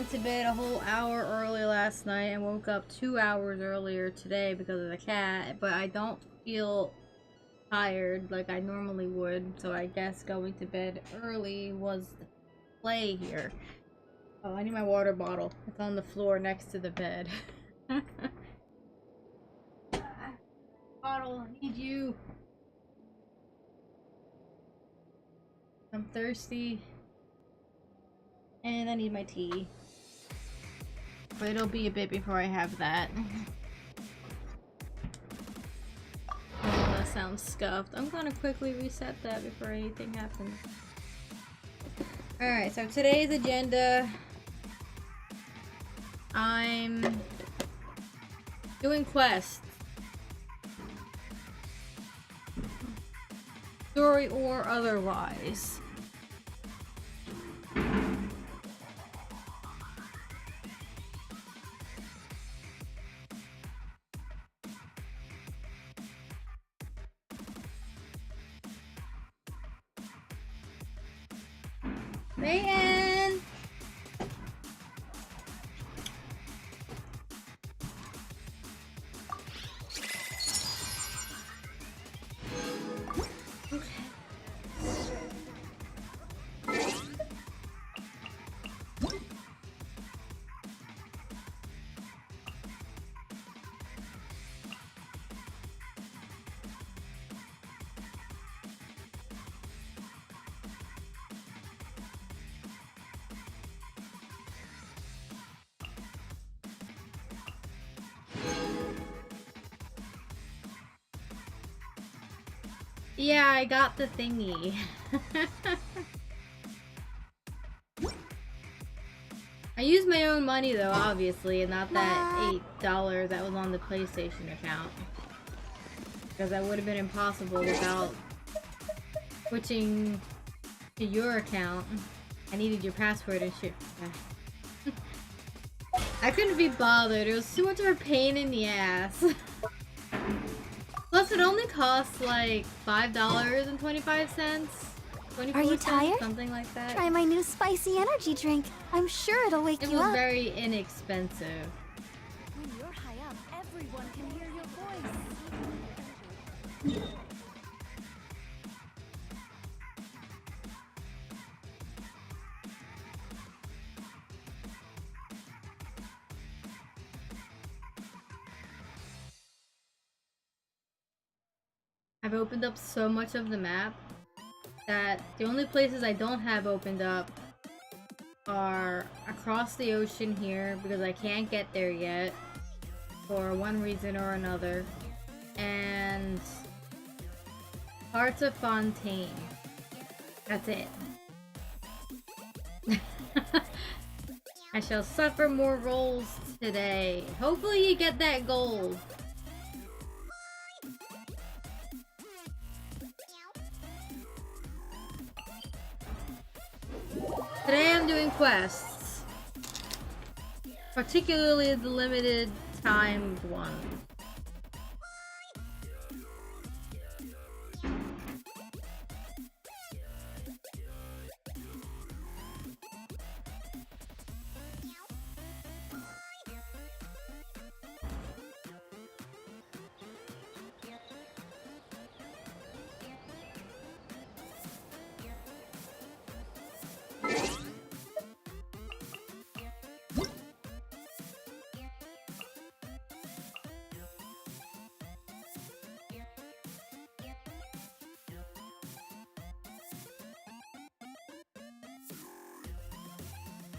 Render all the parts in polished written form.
went to bed a whole hour early last night and woke up 2 hours earlier today because of the cat, but I don't feel tired like I normally would, so I guess going to bed early was the play here. Oh, I need my water bottle. It's on the floor next to the bed. Bottle, I need you. I'm thirsty. And I need my tea. But it'll be a bit before I have that. Oh, that sounds scuffed. I'm gonna quickly reset that before anything happens. Alright, so today's agenda. I'm doing quests. Story or otherwise. Mayan! Yeah, I got the thingy. I used my own money though, obviously, and not that $8 that was on the PlayStation account. Because that would have been impossible without switching to your account. I needed your password and shit. I couldn't be bothered. It was too much of a pain in the ass. Plus, it only costs like $5.25. Are you tired? Something like that. Try my new spicy energy drink. I'm sure it'll wake you up. It was very inexpensive. When you're high up, everyone can hear your voice. I've opened up so much of the map that the only places I don't have opened up are across the ocean here because I can't get there yet for one reason or another, and parts of Fontaine. That's it. I shall suffer more rolls today. Hopefully you get that gold. Today I'm doing quests, particularly the limited timed ones.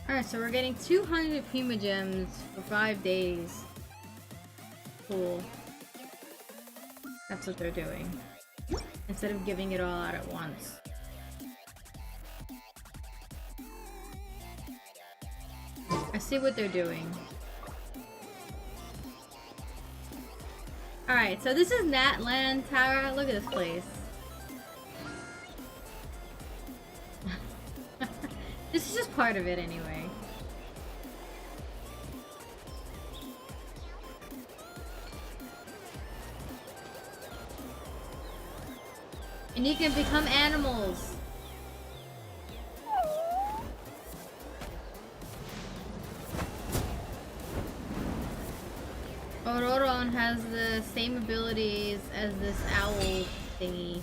Alright, so we're getting 200 Pima Gems for 5 days. Cool. That's what they're doing. Instead of giving it all out at once. I see what they're doing. Alright, so this is Natland Tower. Look at this place. This is just part of it anyway. And you can become animals. Paimon has the same abilities as this owl thingy.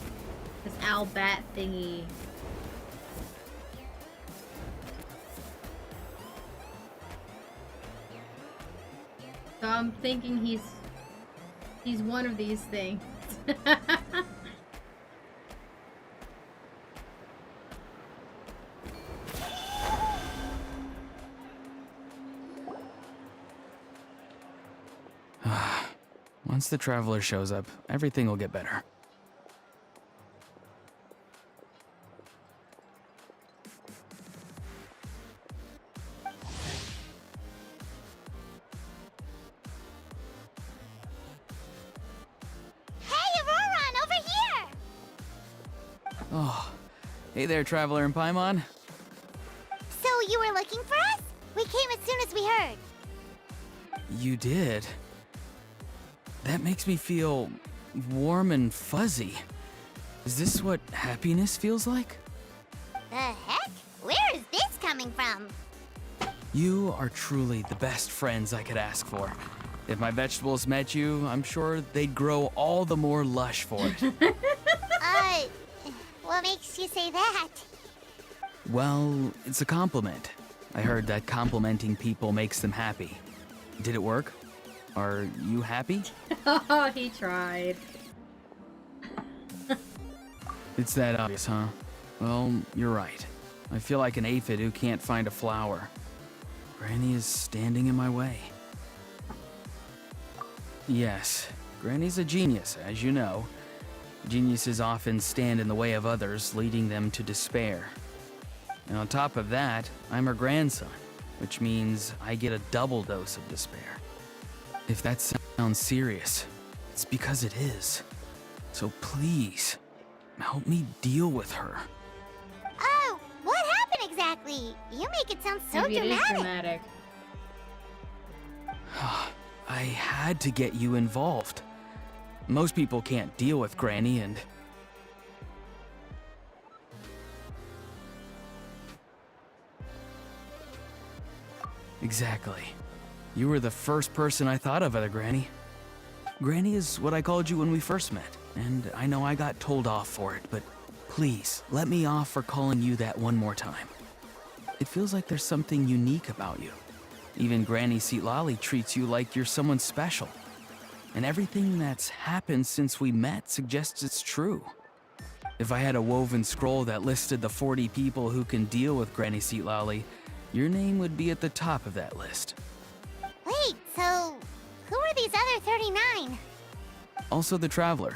This owl bat thingy. So I'm thinking he's one of these things. Once the traveler shows up, everything will get better. Hey, Auroron, over here! Oh, hey there, traveler and Paimon. So you were looking for us? We came as soon as we heard. You did? That makes me feel warm and fuzzy. Is this what happiness feels like? The heck? Where is this coming from? You are truly the best friends I could ask for. If my vegetables met you, I'm sure they'd grow all the more lush for it. What makes you say that? Well, it's a compliment. I heard that complimenting people makes them happy. Did it work? Are you happy? Oh, he tried. It's that obvious, huh? Well, you're right. I feel like an aphid who can't find a flower. Granny is standing in my way. Yes, Granny's a genius, as you know. Geniuses often stand in the way of others, leading them to despair. And on top of that, I'm her grandson, which means I get a double dose of despair. If that sounds serious, it's because it is. So please, help me deal with her. Oh, what happened exactly? You make it sound so Maybe it is dramatic. dramatic. I had to get you involved. Most people can't deal with Granny and... Exactly. You were the first person I thought of other Granny. Granny is what I called you when we first met, and I know I got told off for it, but please, let me off for calling you that one more time. It feels like there's something unique about you. Even Granny Seatlali treats you like you're someone special. And everything that's happened since we met suggests it's true. If I had a woven scroll that listed the 40 people who can deal with Granny Seatlali, your name would be at the top of that list. Wait, so who are these other 39? Also the Traveler.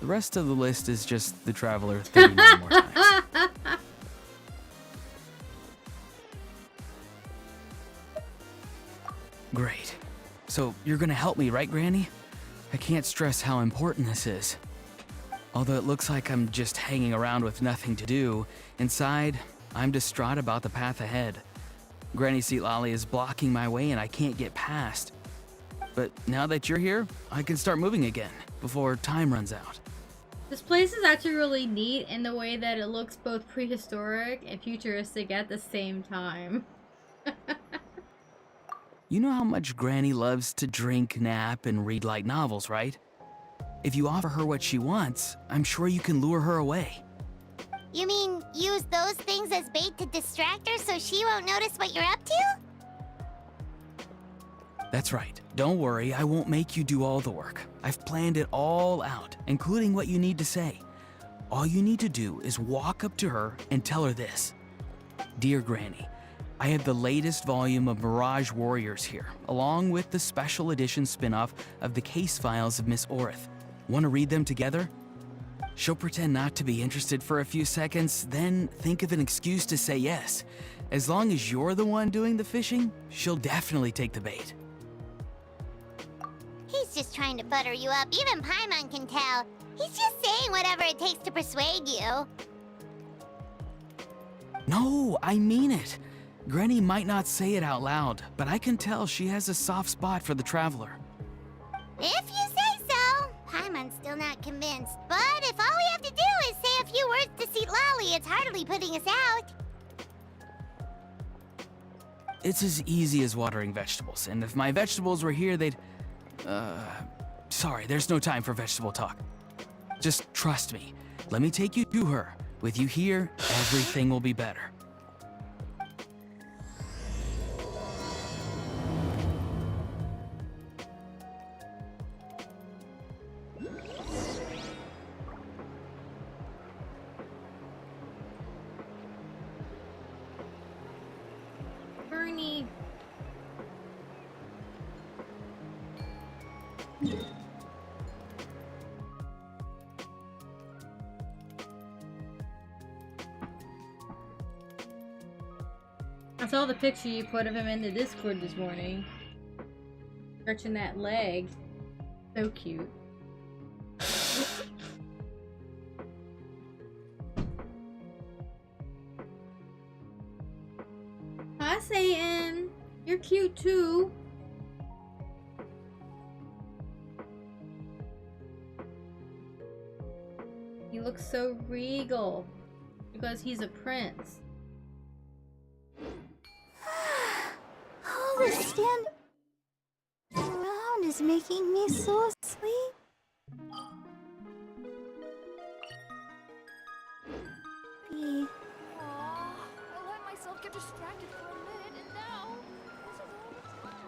The rest of the list is just the Traveler 39 more times. Great. So you're gonna help me, right, Granny? I can't stress how important this is. Although it looks like I'm just hanging around with nothing to do, inside, I'm distraught about the path ahead. Granny Seatlali is blocking my way and I can't get past. But now that you're here, I can start moving again, before time runs out. This place is actually really neat in the way that it looks both prehistoric and futuristic at the same time. You know how much Granny loves to drink, nap, and read light novels, right? If you offer her what she wants, I'm sure you can lure her away. You mean use those things as bait to distract her so she won't notice what you're up to? That's right. Don't worry, I won't make you do all the work. I've planned it all out, including what you need to say. All you need to do is walk up to her and tell her this. Dear Granny, I have the latest volume of Mirage Warriors here, along with the special edition spin-off of the case files of Miss Orith. Want to read them together? She'll pretend not to be interested for a few seconds, then think of an excuse to say yes. As long as you're the one doing the fishing, she'll definitely take the bait. He's just trying to butter you up. Even Paimon can tell. He's just saying whatever it takes to persuade you. No, I mean it. Granny might not say it out loud, but I can tell she has a soft spot for the Traveler. If you say so. Paimon's still not convinced. But if all we have to do is say a few words to Seatlali, it's hardly putting us out. It's as easy as watering vegetables, and if my vegetables were here, they'd... sorry, there's no time for vegetable talk. Just trust me. Let me take you to her. With you here, everything will be better. Bernie. I saw the picture you put of him in the Discord this morning. Stretching that leg. So cute. Hi, Satyn. You're cute too. He looks so regal because he's a prince. All this stand around is making me so sleepy. I let myself get distracted for a minute, and now this is all that's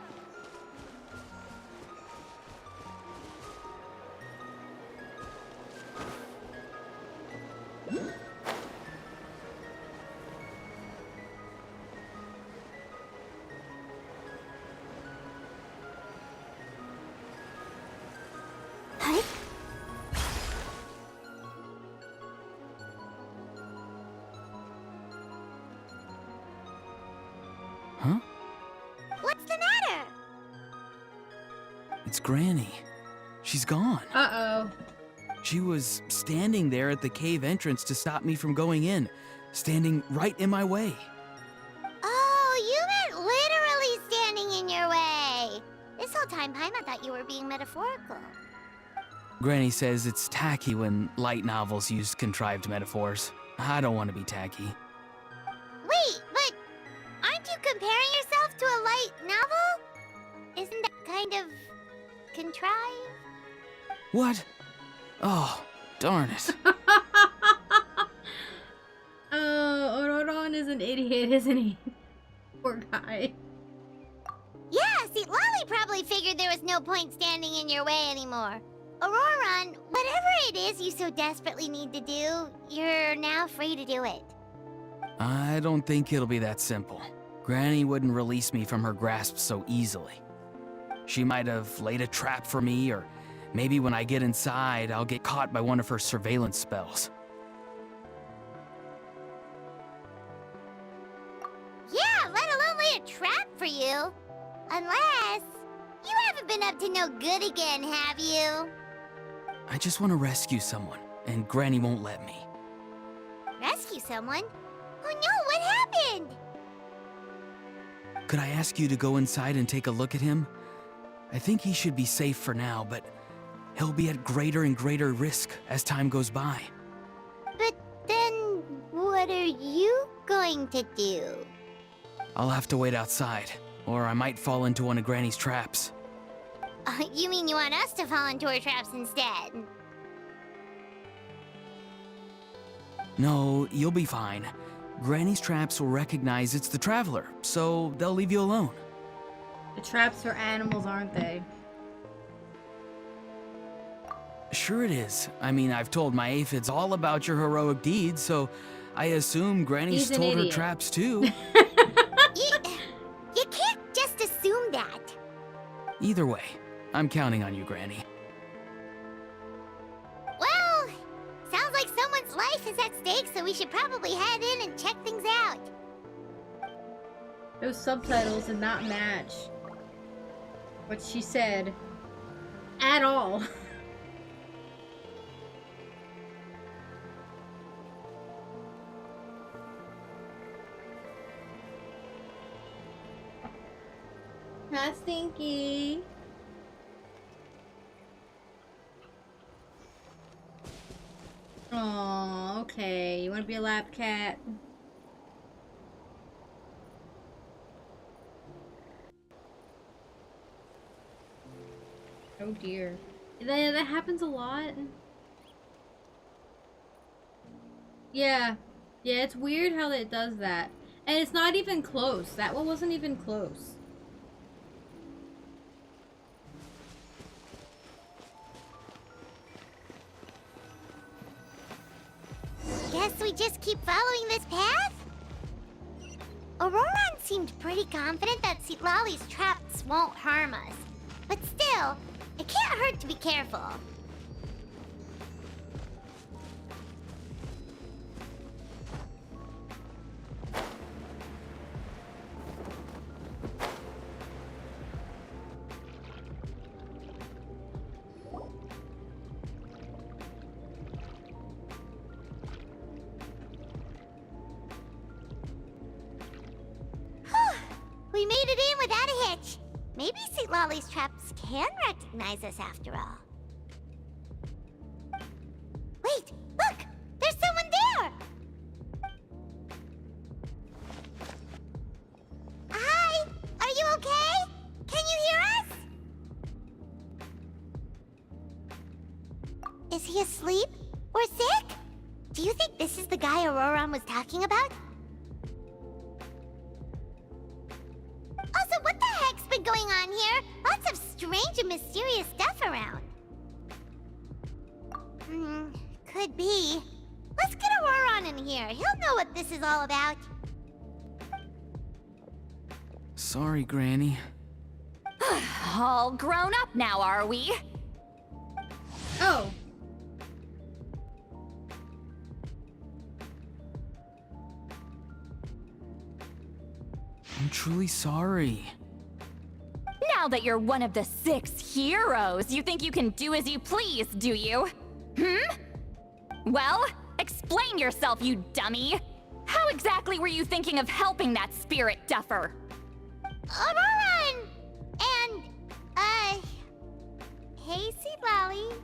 Hi. Huh? What's the matter? It's Granny. She's gone. Uh-oh. She was standing there at the cave entrance to stop me from going in, standing right in my way. Oh, you meant literally standing in your way. This whole time, Paimon thought you were being metaphorical. Granny says it's tacky when light novels use contrived metaphors. I don't want to be tacky. Wait, but aren't you comparing yourself to a light novel? Isn't that kind of contrived? What? Oh, darn it. Oh, Ororon is an idiot, isn't he? Poor guy. Yeah, see, Lolly probably figured there was no point standing in your way anymore. Auroron, whatever it is you so desperately need to do, you're now free to do it. I don't think it'll be that simple. Granny wouldn't release me from her grasp so easily. She might have laid a trap for me, or maybe when I get inside, I'll get caught by one of her surveillance spells. Yeah, let alone lay a trap for you. Unless you haven't been up to no good again, have you? I just want to rescue someone, and Granny won't let me. Rescue someone? Oh no, what happened? Could I ask you to go inside and take a look at him? I think he should be safe for now, but he'll be at greater and greater risk as time goes by. But then, what are you going to do? I'll have to wait outside, or I might fall into one of Granny's traps. You mean you want us to fall into her traps instead? No, you'll be fine. Granny's traps will recognize it's the traveler, so they'll leave you alone. The traps are animals, aren't they? Sure it is. I mean, I've told my aphids all about your heroic deeds, so I assume Granny's He's an told her idiot. traps too. You can't just assume that. Either way, I'm counting on you, Granny. Well, sounds like someone's life is at stake, so we should probably head in and check things out. Those subtitles did not match what she said at all. Hi, Stinky. Oh, okay. You want to be a lap cat? Oh dear. That happens a lot. Yeah. Yeah, it's weird how it does that. And it's not even close. That one wasn't even close. Guess we just keep following this path? Auroran seemed pretty confident that Lolly's traps won't harm us. But still, it can't hurt to be careful. We made it in without a hitch. Maybe St. Lolly's traps can recognize us after all. Wait, look! There's someone there! Hi! Are you okay? Can you hear us? Is he asleep? Or sick? Do you think this is the guy Auroran was talking about? Also, what the heck's been going on here? Lots of strange and mysterious stuff around. Could be. Let's get Auroran in here. He'll know what this is all about. Sorry, Granny. All grown up now, are we? Oh. I'm truly sorry. Now that you're one of the 6 heroes, you think you can do as you please, do you? Well, explain yourself, you dummy! How exactly were you thinking of helping that spirit duffer? Auroran! And, hey, Seed Lolly.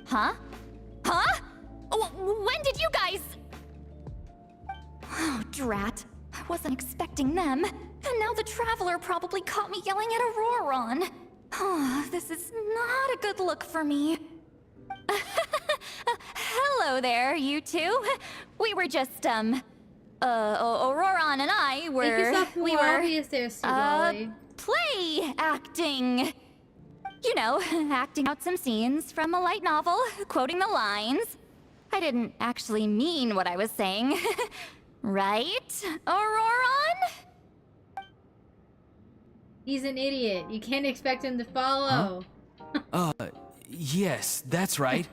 Huh? Huh? When did you guys... Oh, drat. I wasn't expecting them. And now the Traveler probably caught me yelling at Auroran. Oh, this is not a good look for me. Hello there, you two. We were just, Auroran and I were... Make yourself more obvious there, Sue Lolly. Play acting. You know, acting out some scenes from a light novel, quoting the lines. I didn't actually mean what I was saying. Right, Auroran? He's an idiot. You can't expect him to follow. Yes, that's right.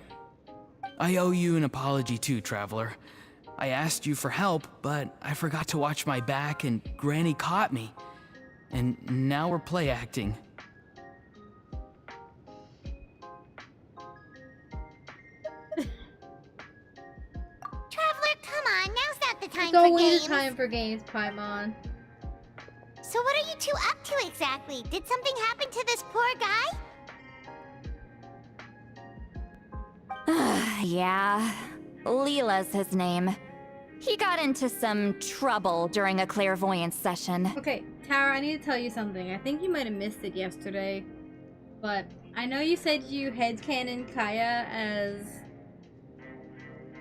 I owe you an apology too, Traveler. I asked you for help, but I forgot to watch my back and Granny caught me. And now we're play acting. Traveler, come on. Now's not the time It's for always games. the time for games, Paimon. So what are you two up to exactly? Did something happen to this poor guy? Yeah, Leela's his name. He got into some trouble during a clairvoyance session. Okay, Tara, I need to tell you something. I think you might have missed it yesterday, but I know you said you headcanon Kaya as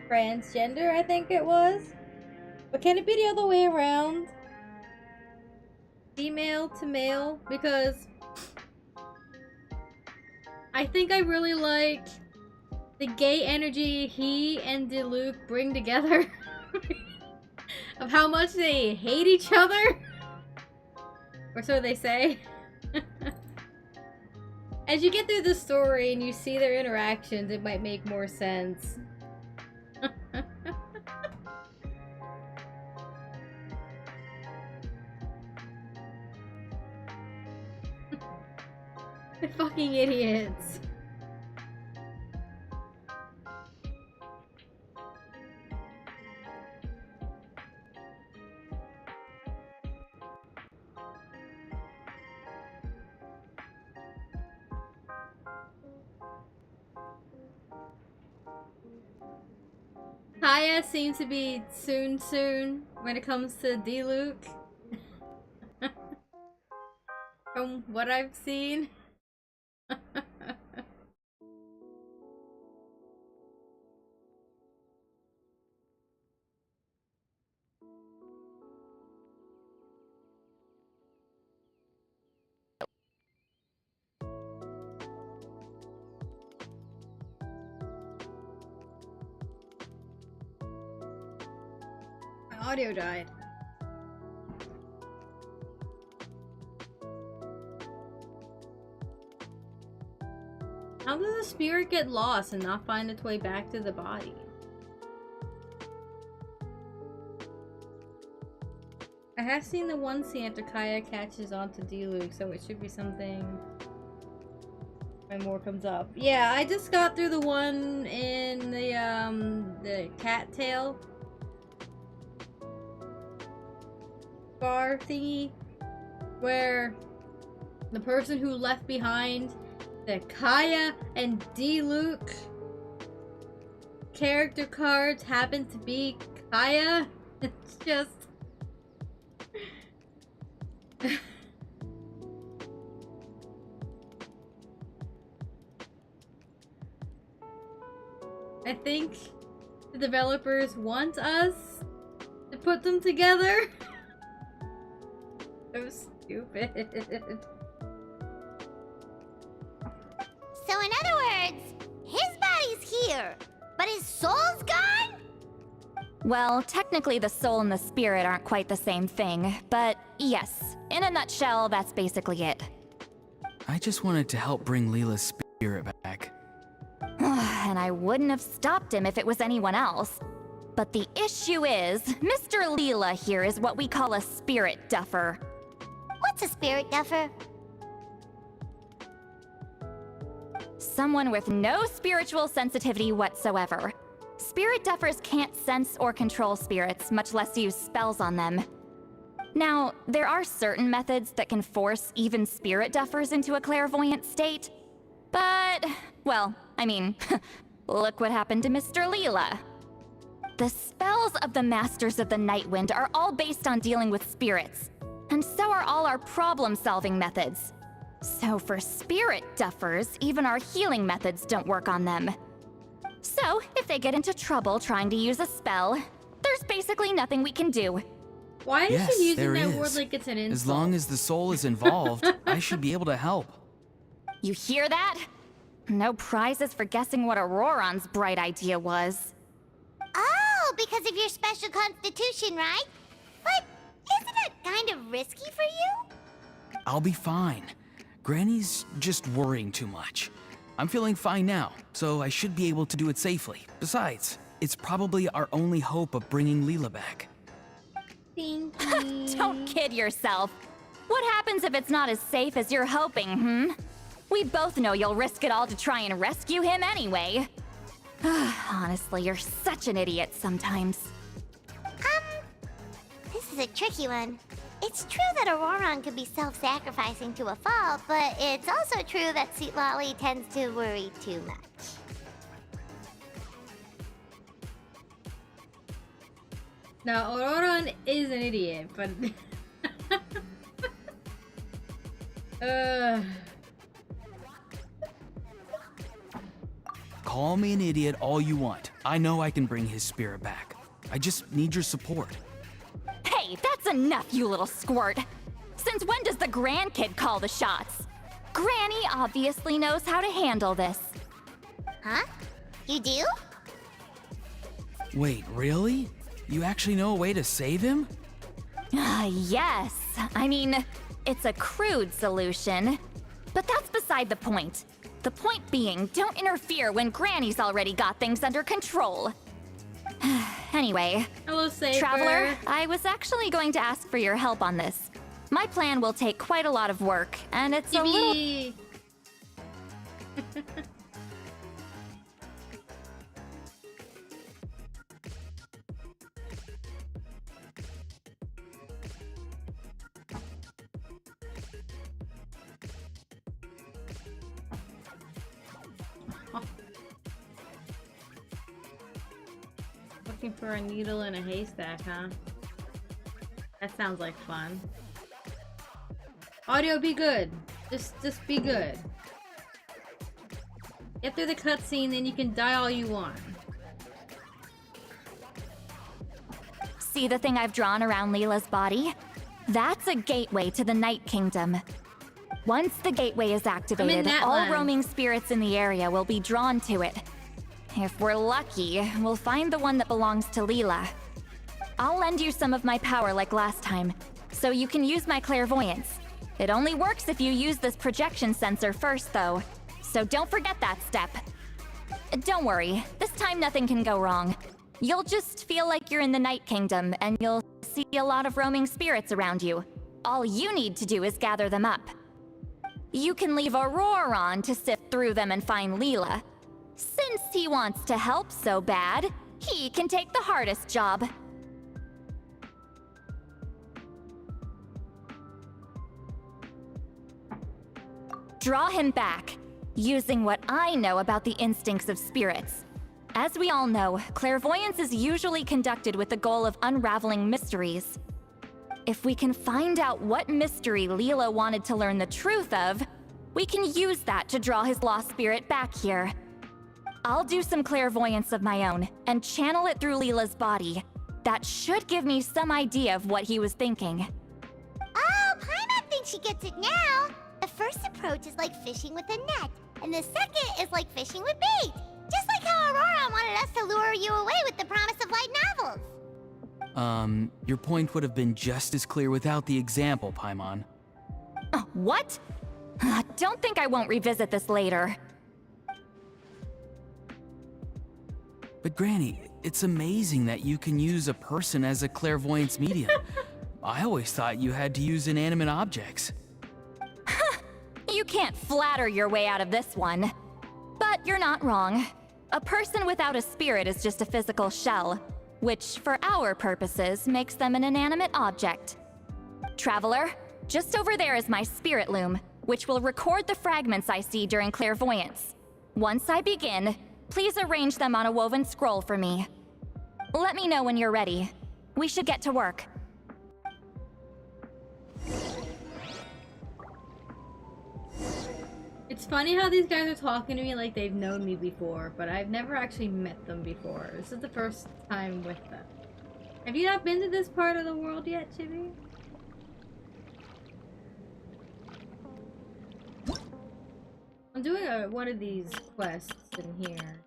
transgender, I think it was. But can it be the other way around? Female to male? Because I think I really like the gay energy he and Diluc bring together. Of how much they hate each other. Or so they say. As you get through the story and you see their interactions, it might make more sense. They're fucking idiots. Kaya seems to be soon when it comes to Diluc. From what I've seen. Audio died. How does the spirit get lost and not find its way back to the body? I have seen the one scene after Kaya catches on to Diluc, so it should be something when more comes up. Yeah, I just got through the one in the cattail bar thingy, where the person who left behind the Kaya and Diluc character cards happen to be Kaya. It's just I think the developers want us to put them together. So stupid. So in other words, his body's here, but his soul's gone? Well, technically the soul and the spirit aren't quite the same thing, but yes, in a nutshell, that's basically it. I just wanted to help bring Leela's spirit back. And I wouldn't have stopped him if it was anyone else. But the issue is, Mr. Leela here is what we call a spirit duffer. What's a spirit duffer? Someone with no spiritual sensitivity whatsoever. Spirit duffers can't sense or control spirits, much less use spells on them. Now, there are certain methods that can force even spirit duffers into a clairvoyant state. But, well, I mean, look what happened to Mr. Leela. The spells of the Masters of the Nightwind are all based on dealing with spirits, and so are all our problem-solving methods. So for spirit duffers, even our healing methods don't work on them. So, if they get into trouble trying to use a spell, there's basically nothing we can do. Why is Yes, she using there that is. word like it's an insult? As long as the soul is involved, I should be able to help. You hear that? No prizes for guessing what Auroron's bright idea was. Oh, because of your special constitution, right? But isn't it kind of risky for you? I'll be fine. Granny's just worrying too much. I'm feeling fine now, so I should be able to do it safely. Besides, it's probably our only hope of bringing Leela back. Don't kid yourself. What happens if it's not as safe as you're hoping, We both know you'll risk it all to try and rescue him anyway. Honestly, you're such an idiot sometimes. This is a tricky one. It's true that Auroron could be self-sacrificing to a fault, but it's also true that Citlali tends to worry too much. Now, Auroron is an idiot, but... Call me an idiot all you want. I know I can bring his spirit back. I just need your support. Hey, that's enough, you little squirt. Since when does the grandkid call the shots? Granny obviously knows how to handle this. Huh? You do? Wait, really? You actually know a way to save him? Yes. I mean, it's a crude solution. But that's beside the point. The point being, don't interfere when Granny's already got things under control. Anyway, Hello, Saber. Traveler, I was actually going to ask for your help on this. My plan will take quite a lot of work, and it's a little... Yippee. Looking for a needle in a haystack, huh? That sounds like fun. Audio, be good. Just be good. Get through the cutscene, then you can die all you want. See the thing I've drawn around Leela's body? That's a gateway to the Night Kingdom. Once the gateway is activated, all Natland. roaming spirits in the area will be drawn to it. If we're lucky, we'll find the one that belongs to Leela. I'll lend you some of my power like last time, so you can use my clairvoyance. It only works if you use this projection sensor first, though, so don't forget that step. Don't worry, this time nothing can go wrong. You'll just feel like you're in the Night Kingdom, and you'll see a lot of roaming spirits around you. All you need to do is gather them up. You can leave Aurora on to sift through them and find Leela. Since he wants to help so bad, he can take the hardest job. Draw him back, using what I know about the instincts of spirits. As we all know, clairvoyance is usually conducted with the goal of unraveling mysteries. If we can find out what mystery Leela wanted to learn the truth of, we can use that to draw his lost spirit back here. I'll do some clairvoyance of my own and channel it through Leela's body. That should give me some idea of what he was thinking. Oh, Paimon thinks she gets it now. The first approach is like fishing with a net, and the second is like fishing with bait. Just like how Aurora wanted us to lure you away with the promise of light novels. Your point would have been just as clear without the example, Paimon. What? Don't think I won't revisit this later. But Granny, it's amazing that you can use a person as a clairvoyance medium. I always thought you had to use inanimate objects. You can't flatter your way out of this one. But you're not wrong. A person without a spirit is just a physical shell, which, for our purposes, makes them an inanimate object. Traveler, just over there is my spirit loom, which will record the fragments I see during clairvoyance. Once I begin, please arrange them on a woven scroll for me. Let me know when you're ready. We should get to work. It's funny how these guys are talking to me like they've known me before, but I've never actually met them before. This is the first time with them. Have you not been to this part of the world yet, Chibi? I'm doing one of these quests in here.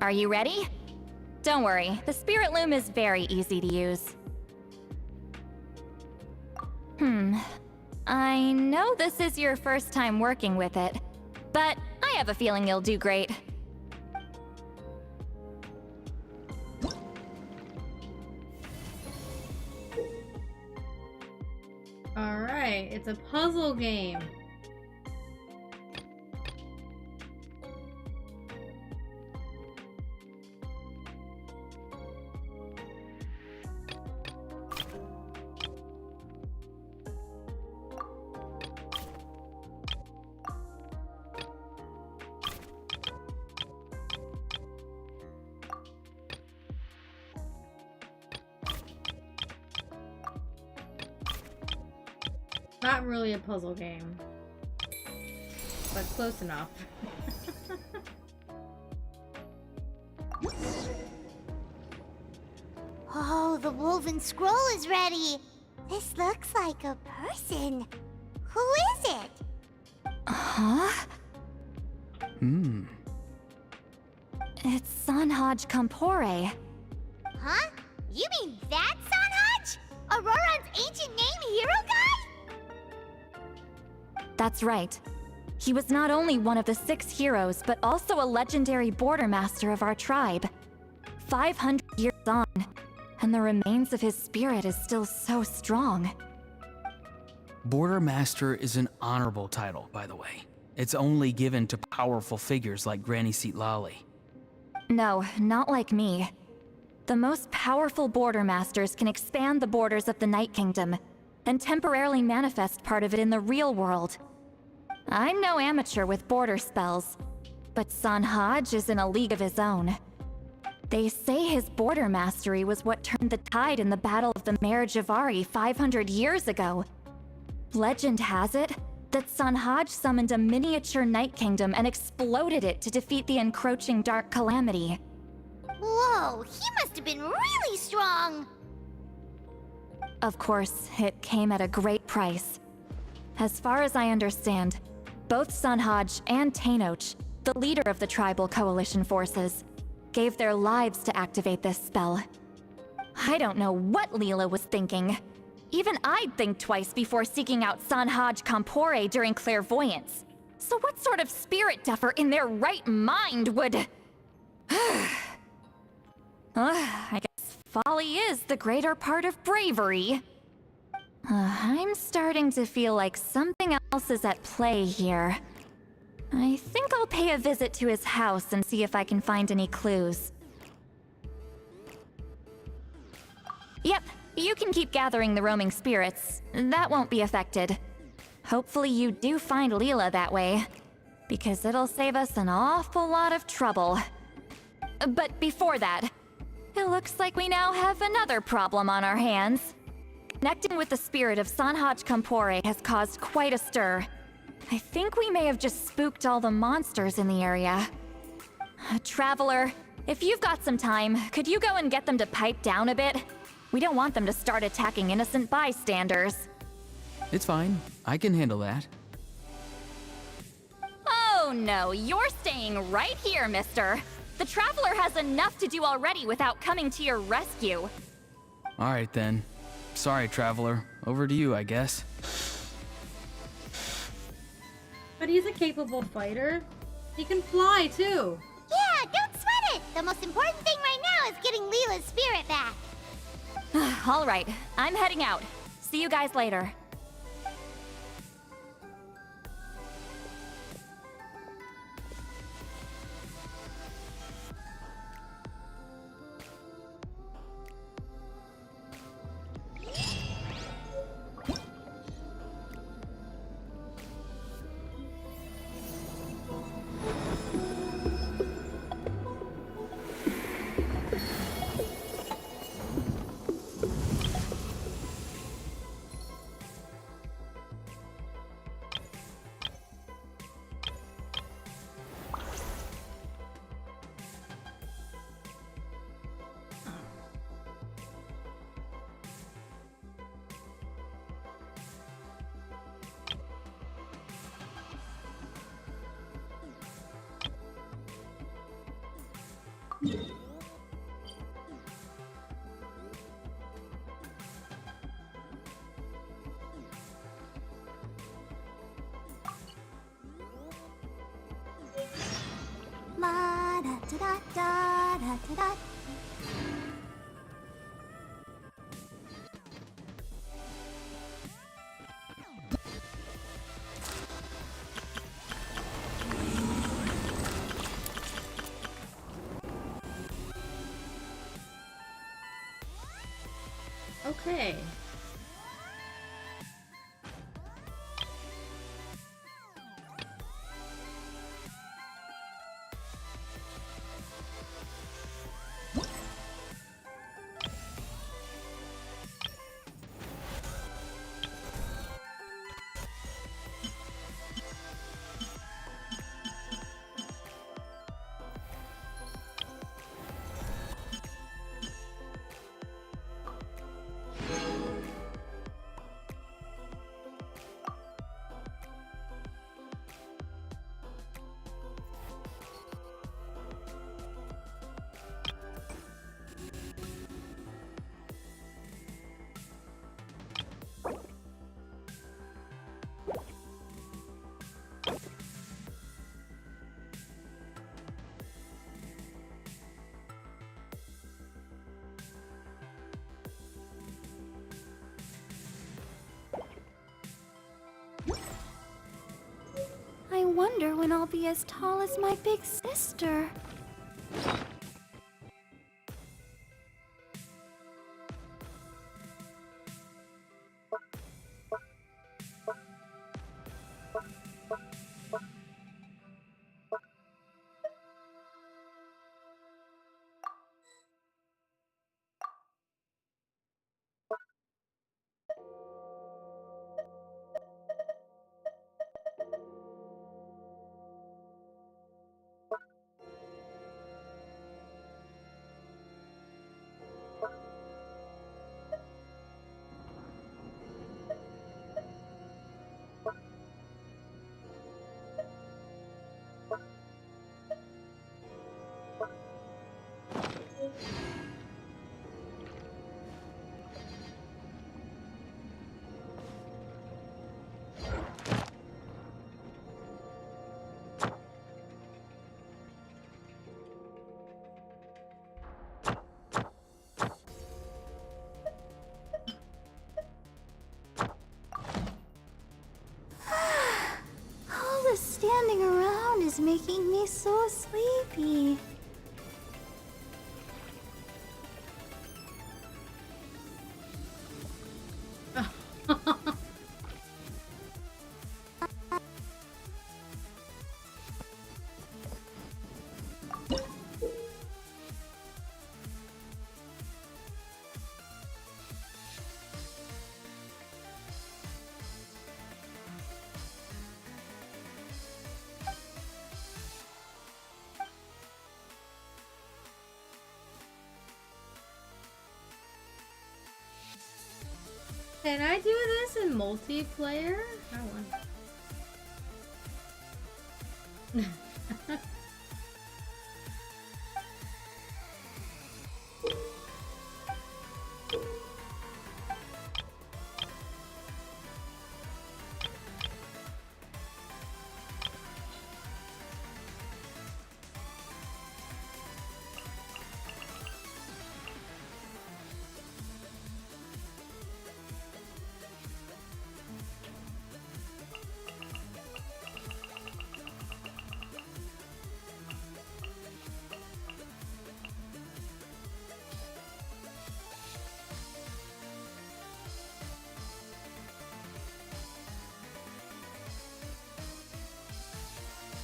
Are you ready? Don't worry, the spirit loom is very easy to use. I know this is your first time working with it, but I have a feeling you'll do great. Alright, it's a puzzle game. Not really a puzzle game, but close enough. Oh, the woven scroll is ready. This looks like a person. Who is it? Huh? It's Sanhaj Kampore. Huh? You mean that Sanhaj? Aurora's ancient name hero guy? That's right. He was not only one of the 6 heroes, but also a legendary border master of our tribe. 500 years on, and the remains of his spirit is still so strong. Border Master is an honorable title, by the way. It's only given to powerful figures like Granny Seatlali. No, not like me. The most powerful border masters can expand the borders of the Night Kingdom and temporarily manifest part of it in the real world. I'm no amateur with border spells, but Sanhaj is in a league of his own. They say his border mastery was what turned the tide in the Battle of the Mare Javari 500 years ago. Legend has it that Sanhaj summoned a miniature Night Kingdom and exploded it to defeat the encroaching Dark Calamity. Whoa, he must have been really strong. of course, it came at a great price. As far as I understand, both Sunhoj and Tainoch, the leader of the tribal coalition forces, gave their lives to activate this spell. I don't know what Leela was thinking. Even I'd think twice before seeking out Sanhaj Kampore during clairvoyance. So what sort of spirit duffer in their right mind would... I guess folly is the greater part of bravery. I'm starting to feel like something else is at play here. I think I'll pay a visit to his house and see if I can find any clues. Yep, you can keep gathering the roaming spirits. That won't be affected. Hopefully you do find Leela that way, because it'll save us an awful lot of trouble. But before that, it looks like we now have another problem on our hands. Connecting with the spirit of Sanhaj Kampore has caused quite a stir. I think we may have just spooked all the monsters in the area. Traveler, if you've got some time, could you go and get them to pipe down a bit? We don't want them to start attacking innocent bystanders. It's fine. I can handle that. Oh no, you're staying right here, mister. The Traveler has enough to do already without coming to your rescue. Alright then. Sorry, Traveler. Over to you, I guess. But he's a capable fighter. He can fly too. Yeah, don't sweat it! The most important thing right now is getting Leela's spirit back. Alright, I'm heading out. See you guys later. Ma-da-da-da-da-da-da. Okay. I wonder when I'll be as tall as my big sister. is making me so sleepy. Can I do this in multiplayer? I want.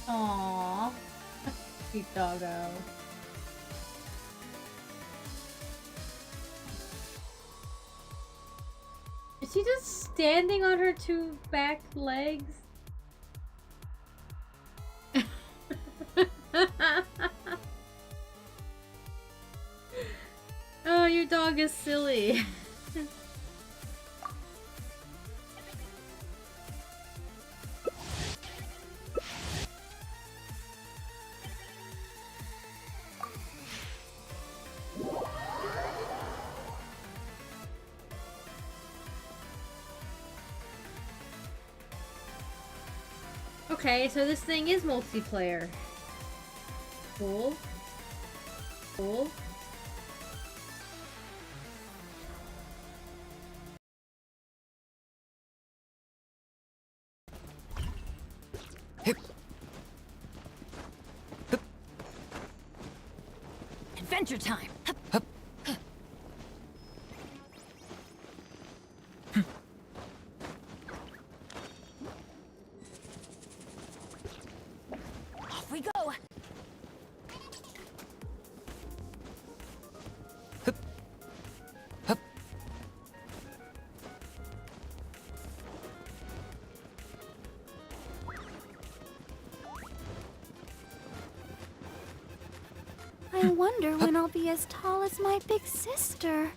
Aww. Cute doggo. Is she just standing on her two back legs? Oh, your dog is silly. Okay, so this thing is multiplayer. Cool. Cool. Adventure time. Off we go. I wonder when I'll be as tall as my big sister.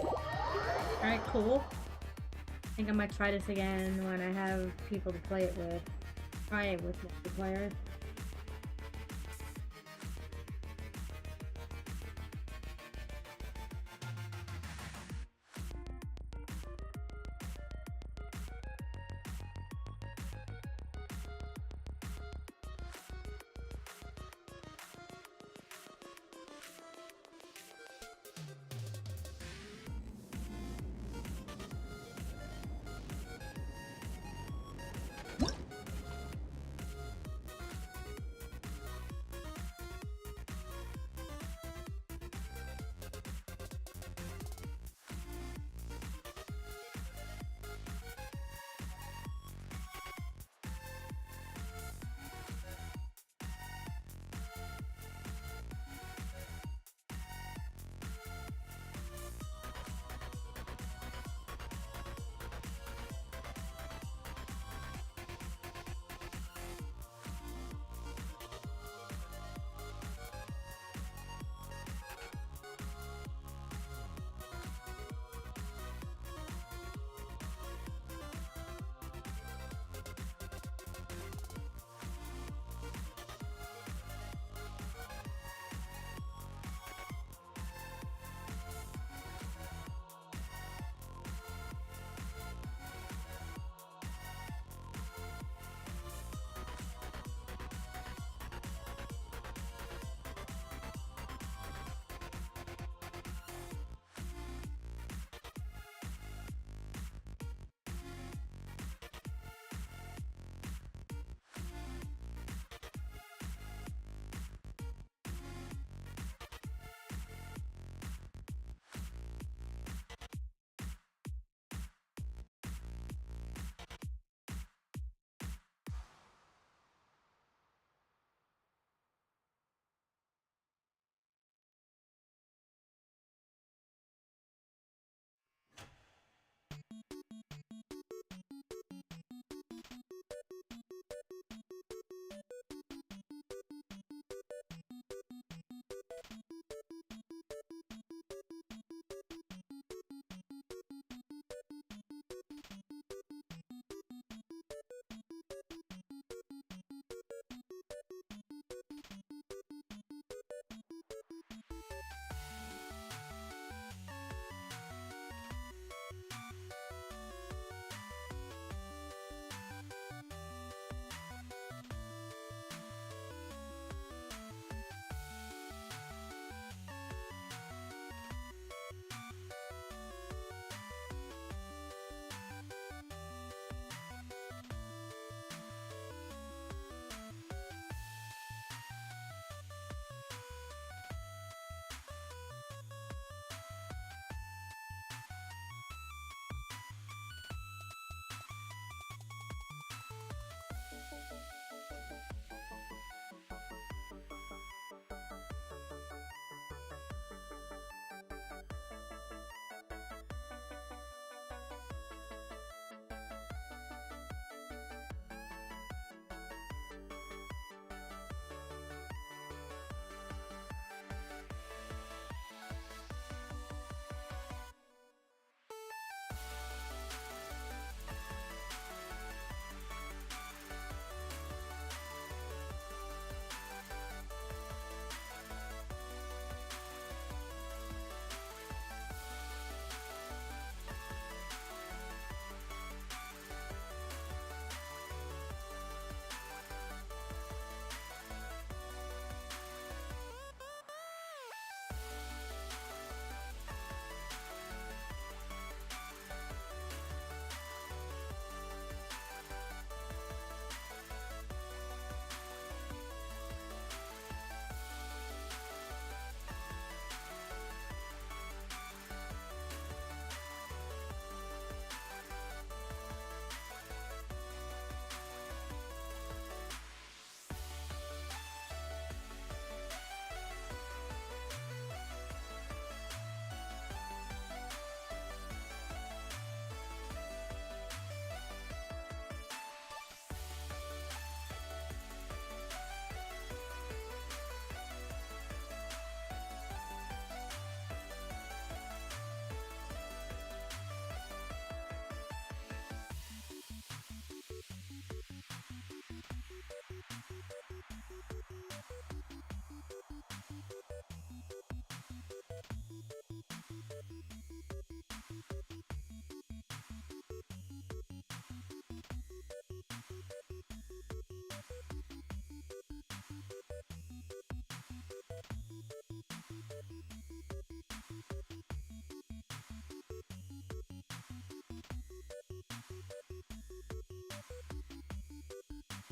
Alright, cool. I think I might try this again when I have people to play it with. Try it with multiplayer.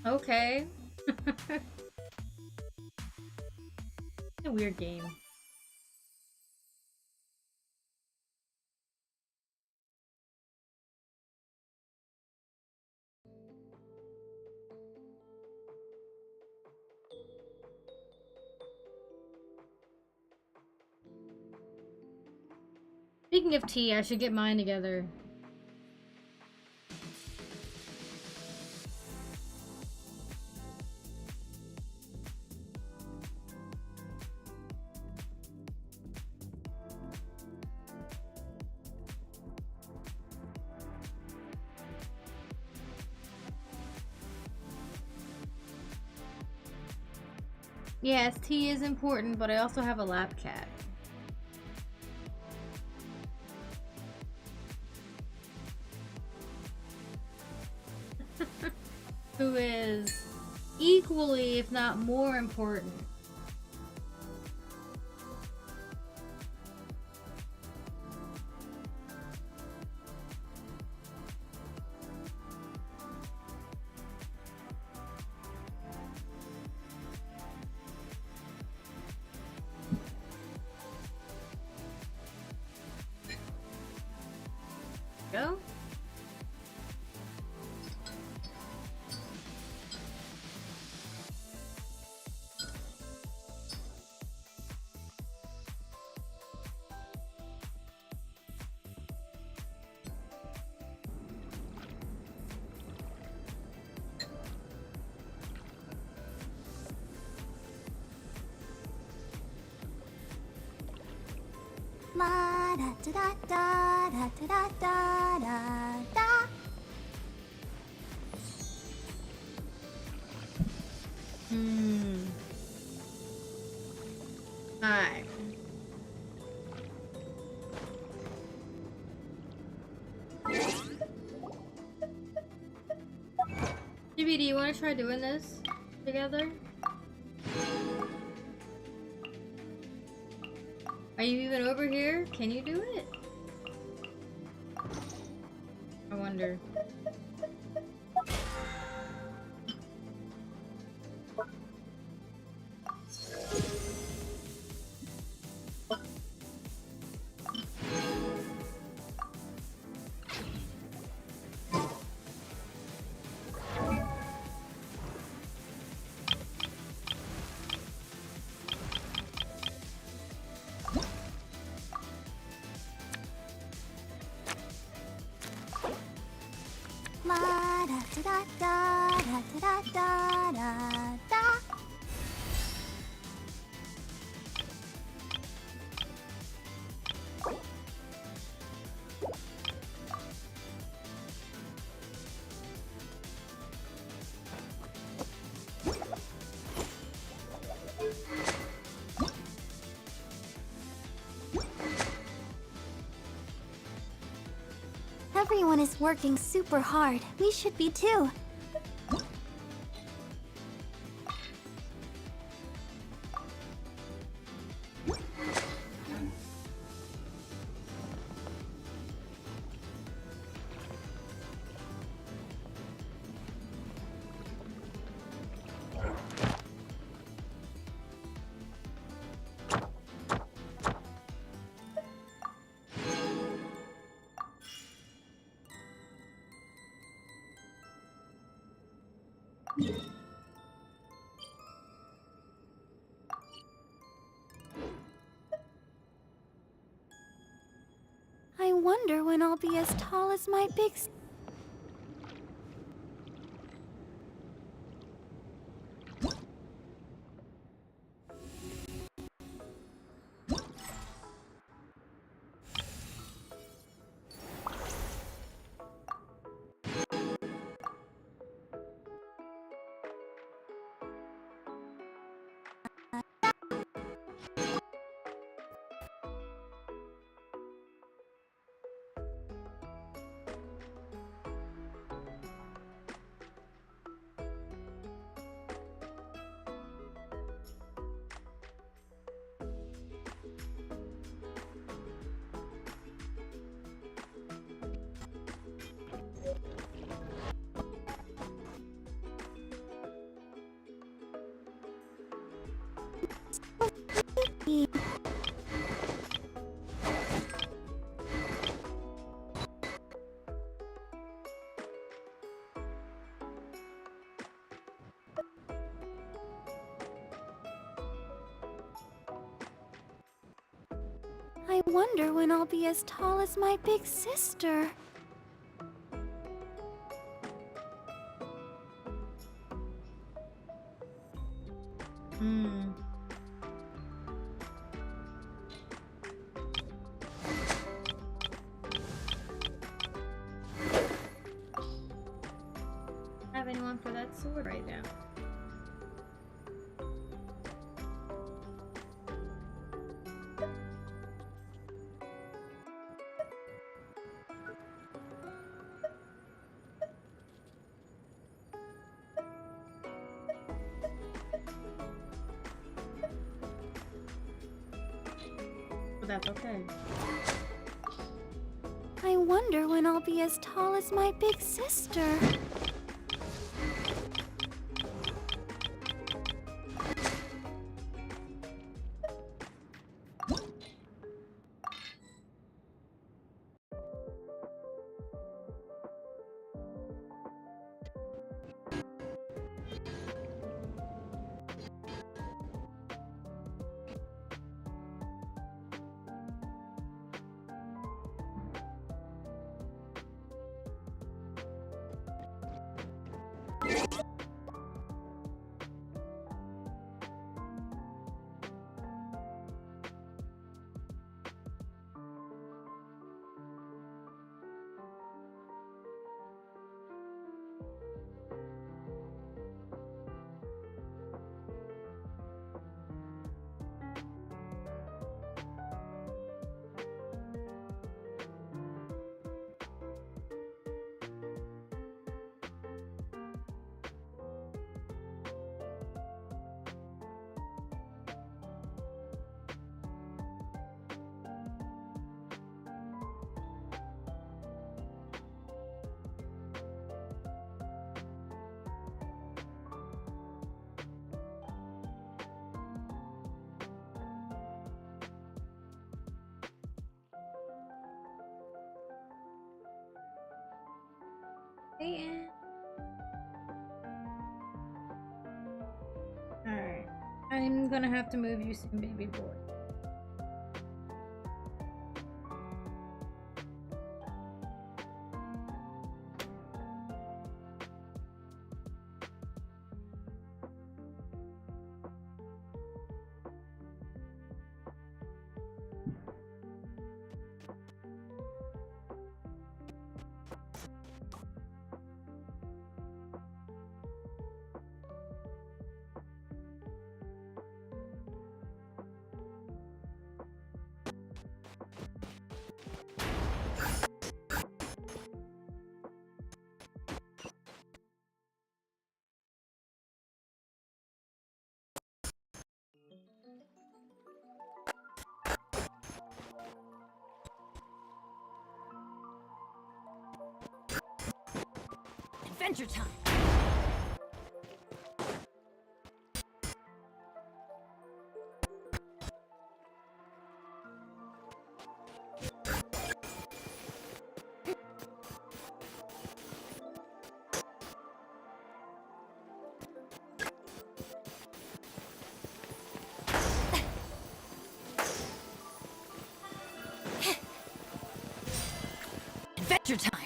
Okay. A weird game. Speaking of tea, I should get mine together. Yes, tea is important, but I also have a lap cat. Who is equally, if not more important. Go. La da da da da da da da da da. Alright. Jimmy, do you want to try doing this together? Are you even over here? Can you do it? I wonder. La da da da da da da da da. Everyone is working super hard. We should be too. I wonder when I'll be as tall as my big wonder when I'll be as tall as my big sister. Have anyone for that sword right now? But that's okay. I wonder when I'll be as tall as my big sister. Hey, alright. I'm gonna have to move you soon, baby boy. Adventure time! Adventure time!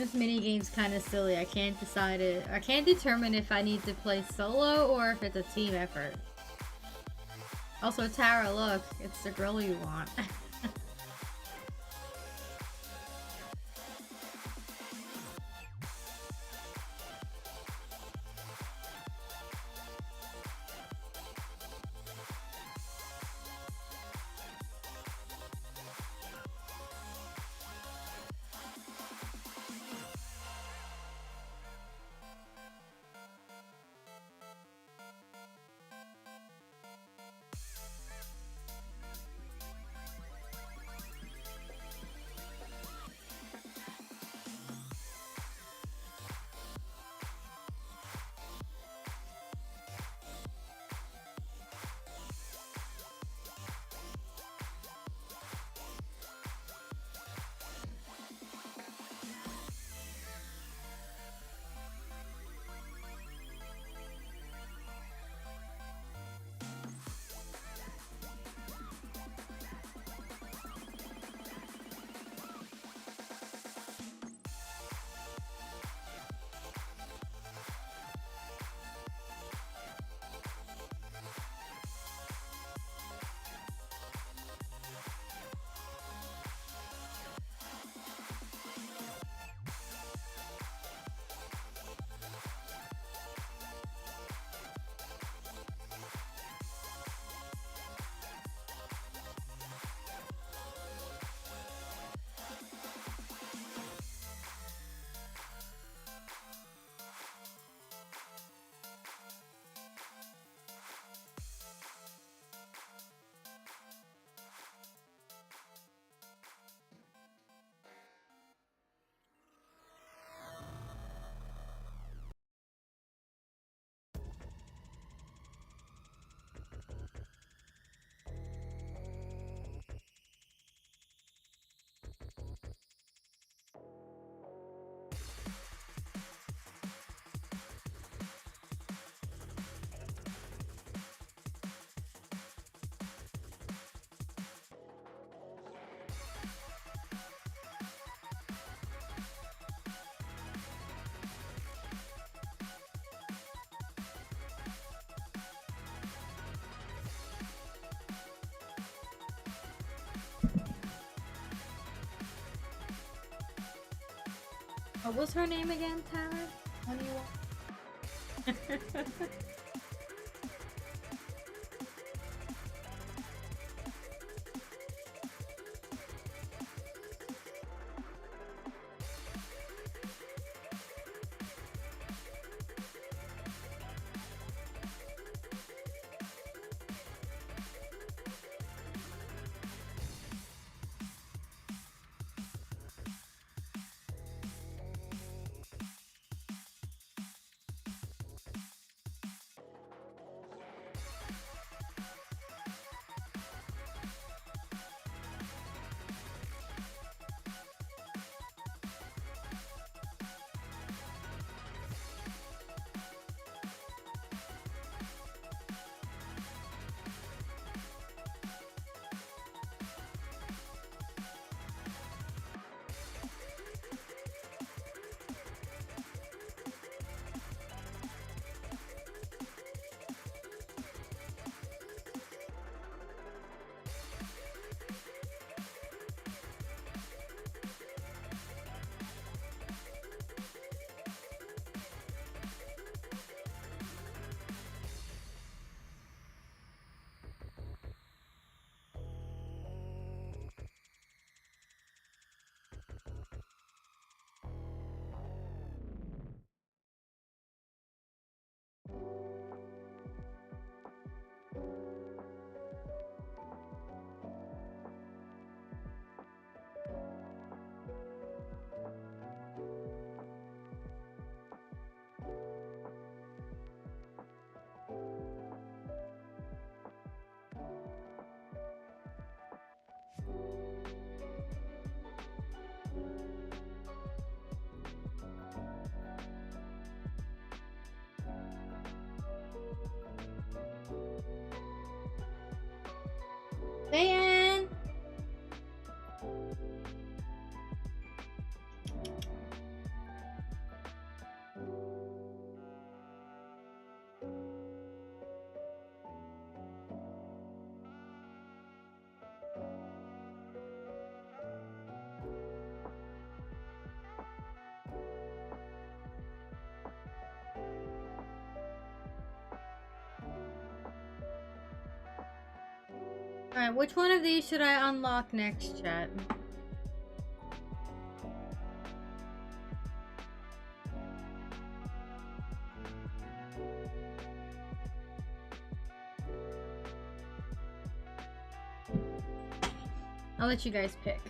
This minigame's kind of silly. I can't decide it. I can't determine if I need to play solo or if it's a team effort. Also, Tara, look, it's the girl you want. What was her name again, Tara? What do you want? Diane! Alright, which one of these should I unlock next, chat? I'll let you guys pick.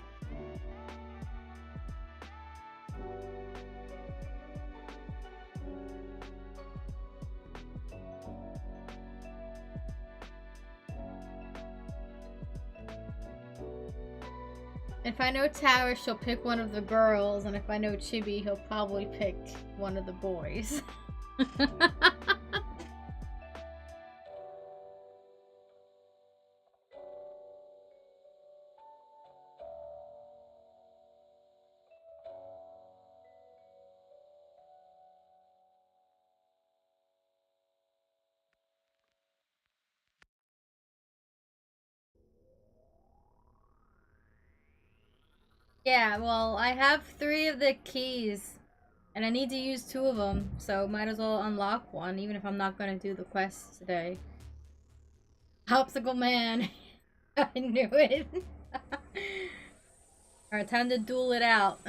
If I know Tower, she'll pick one of the girls, and if I know Chibi, he'll probably pick one of the boys. Yeah, well, I have 3 of the keys, and I need to use 2 of them, so might as well unlock one, even if I'm not gonna do the quest today. Popsicle Man! I knew it! Alright, time to duel it out.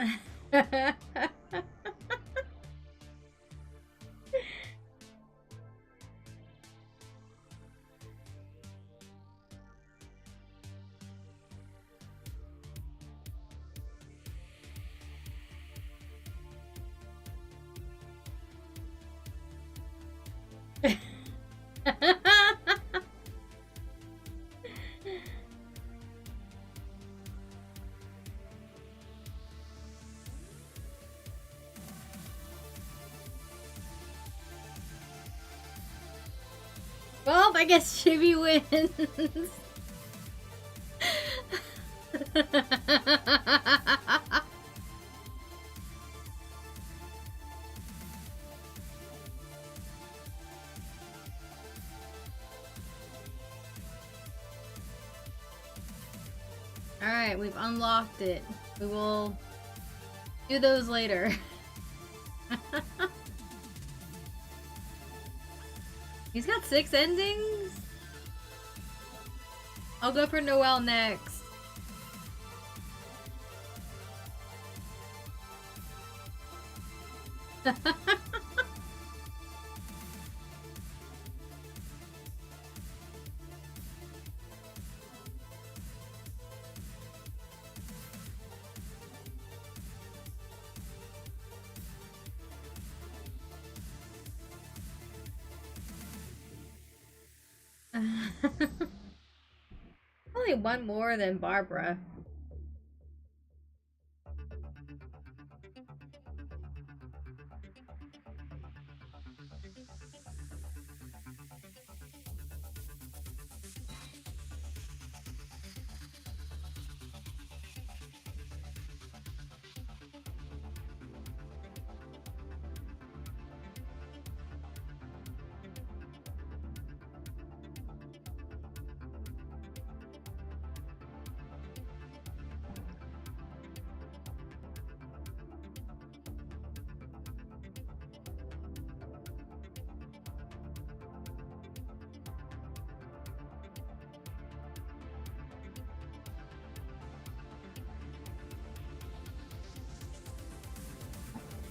Well, I guess Chibi wins. Alright, we've unlocked it. We will do those later. He's got 6 endings? I'll go for Noelle next. Only one more than Barbara.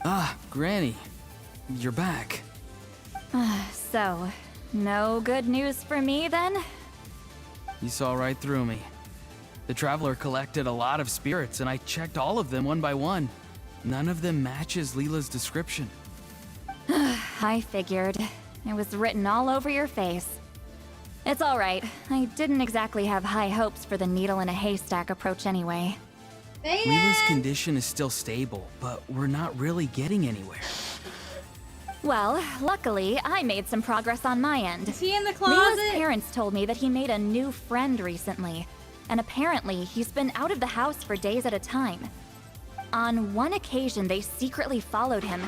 Ah, Granny. You're back. So, no good news for me then? You saw right through me. The Traveler collected a lot of spirits, and I checked all of them one by one. None of them matches Leela's description. I figured. It was written all over your face. It's alright. I didn't exactly have high hopes for the needle in a haystack approach anyway. Leela's condition is still stable, but we're not really getting anywhere. Well, luckily, I made some progress on my end. Is he in the Leela's closet? parents told me that he made a new friend recently, and apparently he's been out of the house for days at a time. On one occasion, they secretly followed him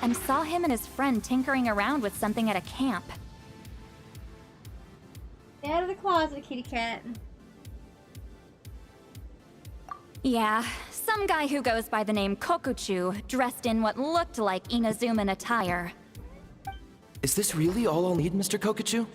and saw him and his friend tinkering around with something at a camp. Get out of the closet, kitty cat. Yeah, some guy who goes by the name Kokuchu, dressed in what looked like Inazuman attire. Is this really all I'll need, Mr. Kokuchu?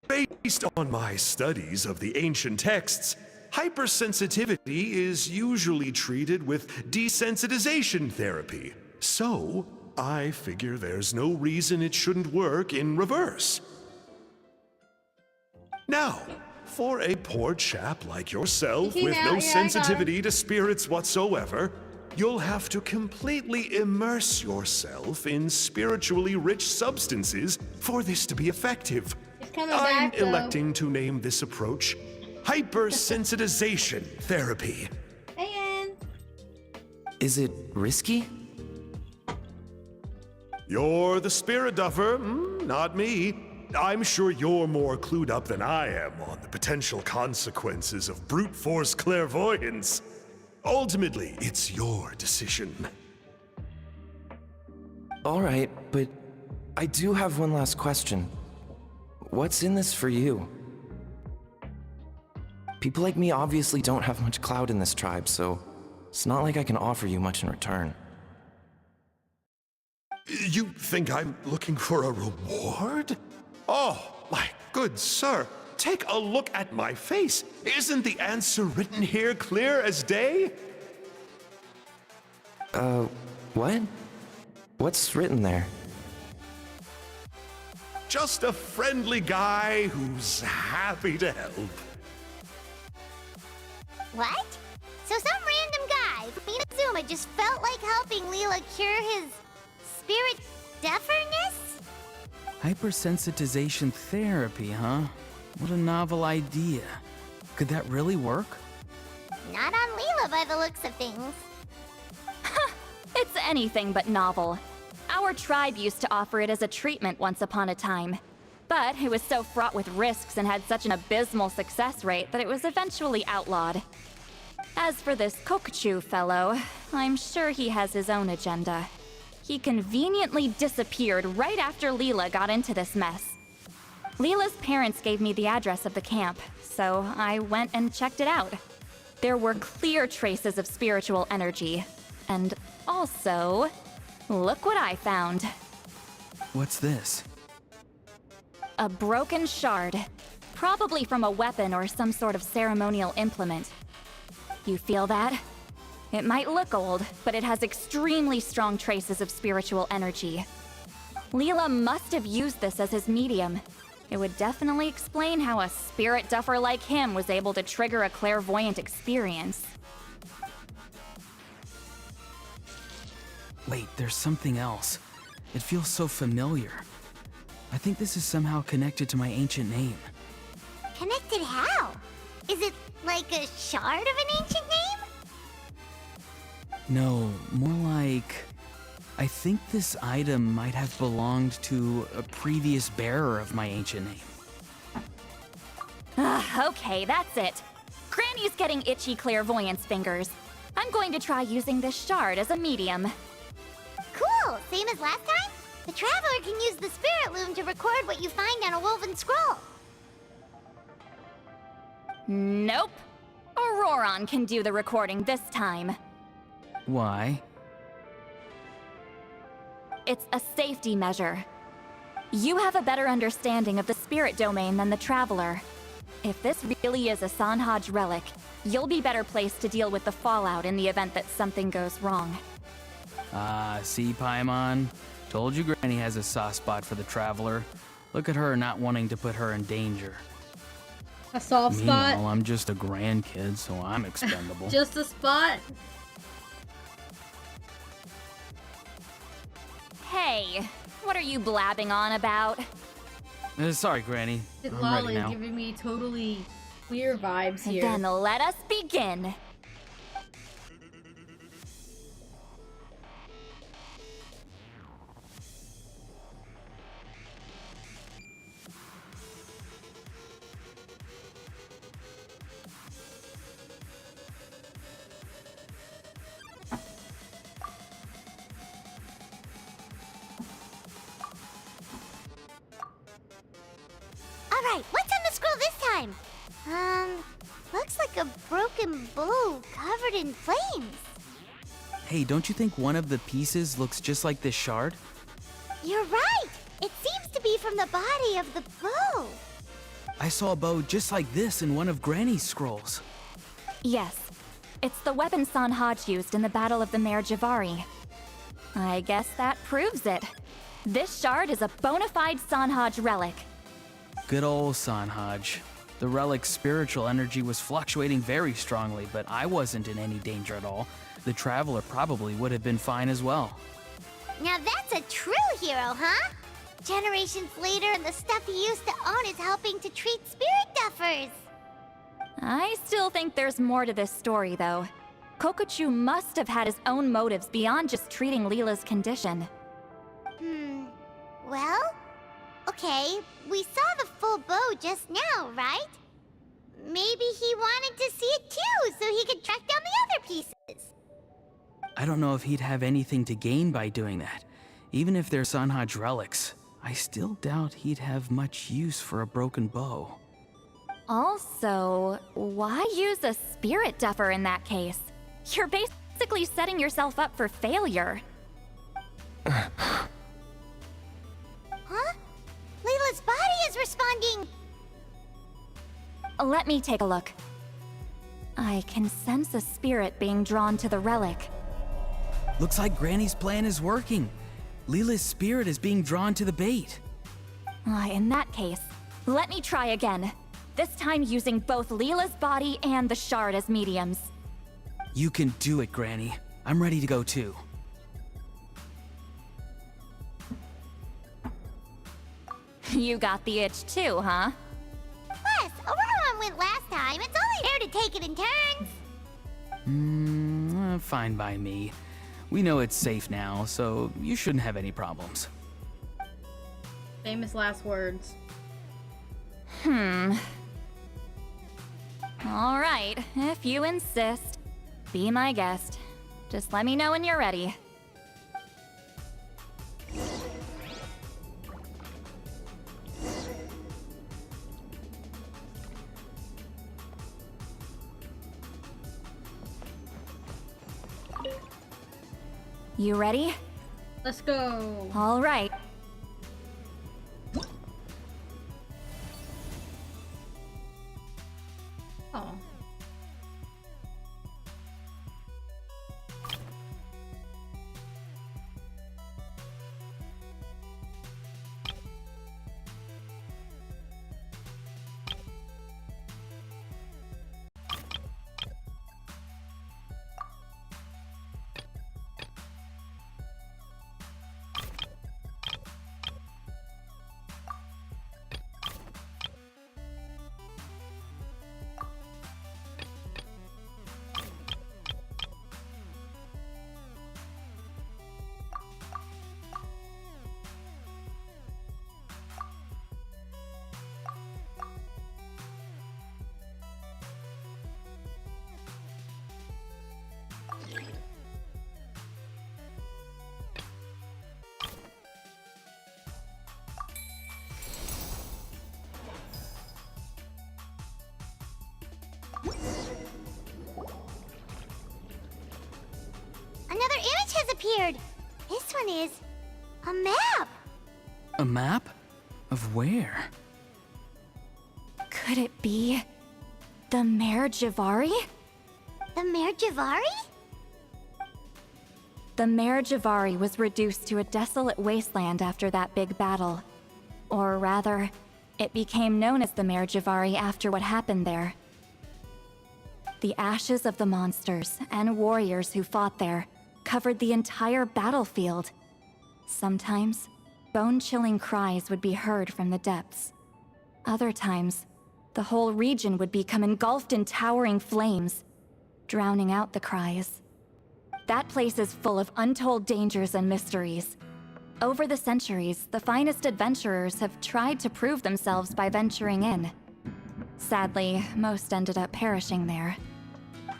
Based on my studies of the ancient texts, hypersensitivity is usually treated with desensitization therapy. So, I figure there's no reason it shouldn't work in reverse. Now, for a poor chap like yourself with no sensitivity to spirits whatsoever, you'll have to completely immerse yourself in spiritually rich substances for this to be effective. Coming I'm back, though. electing to name this approach hypersensitization therapy. And Is it risky? You're the spirit duffer, not me. I'm sure you're more clued up than I am on the potential consequences of brute force clairvoyance. Ultimately, it's your decision. All right, but I do have one last question. What's in this for you? People like me obviously don't have much clout in this tribe, so it's not like I can offer you much in return. You think I'm looking for a reward? Oh, my good sir, take a look at my face. Isn't the answer written here clear as day? What? What's written there? Just a friendly guy who's happy to help. What? So some random guy from Inazuma just felt like helping Leela cure his spirit deafness? Hypersensitization therapy, huh? What a novel idea. Could that really work? Not on Leela by the looks of things. It's anything but novel. Our tribe used to offer it as a treatment once upon a time. But it was so fraught with risks and had such an abysmal success rate that it was eventually outlawed. As for this Kokuchu fellow, I'm sure he has his own agenda. He conveniently disappeared right after Leela got into this mess. Leela's parents gave me the address of the camp, so I went and checked it out. There were clear traces of spiritual energy. And also, look what I found. What's this? A broken shard. Probably from a weapon or some sort of ceremonial implement. You feel that? It might look old, but it has extremely strong traces of spiritual energy. Leela must have used this as his medium. It would definitely explain how a spirit duffer like him was able to trigger a clairvoyant experience. Wait, there's something else. It feels so familiar. I think this is somehow connected to my ancient name. Connected how? Is it like a shard of an ancient name? No, more like... I think this item might have belonged to a previous bearer of my ancient name. Okay, that's it. Granny's getting itchy clairvoyance fingers. I'm going to try using this shard as a medium. Cool, same as last time? The Traveler can use the Spirit Loom to record what you find on a woven scroll. Nope. Auroron can do the recording this time. Why? It's a safety measure. You have a better understanding of the spirit domain than the Traveler. If this really is a Sanhaj relic, you'll be better placed to deal with the fallout in the event that something goes wrong. Ah, see, Paimon? Told you Granny has a soft spot for the Traveler. Look at her not wanting to put her in danger. a soft spot. Meanwhile, I'm just a grandkid, so I'm expendable. Just a spot. Hey, what are you blabbing on about? Sorry, Granny. I'm ready Lolly now. giving me totally queer vibes here. Then let us begin. Alright, what's on the scroll this time? Looks like a broken bow covered in flames. Hey, don't you think one of the pieces looks just like this shard? You're right! It seems to be from the body of the bow. I saw a bow just like this in one of Granny's scrolls. Yes, it's the weapon Sanhaj used in the Battle of the Mare Javari. I guess that proves it. This shard is a bona fide Sanhaj relic. Good old Sanhaj. The relic's spiritual energy was fluctuating very strongly, but I wasn't in any danger at all. The traveler probably would have been fine as well. Now that's a true hero, huh? Generations later, and the stuff he used to own is helping to treat spirit duffers. I still think there's more to this story, though. Kokochu must have had his own motives beyond just treating Leela's condition. Well, okay, we saw the full bow just now, right? Maybe he wanted to see it too, so he could track down the other pieces. I don't know if he'd have anything to gain by doing that. Even if they're Sanhaj relics, I still doubt he'd have much use for a broken bow. Also, why use a spirit duffer in that case? You're basically setting yourself up for failure. Huh? Layla's body is responding! Let me take a look. I can sense a spirit being drawn to the relic. Looks like Granny's plan is working. Leela's spirit is being drawn to the bait. In that case, let me try again. This time using both Leela's body and the shard as mediums. You can do it, Granny. I'm ready to go too. You got the itch too, huh? Plus, Aurora went last time. It's only fair to take it in turns. Fine by me. We know it's safe now, so you shouldn't have any problems. Famous last words. All right, if you insist. Be my guest. Just let me know when you're ready. You ready? Let's go. All right. Oh. Another image has appeared. This one is a map. A map? Of where? Could it be the Mare Javari? The Mare Javari? The Mare Javari was reduced to a desolate wasteland after that big battle. Or rather, it became known as the Mare Javari after what happened there. The ashes of the monsters and warriors who fought there covered the entire battlefield. Sometimes, bone-chilling cries would be heard from the depths. Other times, the whole region would become engulfed in towering flames, drowning out the cries. That place is full of untold dangers and mysteries. Over the centuries, the finest adventurers have tried to prove themselves by venturing in. Sadly, most ended up perishing there.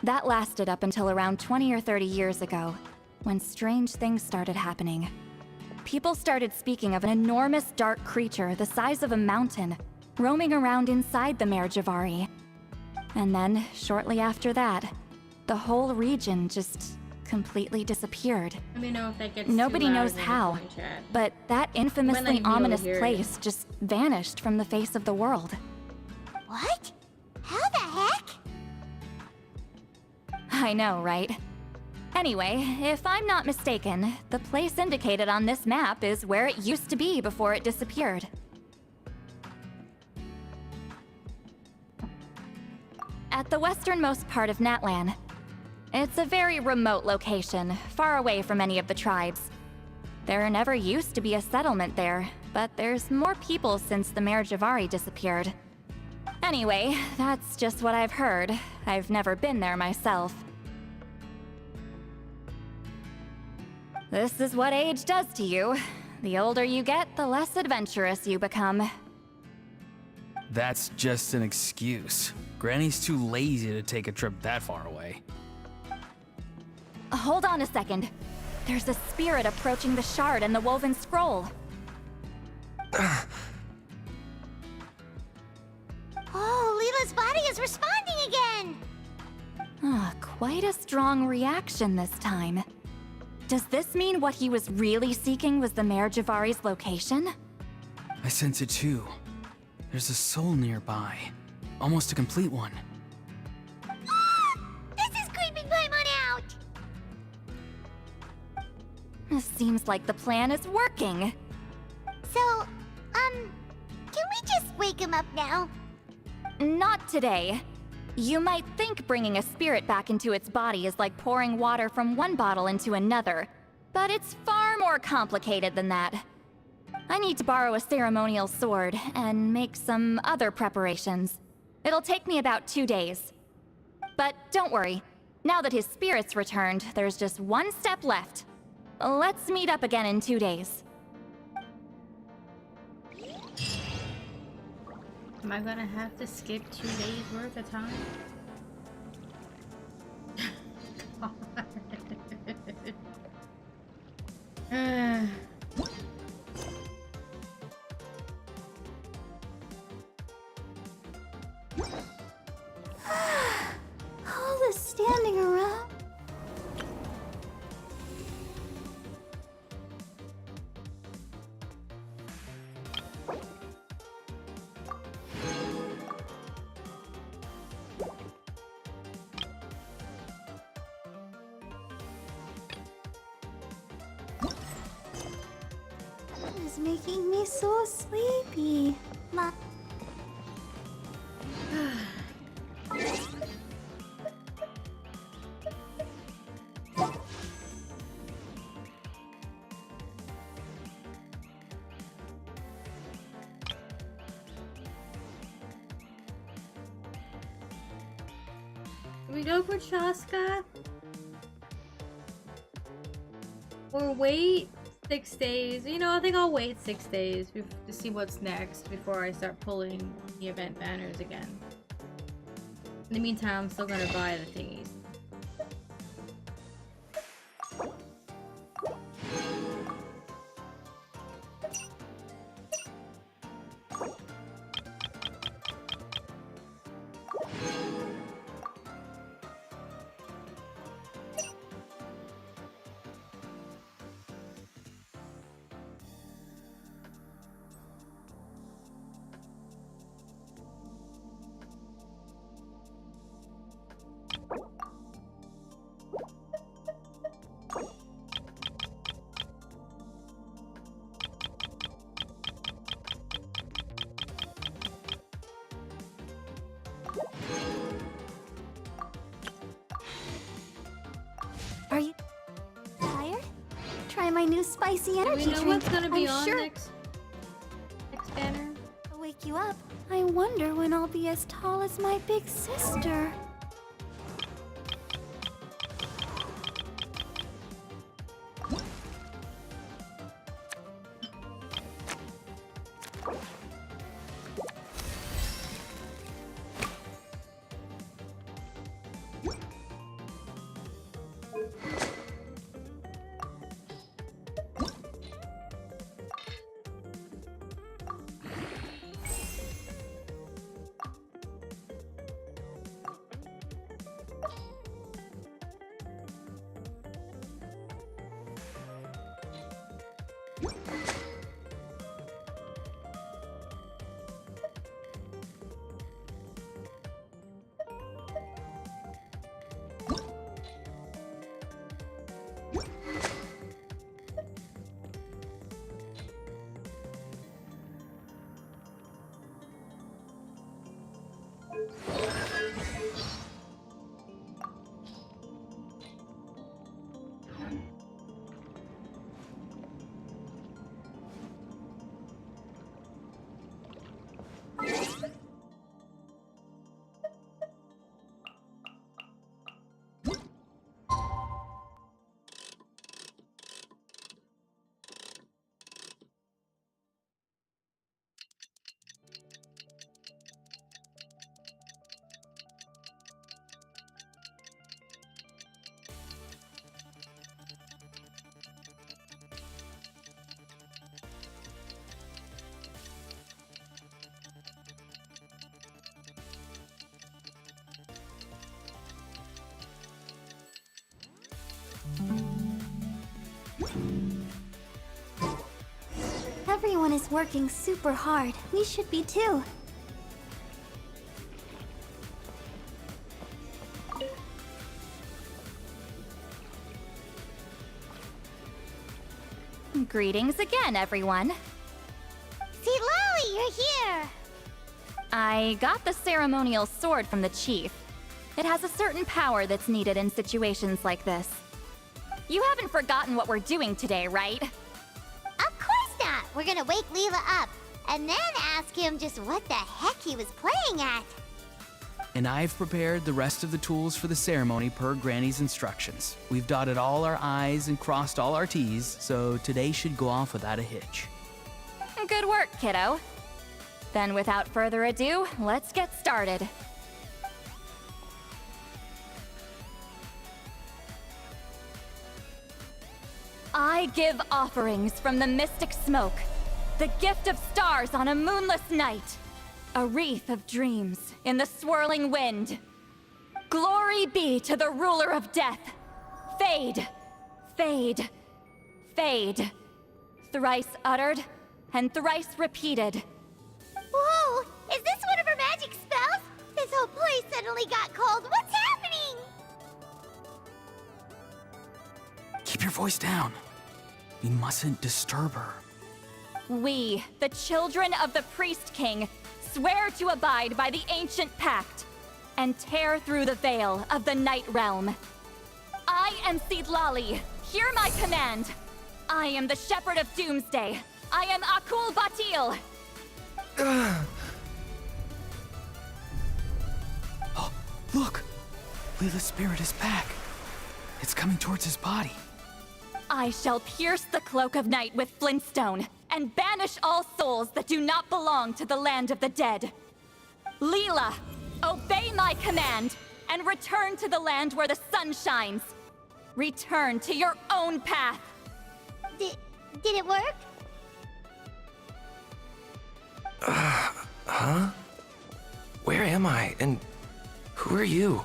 That lasted up until around 20 or 30 years ago, when strange things started happening. People started speaking of an enormous dark creature the size of a mountain, roaming around inside the Mare Javari. And then, shortly after that, the whole region just completely disappeared. Let me know if that gets Nobody too loud knows in the how, point chat. but that infamously be able to ominous hear it. place just vanished from the face of the world. What? How the heck? I know, right? Anyway, if I'm not mistaken, the place indicated on this map is where it used to be before it disappeared. At the westernmost part of Natlan. It's a very remote location, far away from any of the tribes. There never used to be a settlement there, but there's more people since the Mare Javari disappeared. Anyway, that's just what I've heard. I've never been there myself. This is what age does to you. The older you get, the less adventurous you become. That's just an excuse. Granny's too lazy to take a trip that far away. Hold on a second. There's a spirit approaching the shard and the woven scroll. Oh, Leela's body is responding again! Quite a strong reaction this time. Does this mean what he was really seeking was the Mare Javari's location? I sense it too. There's a soul nearby. Almost a complete one. This is creeping Paimon out! Seems like the plan is working. So, can we just wake him up now? Not today. You might think bringing a spirit back into its body is like pouring water from one bottle into another, but it's far more complicated than that. I need to borrow a ceremonial sword and make some other preparations. It'll take me about 2 days. But don't worry, now that his spirit's returned, there's just one step left. Let's meet up again in 2 days. Am I gonna have to skip 2 days worth of time? All this standing around. It is making me so sleepy. Do we go for Chaska? Or wait 6 days? You know, I think I'll wait 6 days to see what's next before I start pulling the event banners again. In the meantime, I'm still gonna buy the thingies. Are you tired? Try my new spicy Do energy we know drink. what's gonna be I'm on sure next banner? it'll wake you up. I wonder when I'll be as tall as my big sister. Everyone is working super hard. We should be too. Greetings again, everyone. See, Lolly, you're here. I got the ceremonial sword from the chief. It has a certain power that's needed in situations like this. You haven't forgotten what we're doing today, right? Of course not. We're gonna wake Leela up and then ask him just what the heck he was playing at. And I've prepared the rest of the tools for the ceremony per Granny's instructions. We've dotted all our I's and crossed all our T's, so today should go off without a hitch. Good work, kiddo. Then without further ado, let's get started. I give offerings from the mystic smoke, the gift of stars on a moonless night, a wreath of dreams in the swirling wind. Glory be to the ruler of death. Fade, fade, fade. Thrice uttered and thrice repeated. Whoa! Is this one of her magic spells? This whole place suddenly got cold. What's happening? Keep your voice down. We mustn't disturb her. We, the children of the Priest King, swear to abide by the ancient pact and tear through the veil of the Night Realm. I am Seedlali. Hear my command. I am the Shepherd of Doomsday. I am Akul Batil. Oh, look! Leela's spirit is back. It's coming towards his body. I shall pierce the cloak of night with flintstone and banish all souls that do not belong to the land of the dead. Leela, obey my command and return to the land where the sun shines. Return to your own path. Did it work? Huh? Where am I? And who are you?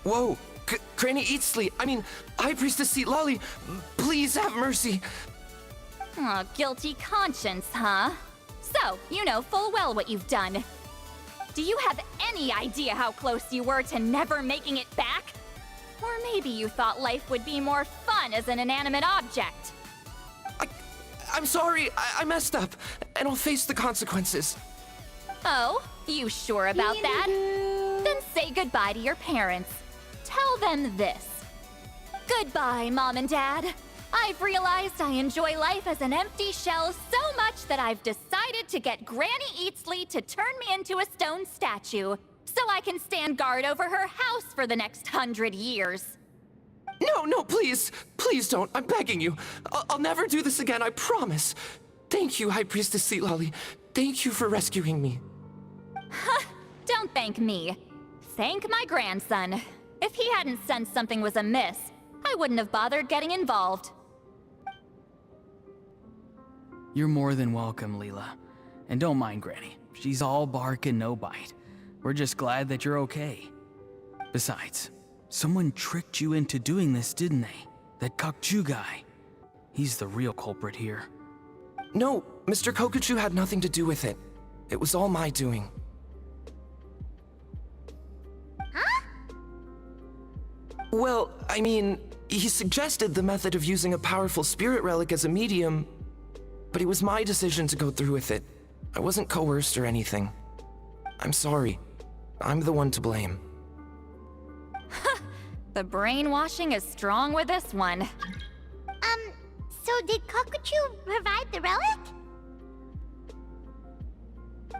Whoa! Granny Eatsley! I mean, High Priestess Seedlali! Please have mercy! Oh, guilty conscience, huh? So, you know full well what you've done. Do you have any idea how close you were to never making it back? Or maybe you thought life would be more fun as an inanimate object. I'm sorry, I messed up, and I'll face the consequences. Oh, you sure about that? Then say goodbye to your parents. Tell them this. Goodbye, Mom and Dad. I've realized I enjoy life as an empty shell so much that I've decided to get Granny Eatsley to turn me into a stone statue, so I can stand guard over her house for the next 100 years. No, please! Please don't, I'm begging you. I'll never do this again, I promise. Thank you, High Priestess Seedlali. Thank you for rescuing me. Don't thank me. Thank my grandson. If he hadn't sensed something was amiss, I wouldn't have bothered getting involved. You're more than welcome, Leela. And don't mind Granny. She's all bark and no bite. We're just glad that you're okay. Besides, someone tricked you into doing this, didn't they? That Kokju guy. He's the real culprit here. No, Mr. Kokuchu had nothing to do with it. It was all my doing. Huh? Well, I mean, he suggested the method of using a powerful spirit relic as a medium, but it was my decision to go through with it. I wasn't coerced or anything. I'm sorry. I'm the one to blame. The brainwashing is strong with this one. So did Kokuchu provide the relic?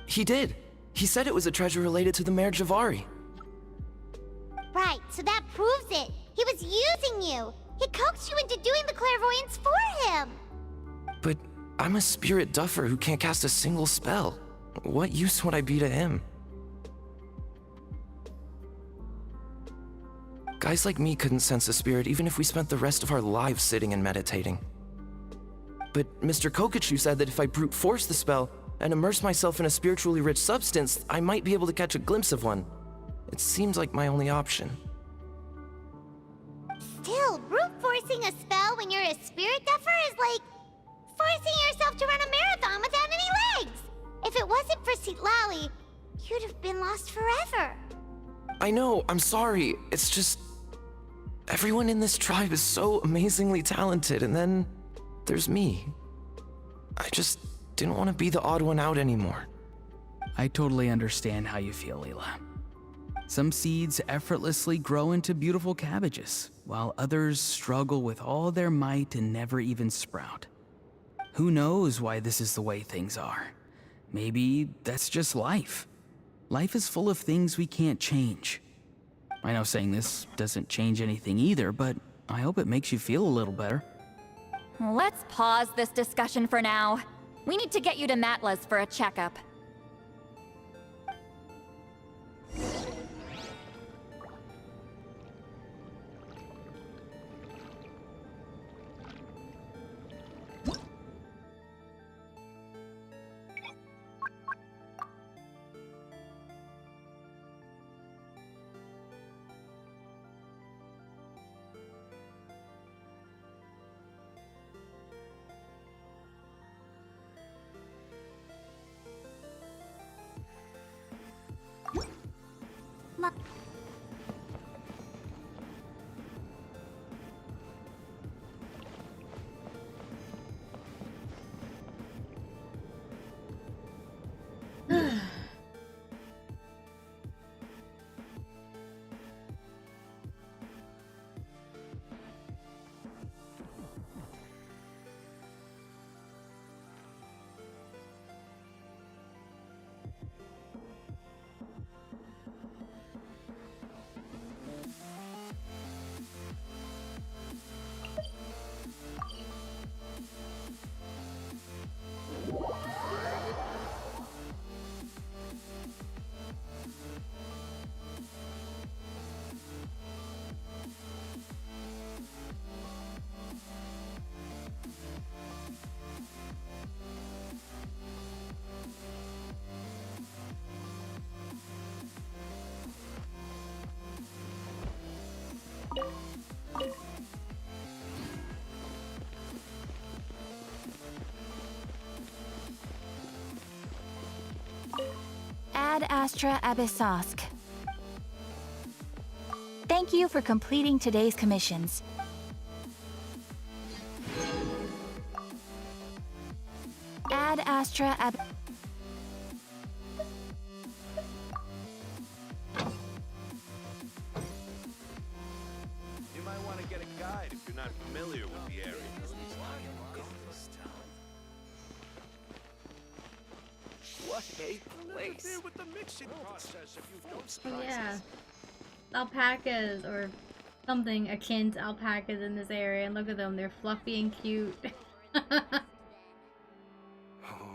He did. He said it was a treasure related to the Mare Javari. Right, so that proves it. He was using you. He coaxed you into doing the clairvoyance for him. But I'm a spirit duffer who can't cast a single spell. What use would I be to him? Guys like me couldn't sense a spirit even if we spent the rest of our lives sitting and meditating. But Mr. Kokuchu said that if I brute force the spell and immerse myself in a spiritually rich substance, I might be able to catch a glimpse of one. It seems like my only option. Still, brute forcing a spell when you're a spirit duffer is like forcing yourself to run a marathon without any legs. If it wasn't for Sitlali, you'd have been lost forever. I know, I'm sorry. It's just... everyone in this tribe is so amazingly talented, and then there's me. I just didn't want to be the odd one out anymore. I totally understand how you feel, Leela. Some seeds effortlessly grow into beautiful cabbages, while others struggle with all their might and never even sprout. Who knows why this is the way things are? Maybe that's just life. Life is full of things we can't change. I know saying this doesn't change anything either, but I hope it makes you feel a little better. Let's pause this discussion for now. We need to get you to Matla's for a checkup. Ad Astra Abyssosk. Thank you for completing today's commissions. Ad Astra Ab... You might want to get a guide if you're not familiar with the area. What a place. With the mixing process if you don't Yeah. Alpacas, or something akin to alpacas in this area, and look at them, they're fluffy and cute.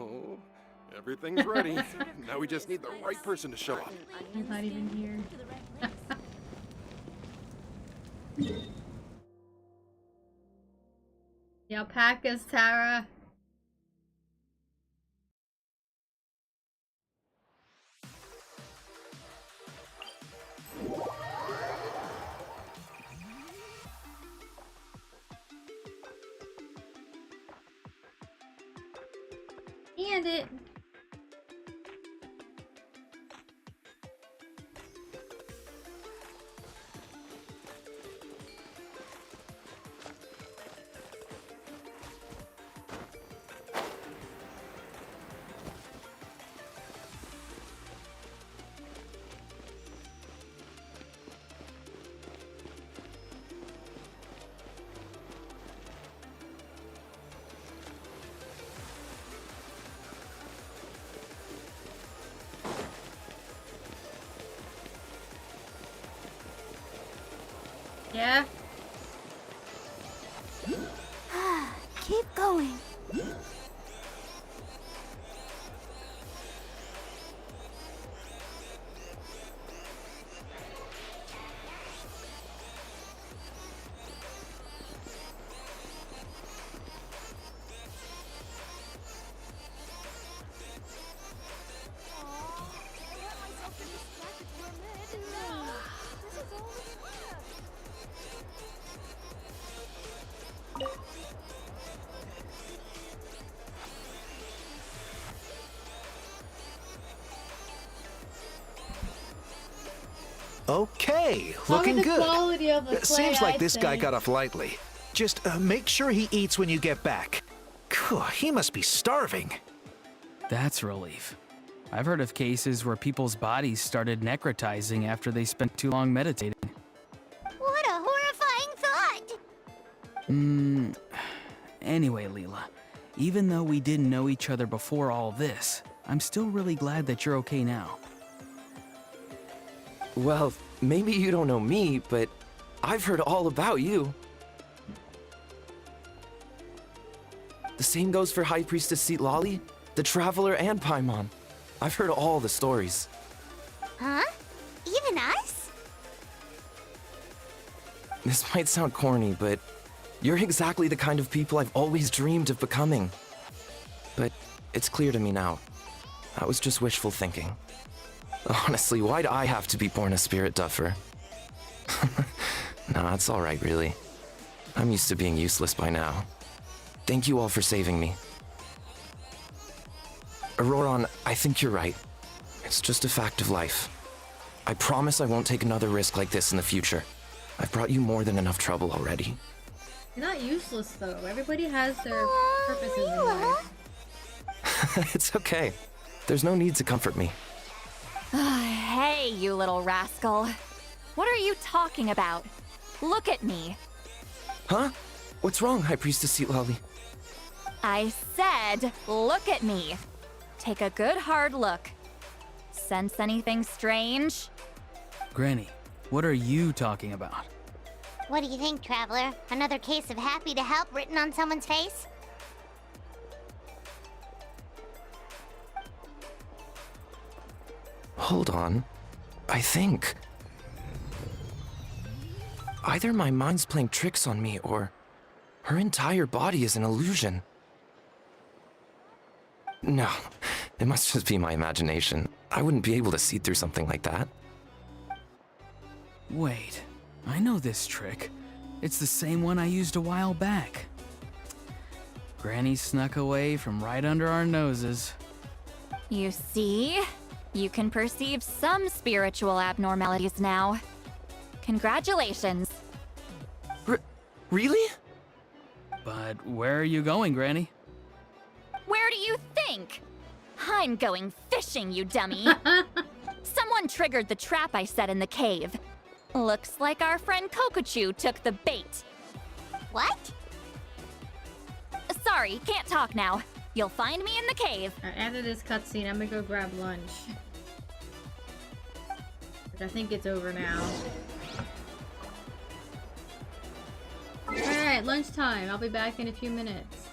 Oh, everything's ready. Now we just need the right person to show up. He's not even here. The alpacas, Tara. And it. Yeah. Keep going. I let myself get distracted for a minute, and now Okay, Probably looking the good. quality of the clay, Seems like I'd this guy say. got off lightly. Just make sure he eats when you get back. Phew, he must be starving. That's a relief. I've heard of cases where people's bodies started necrotizing after they spent too long meditating. What a horrifying thought! Anyway, Leela, even though we didn't know each other before all this, I'm still really glad that you're okay now. Well, maybe you don't know me, but I've heard all about you. The same goes for High Priestess Citlali, the Traveler, and Paimon. I've heard all the stories. Huh? Even us? This might sound corny, but you're exactly the kind of people I've always dreamed of becoming. But it's clear to me now. That was just wishful thinking. Honestly, why'd I have to be born a spirit duffer? Nah, it's alright, really. I'm used to being useless by now. Thank you all for saving me. Auroron, I think you're right. It's just a fact of life. I promise I won't take another risk like this in the future. I've brought you more than enough trouble already. You're not useless though. Everybody has their purposes in Leela. life. It's okay. There's no need to comfort me. Hey, you little rascal. What are you talking about? Look at me. Huh? What's wrong, High Priestess Citlali? I said, look at me. Take a good hard look. Sense anything strange? Granny, what are you talking about? What do you think, Traveler? Another case of happy to help written on someone's face? Hold on. I think... either my mind's playing tricks on me, or her entire body is an illusion. No, it must just be my imagination. I wouldn't be able to see through something like that. Wait, I know this trick. It's the same one I used a while back. Granny snuck away from right under our noses. You see? You can perceive some spiritual abnormalities now. Congratulations. Really? But where are you going, Granny? Where do you think? I'm going fishing, you dummy. Someone triggered the trap I set in the cave. Looks like our friend Kokochu took the bait. What? Sorry, can't talk now. You'll find me in the cave. Alright, after this cutscene, I'm gonna go grab lunch. Which I think it's over now. Alright, lunchtime. I'll be back in a few minutes.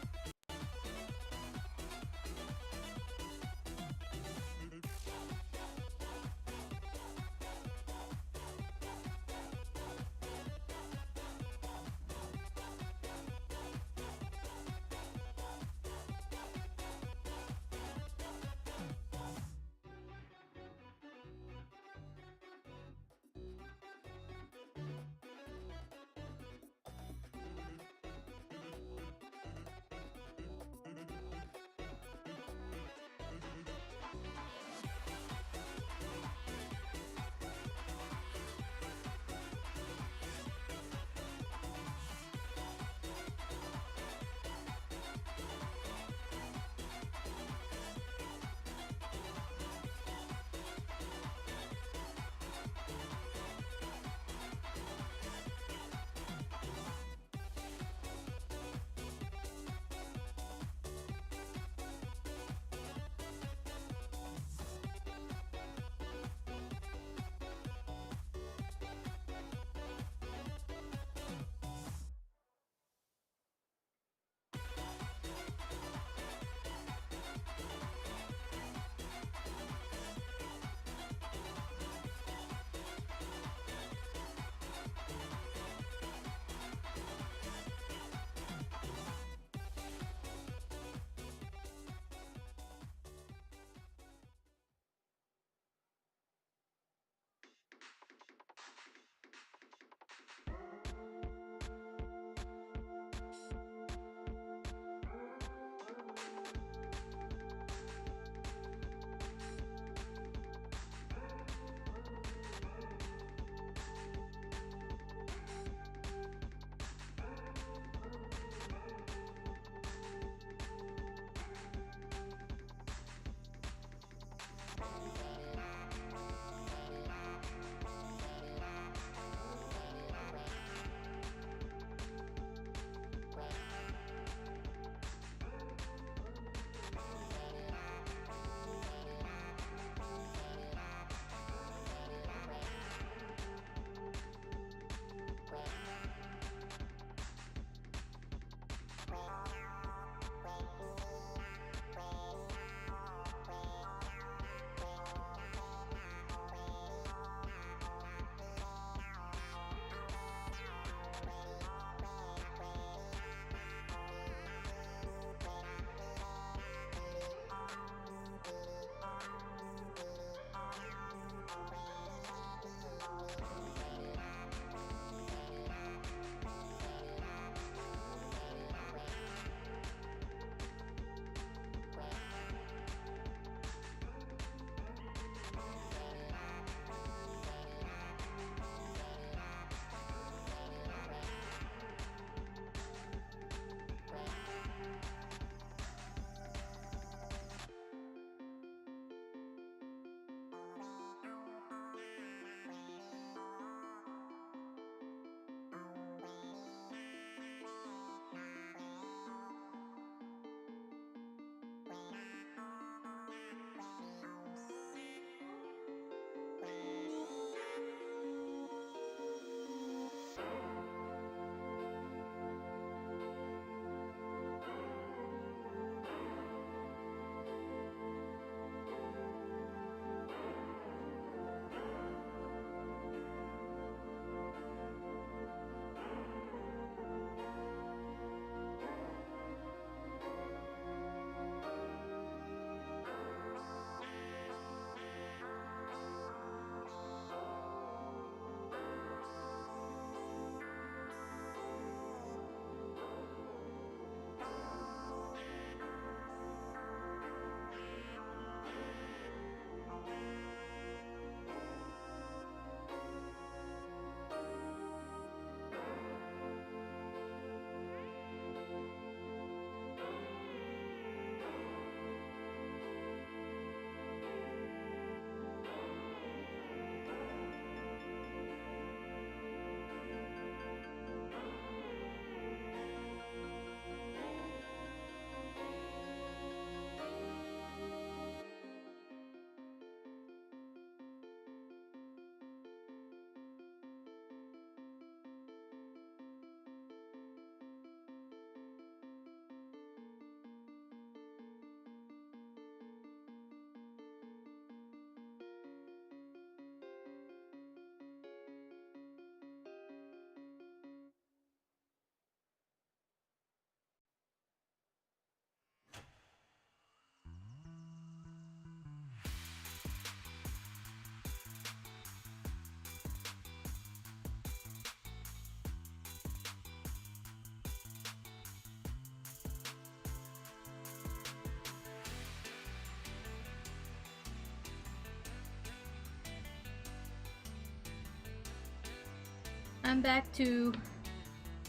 I'm back to...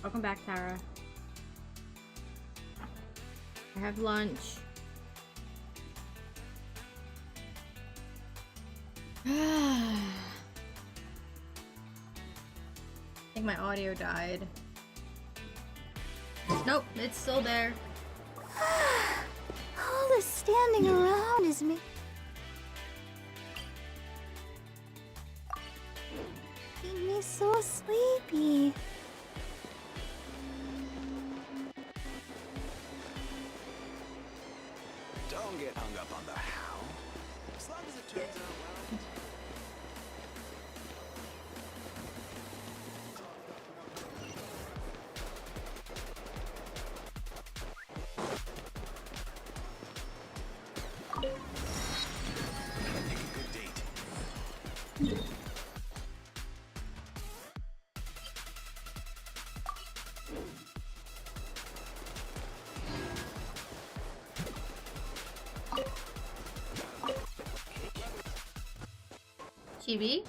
Welcome back, Tara. I have lunch. I think my audio died. Nope, it's still there. All this standing around is making me so sleepy. Don't get hung up on the how. As long as it turns out well. Pick a good date. Chibi?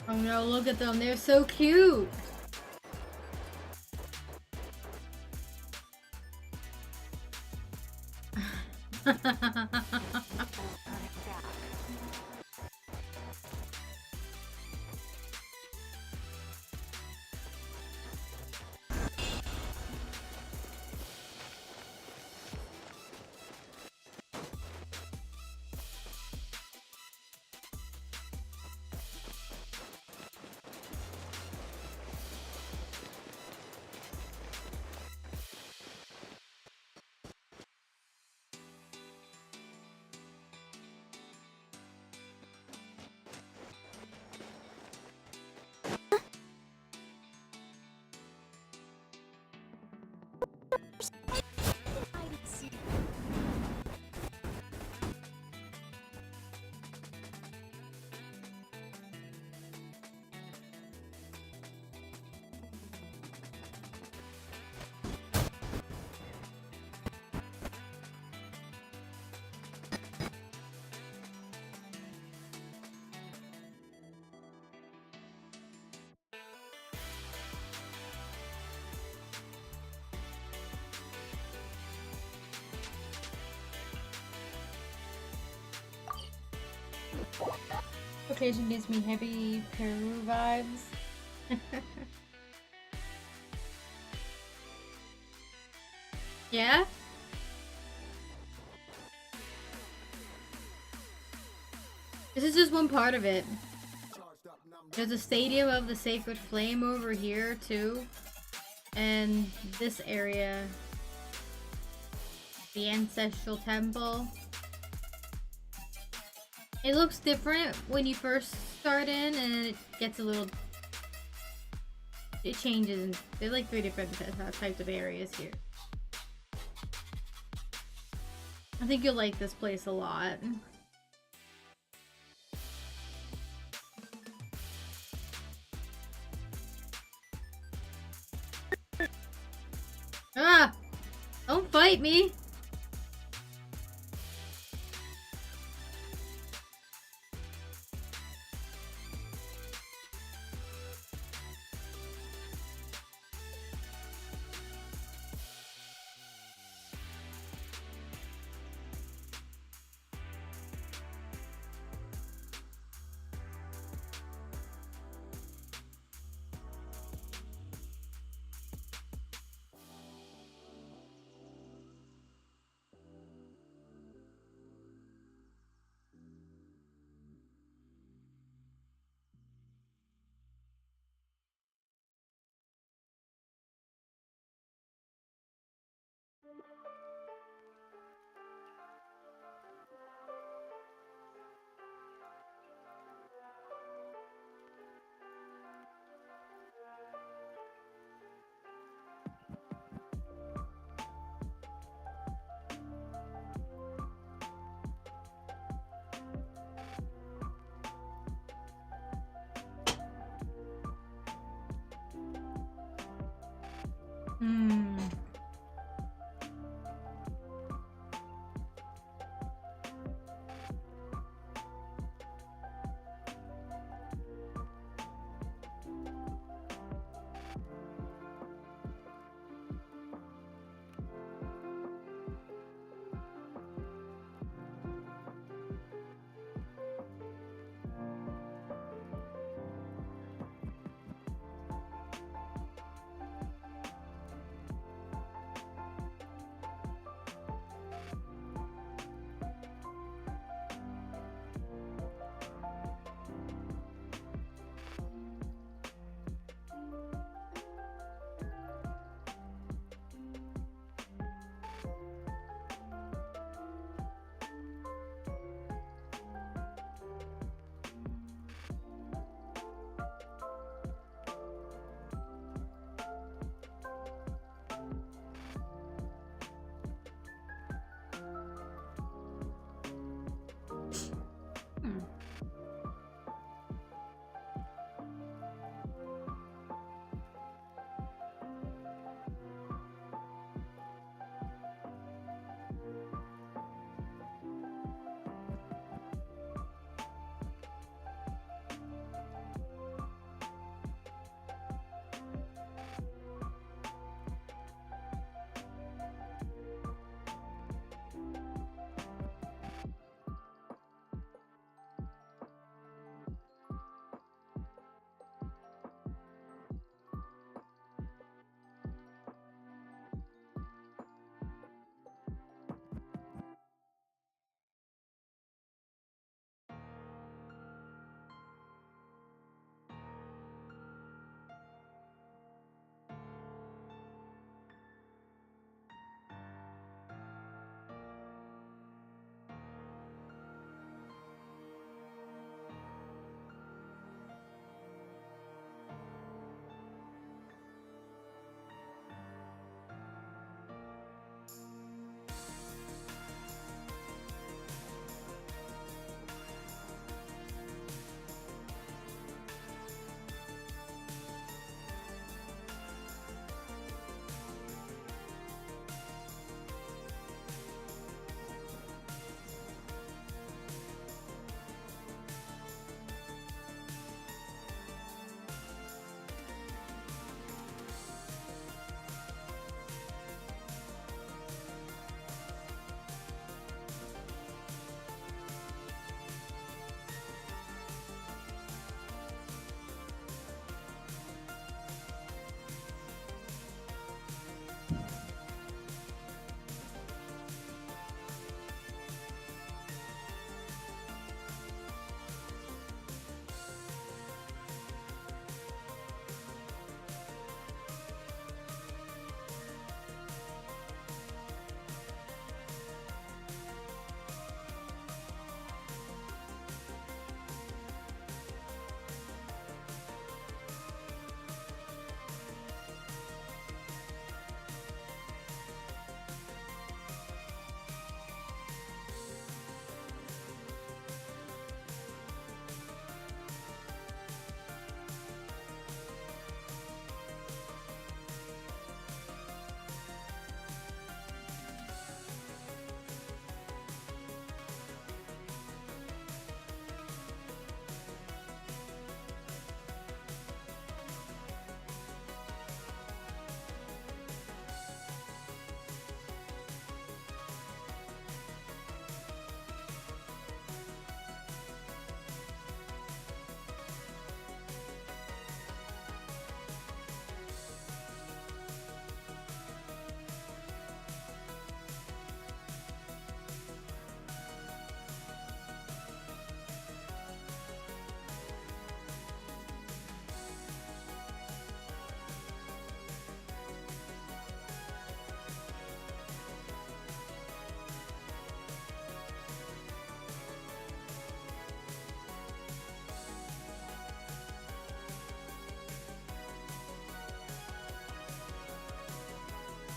Oh no, look at them, they're so cute! Location gives me heavy Peru vibes. Yeah? This is just one part of it. There's a Stadium of the Sacred Flame over here too. And this area. The Ancestral Temple. It looks different when you first start in, and it gets a little... It changes, and there's like 3 different types of areas here. I think you'll like this place a lot. Ah! Don't fight me!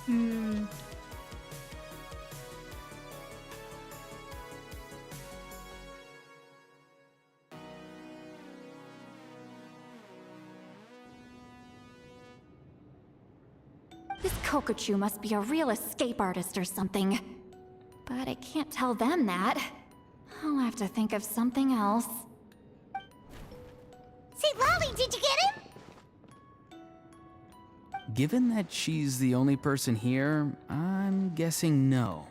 Hmm. This Kokochu must be a real escape artist or something. But I can't tell them that. I'll have to think of something else. St. Lolly, did you get him? Given that she's the only person here, I'm guessing no.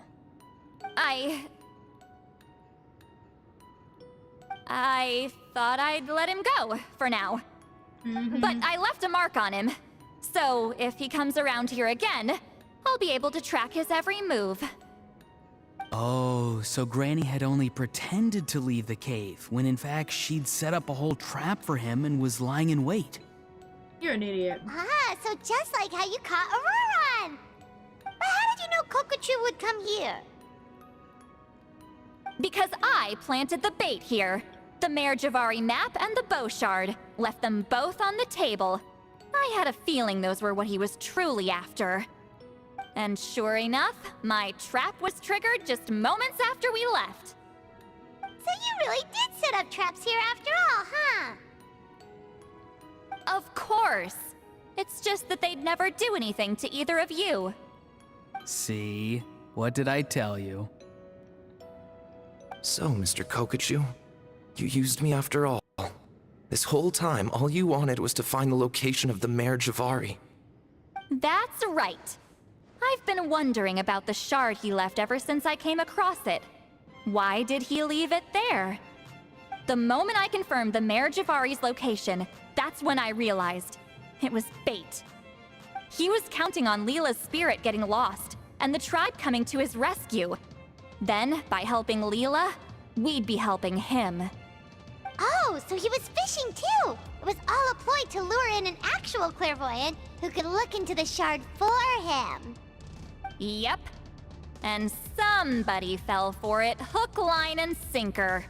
I thought I'd let him go, for now. But I left a mark on him. So, if he comes around here again, I'll be able to track his every move. Oh, so Granny had only pretended to leave the cave, when in fact she'd set up a whole trap for him and was lying in wait. You're an idiot. Ah, so just like how you caught Auroron! But how did you know Kokochu would come here? Because I planted the bait here. The Mare Javari map and the bow shard. Left them both on the table. I had a feeling those were what he was truly after. And sure enough, my trap was triggered just moments after we left. So you really did set up traps here after all, huh? Of course. It's just that they'd never do anything to either of you. See? What did I tell you? So, Mr. Kokochu, you used me after all. This whole time, all you wanted was to find the location of the Mare Javari. That's right. I've been wondering about the shard he left ever since I came across it. Why did he leave it there? The moment I confirmed the Mare Javari's location, that's when I realized it was bait. He was counting on Leela's spirit getting lost, and the tribe coming to his rescue. Then, by helping Leela, we'd be helping him. Oh, so he was fishing too! It was all a ploy to lure in an actual clairvoyant who could look into the shard for him. Yep. And somebody fell for it, hook, line, and sinker.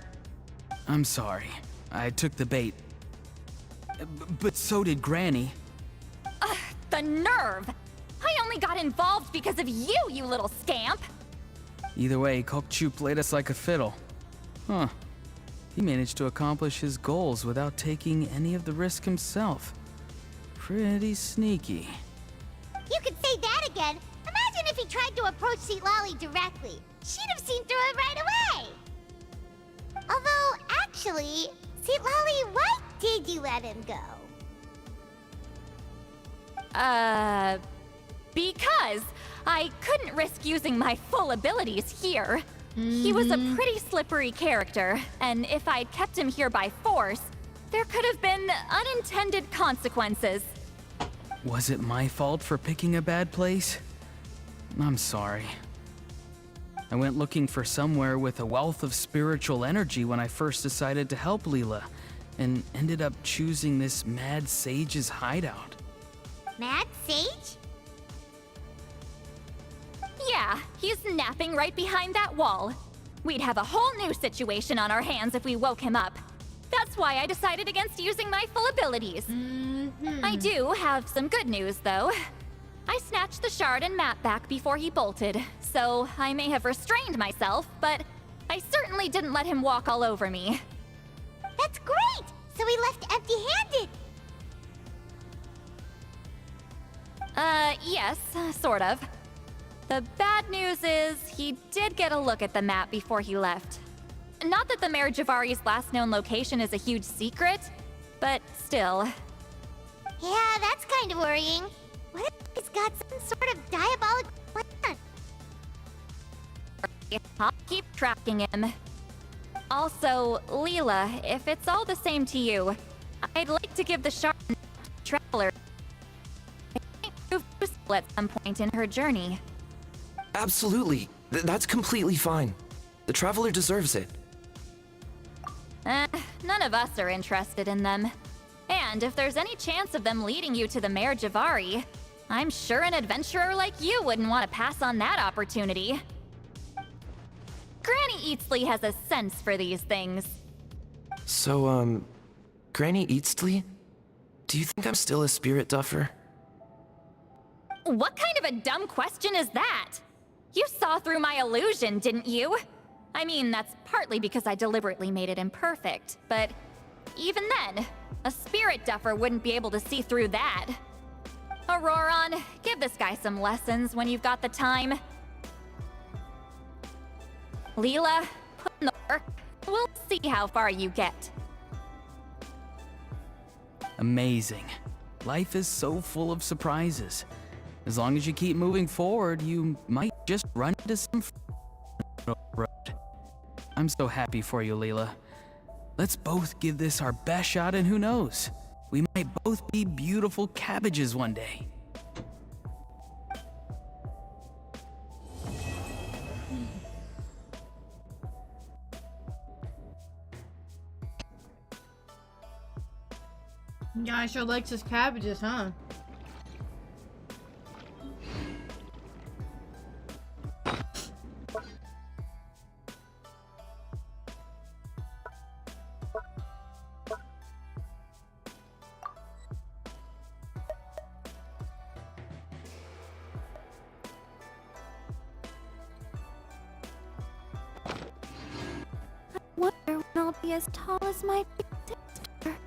I'm sorry. I took the bait. But so did Granny. The nerve! I only got involved because of you, you little scamp! Either way, Kokchu played us like a fiddle. Huh. He managed to accomplish his goals without taking any of the risk himself. Pretty sneaky. You could say that again. Imagine if he tried to approach Seat Lolly directly. She'd have seen through it right away. Although, actually, Seat Lolly, why did you let him go? Because I couldn't risk using my full abilities here. He was a pretty slippery character, and if I'd kept him here by force, there could have been unintended consequences. Was it my fault for picking a bad place? I'm sorry. I went looking for somewhere with a wealth of spiritual energy when I first decided to help Leela, and ended up choosing this mad sage's hideout. Mad Sage? Yeah, he's napping right behind that wall. We'd have a whole new situation on our hands if we woke him up. That's why I decided against using my full abilities. I do have some good news, though. I snatched the shard and map back before he bolted, so I may have restrained myself, but I certainly didn't let him walk all over me. That's great! So he left empty-handed! Yes, sort of. The bad news is he did get a look at the map before he left. Not that the Mayor Javari's last known location is a huge secret, but still. Yeah, that's kind of worrying. What if he's got some sort of diabolical plan? I'll keep tracking him. Also, Leela, if it's all the same to you, I'd like to give the shard to Traveler at some point in her journey. Absolutely. That's completely fine. The Traveler deserves it. None of us are interested in them. And if there's any chance of them leading you to the Mayor Javari, I'm sure an adventurer like you wouldn't want to pass on that opportunity. Granny Eatsley has a sense for these things. So, Granny Eatsley? Do you think I'm still a spirit duffer? What kind of a dumb question is that? You saw through my illusion, didn't you? I mean, that's partly because I deliberately made it imperfect, but even then, a spirit duffer wouldn't be able to see through that. Auroron, give this guy some lessons when you've got the time. Leela, put in the work. We'll see how far you get. Amazing. Life is so full of surprises. As long as you keep moving forward, you might just run into some road. I'm so happy for you, Leela. Let's both give this our best shot, and who knows? We might both be beautiful cabbages one day. Guy sure likes his cabbages, huh? Wonder when I'll be as tall as my big sister.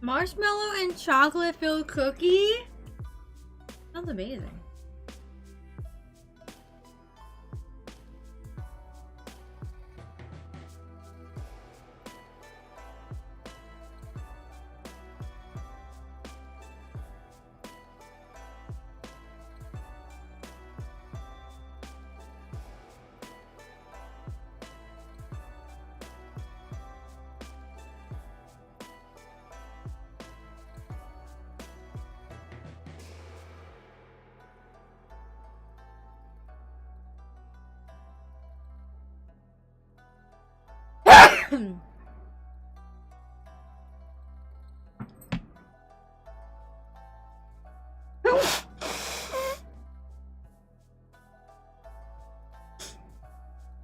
Marshmallow and chocolate filled cookie? Sounds amazing.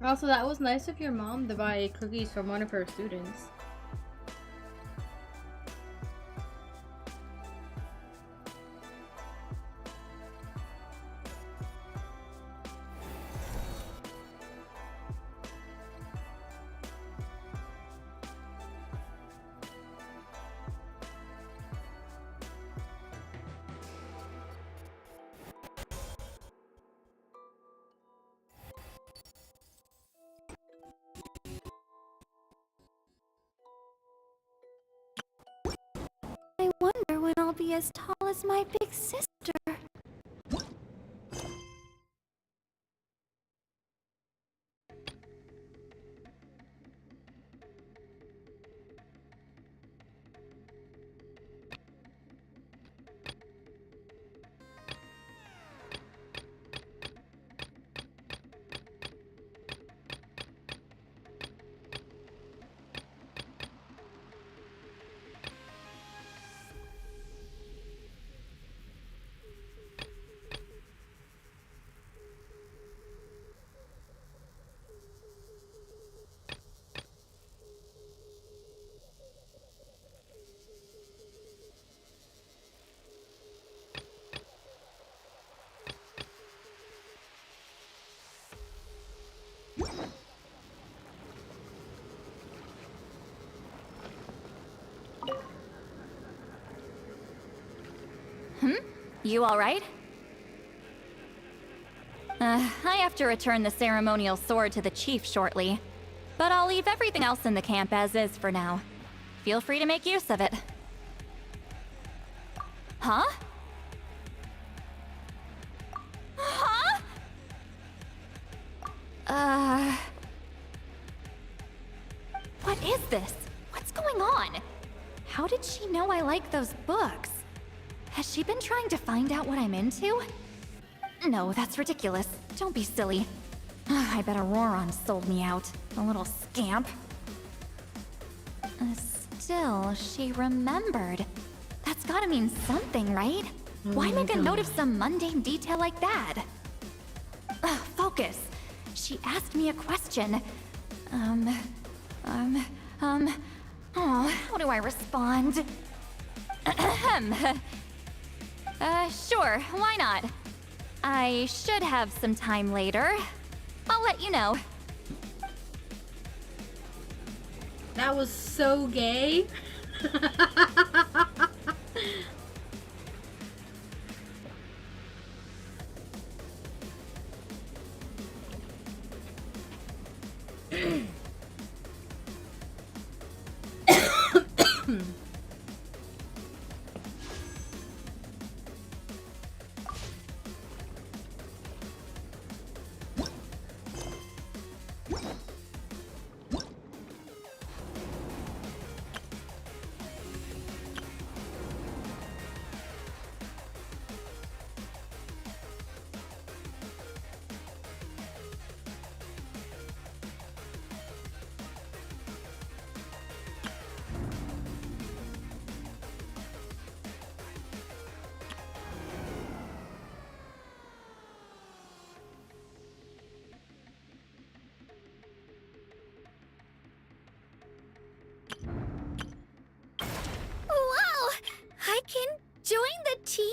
Also, that was nice of your mom to buy cookies from one of her students. I wonder when I'll be as tall as my big sister. You alright? I have to return the ceremonial sword to the chief shortly. But I'll leave everything else in the camp as is for now. Feel free to make use of it. Huh? Huh? What is this? What's going on? How did she know I like those books? Has she been trying to find out what I'm into? No, that's ridiculous. Don't be silly. I bet Auroron sold me out. A little scamp. Still, she remembered. That's gotta mean something, right? Why make a note of some mundane detail like that? Focus. She asked me a question. Oh, how do I respond? Sure, why not? I should have some time later. I'll let you know. That was so gay. Wow! I can join the team?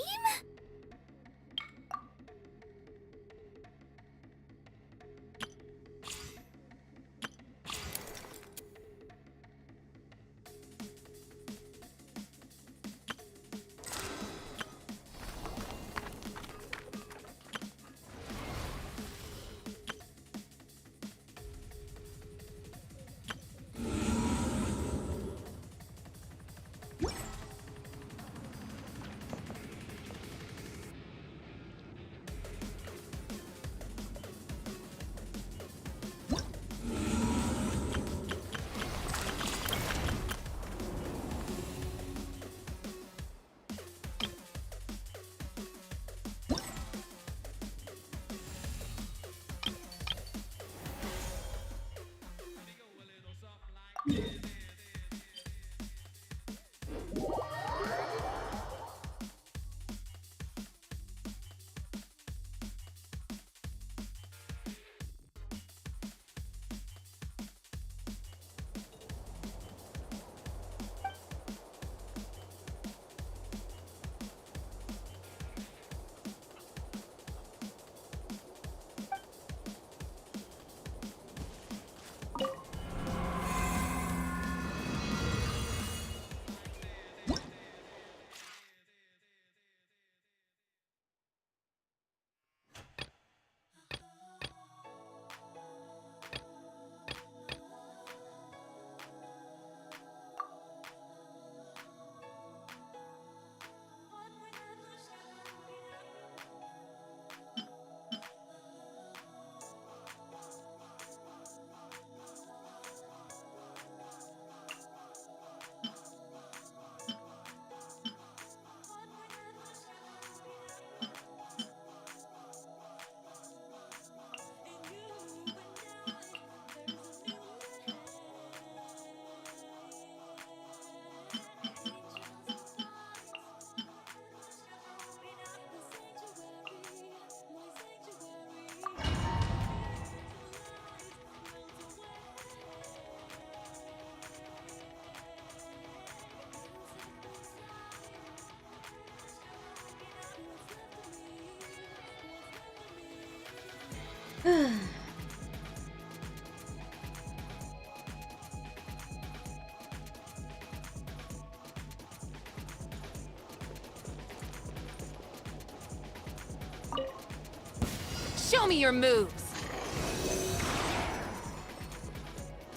Show me your moves.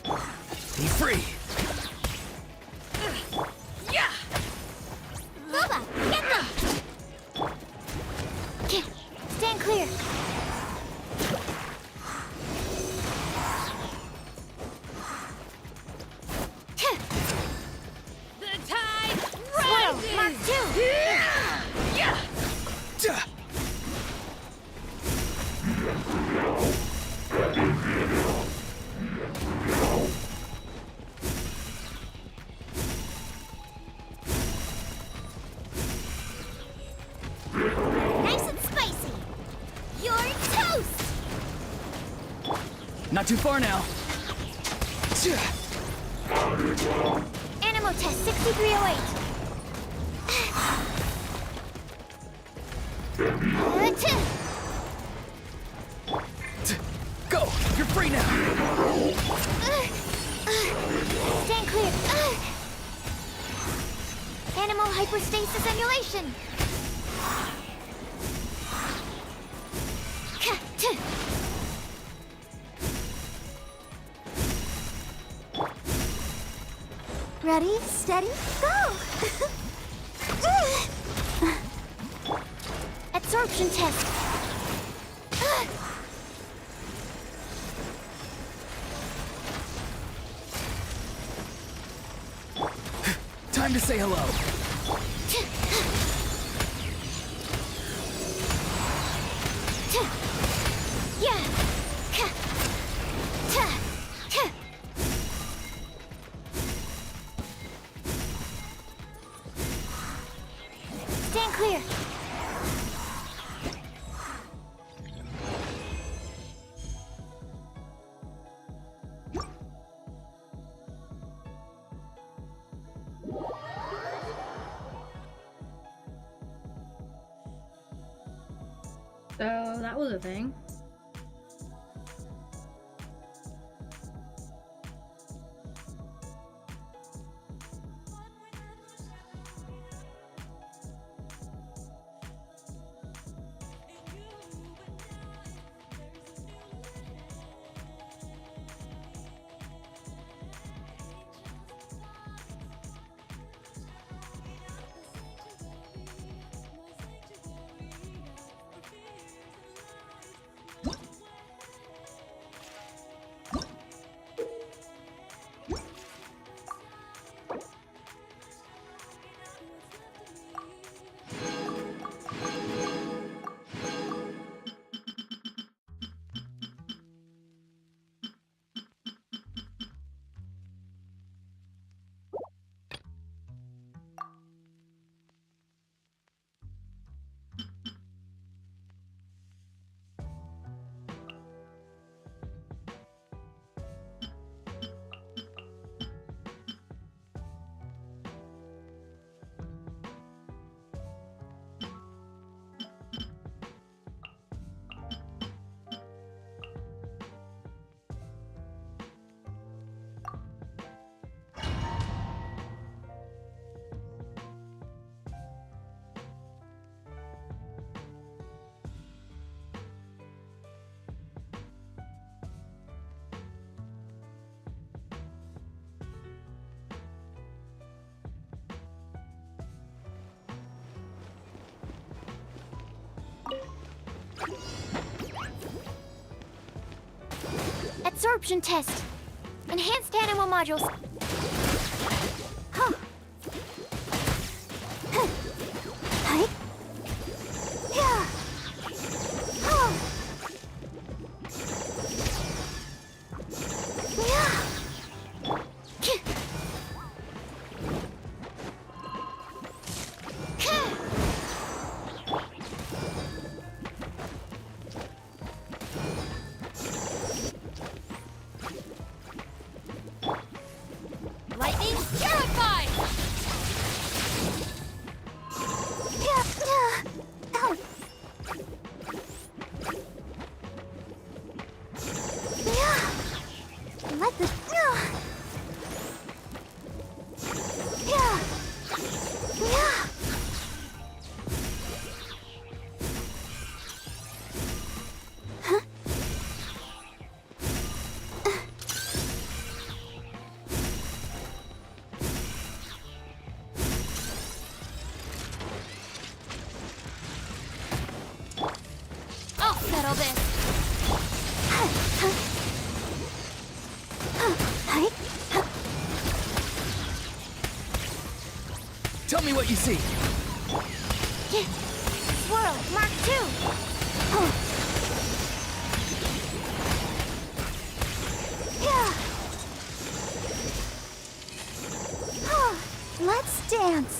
Be free. Yeah. Boba, get them! Okay, stand clear. The tide Swirl, rises. Mark 2. Yeah. Nice and spicy. You're toast! Not too far now. Animo test 6308. Go! You're free now! Stand clear. Animal hyperstasis emulation. Ready, steady, go! Absorption test. Time to say hello. Yeah. Stand clear. So that was a thing. Absorption test. Enhanced animal modules. Huh. Hi. Yeah. Oh. Yeah. Tell me what you see. Swirl, Mark 2. Let's dance.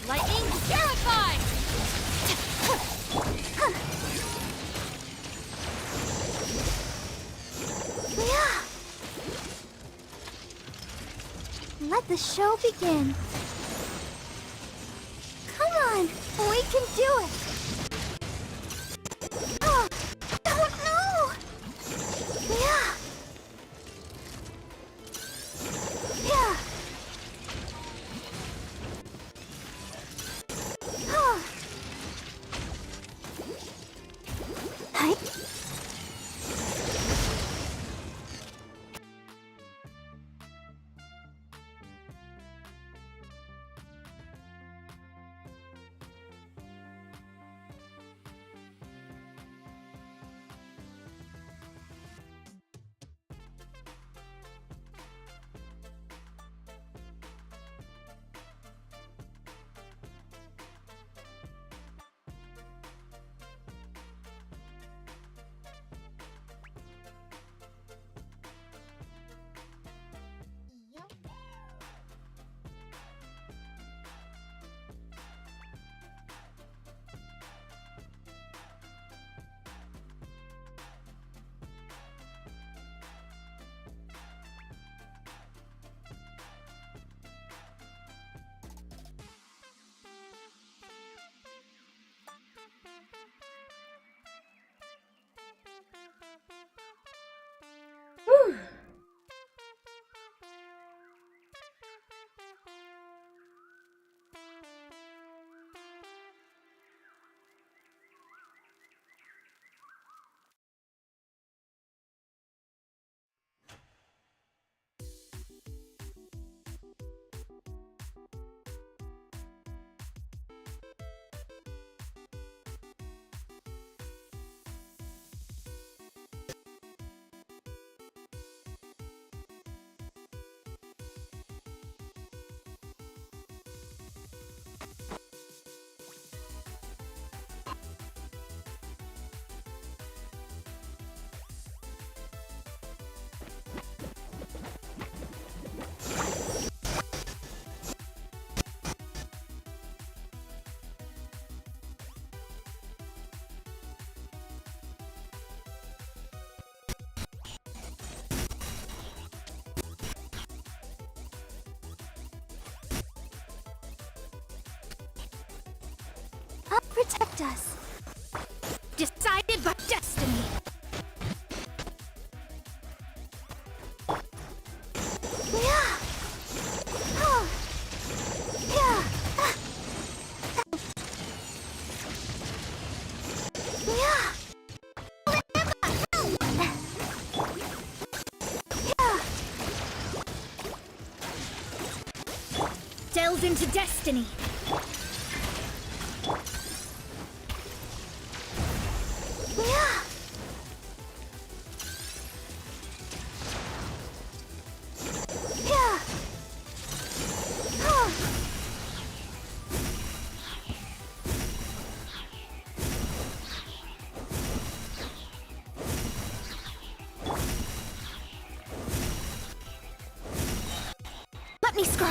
Lightning terrified! Let the show begin. Come on, we can do it. Oh no! Yeah. Protect us. Decided by destiny. Yeah. Oh. Yeah. Yeah. Delve into destiny. Yeah. Yeah. Oh. Let me scry.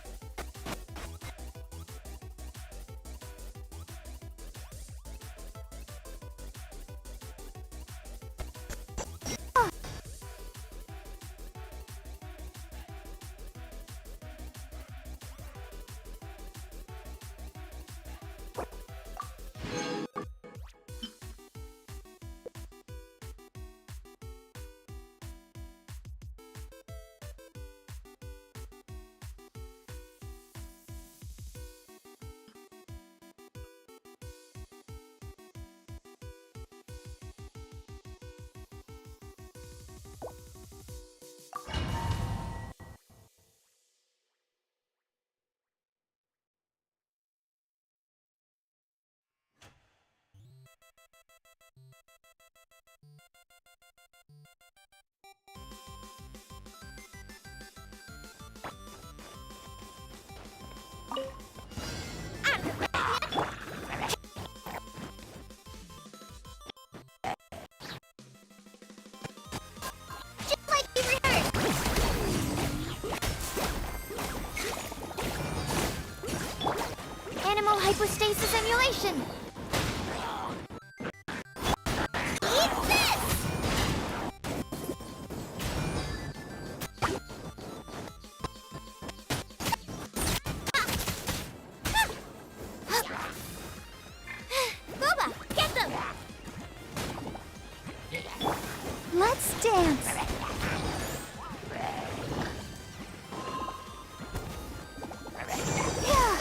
Just like we rehearsed. Animal hypostasis emulation. Eat this! Boba, get them. Let's dance. Yeah.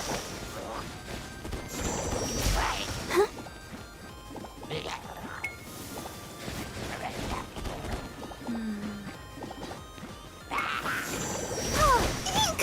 Oh, ink.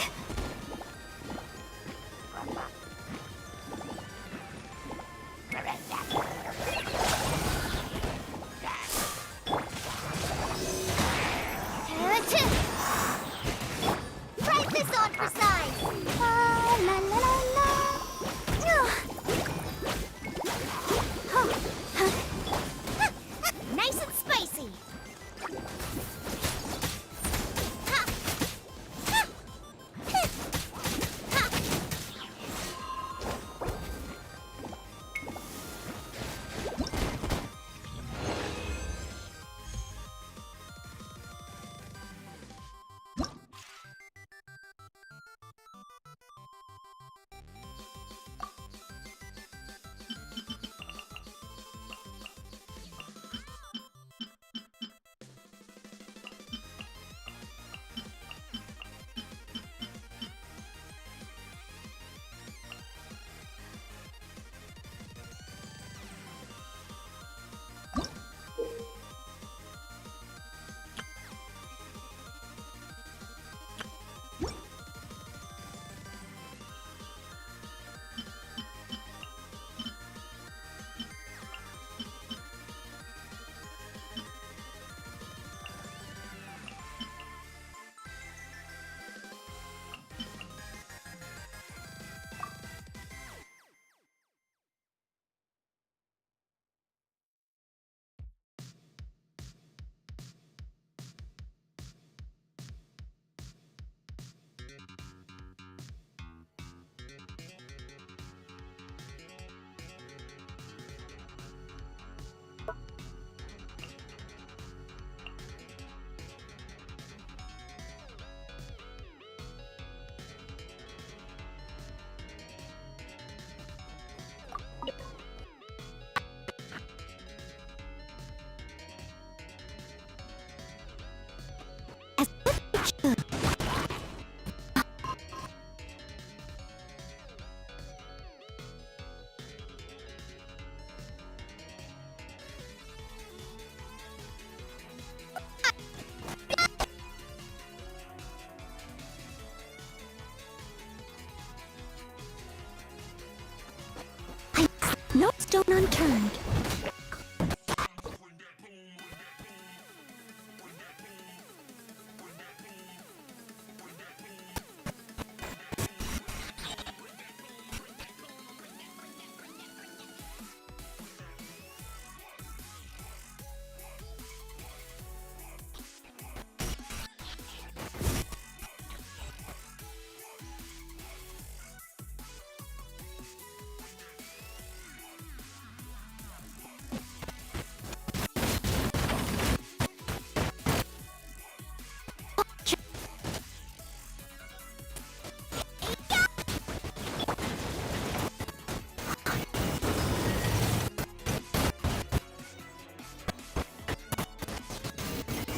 unturned.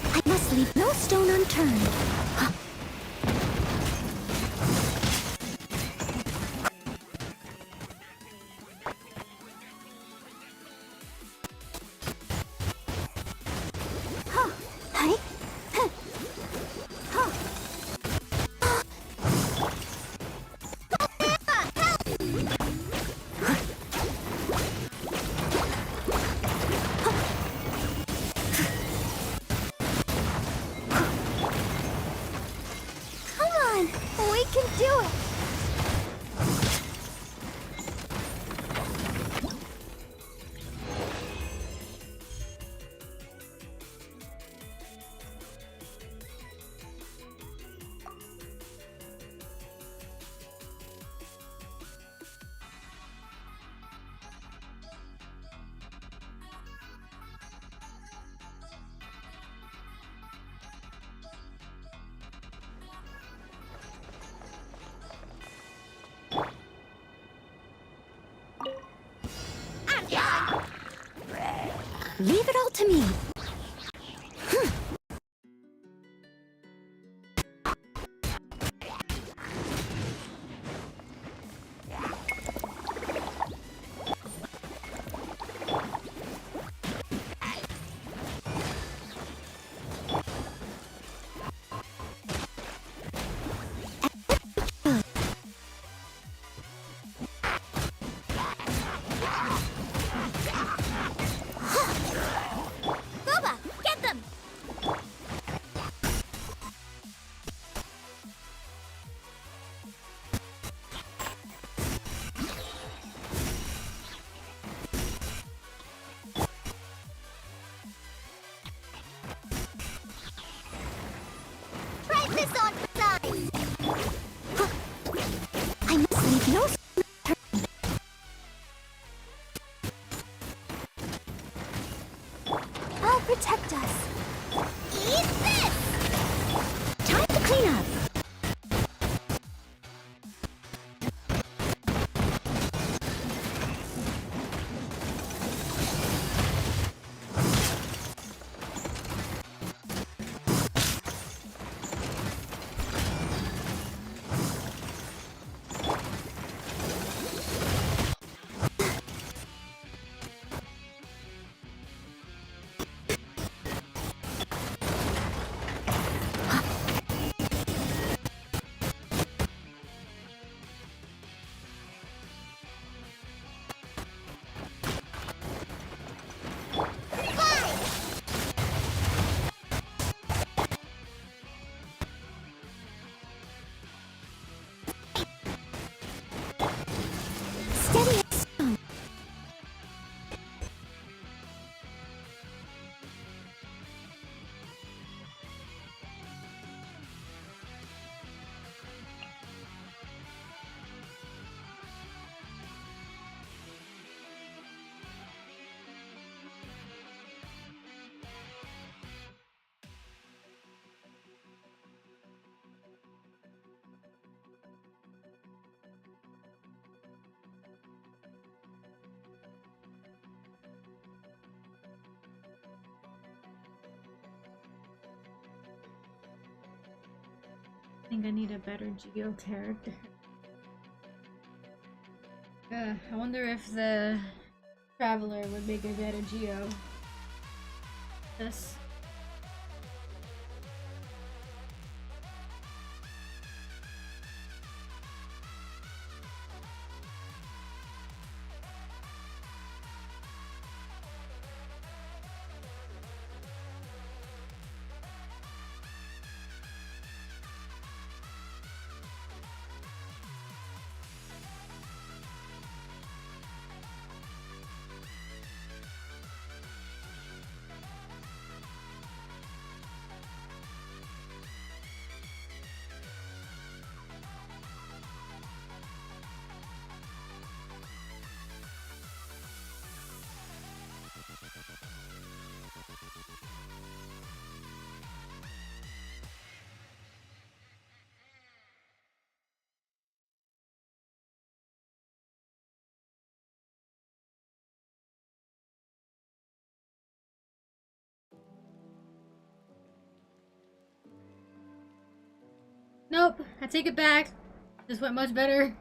I must leave no stone unturned. Leave it all to me. I must leave no stone unturned. I'll protect us. Eat this! Time to clean up. Steady as stone. I think I need a better Geo character. I wonder if the Traveler would make a better Geo. This. Nope, I take it back. This went much better.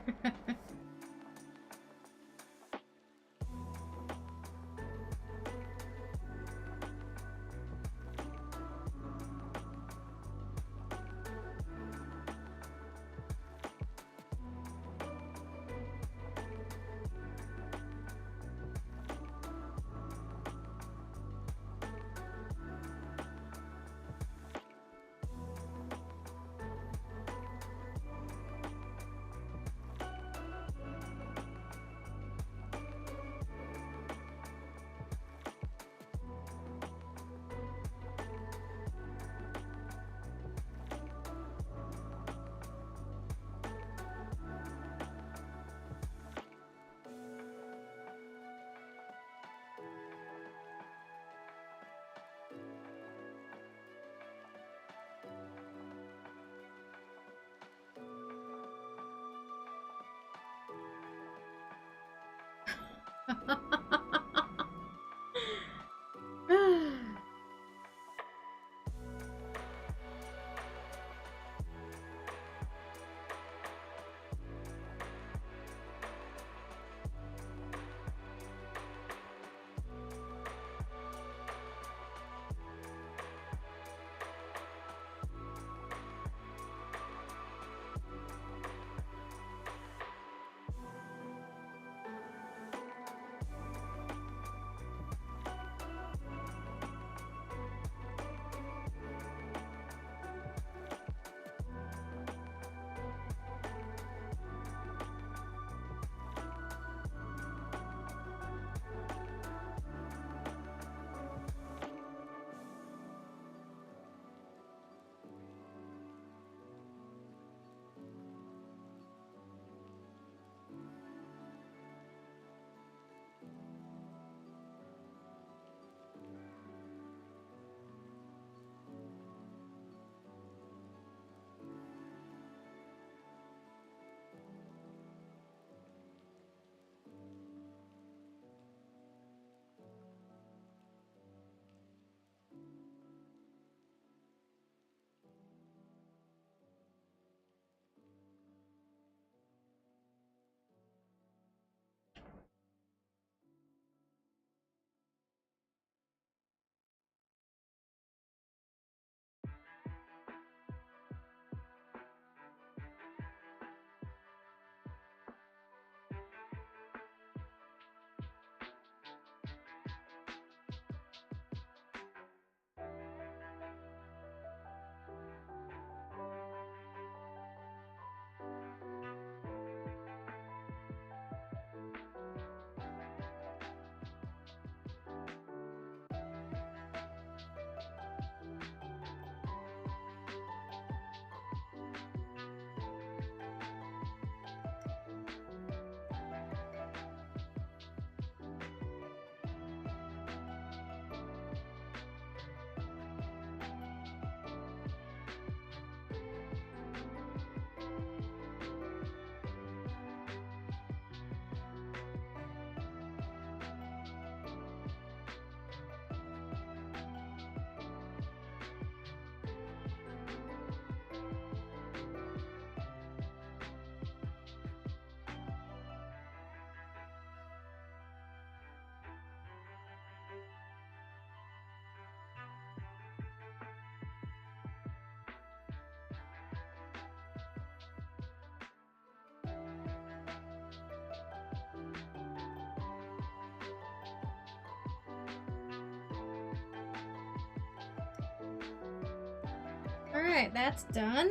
Alright, that's done.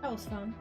That was fun.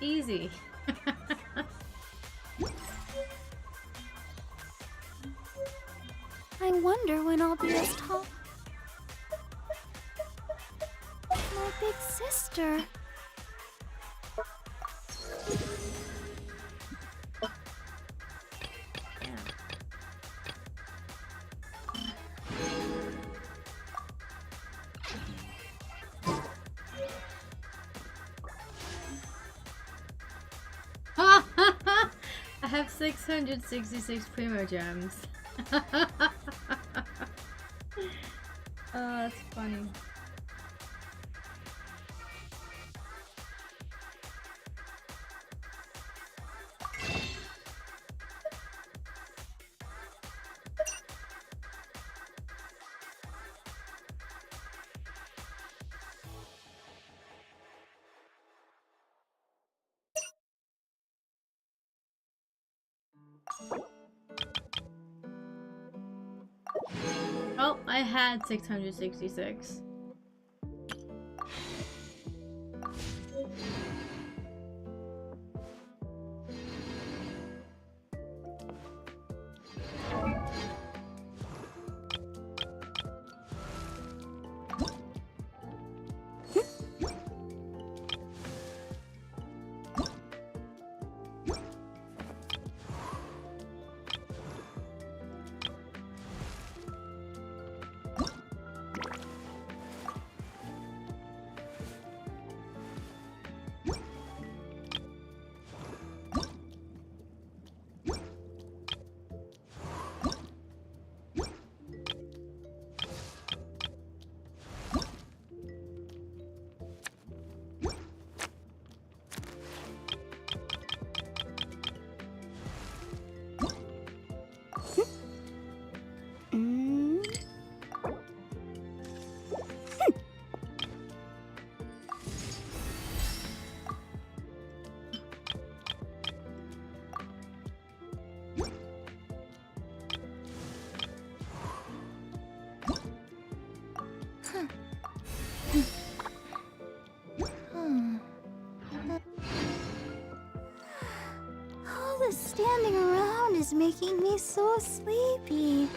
Easy. I wonder when I'll be as tall. My big sister. I have 666 Primo Gems. Oh, that's funny. Oh, I had 666. All this standing around is making me so sleepy.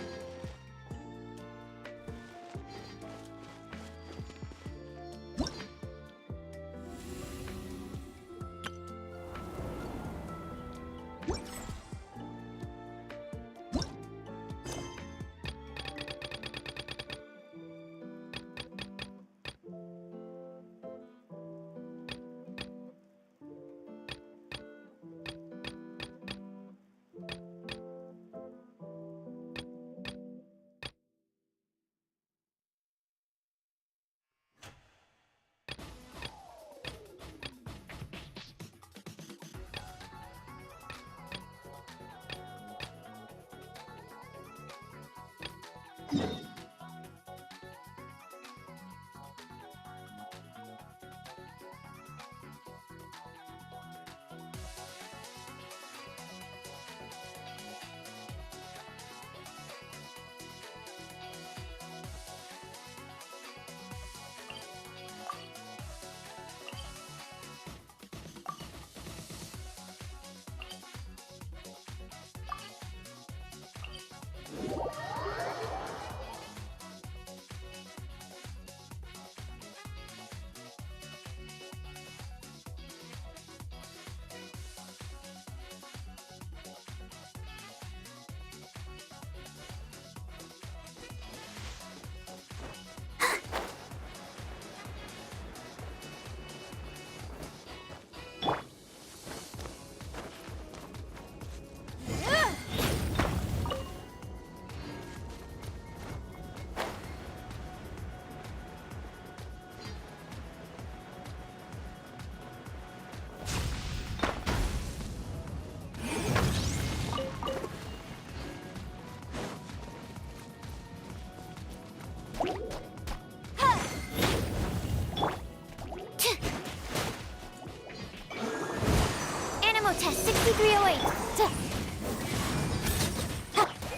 Test 6308.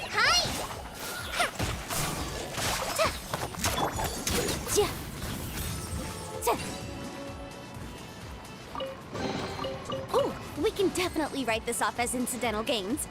Hi. We can definitely write this off as incidental gains.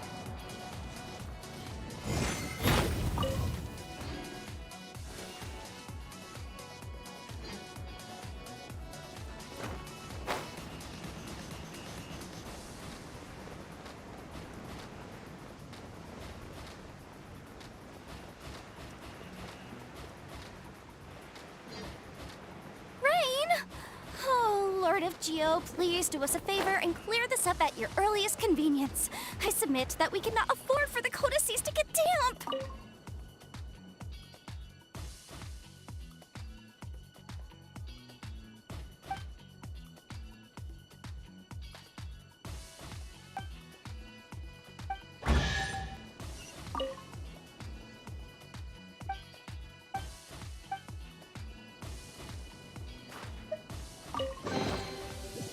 Geo, please do us a favor and clear this up at your earliest convenience. I submit that we cannot afford for the codices to get damp.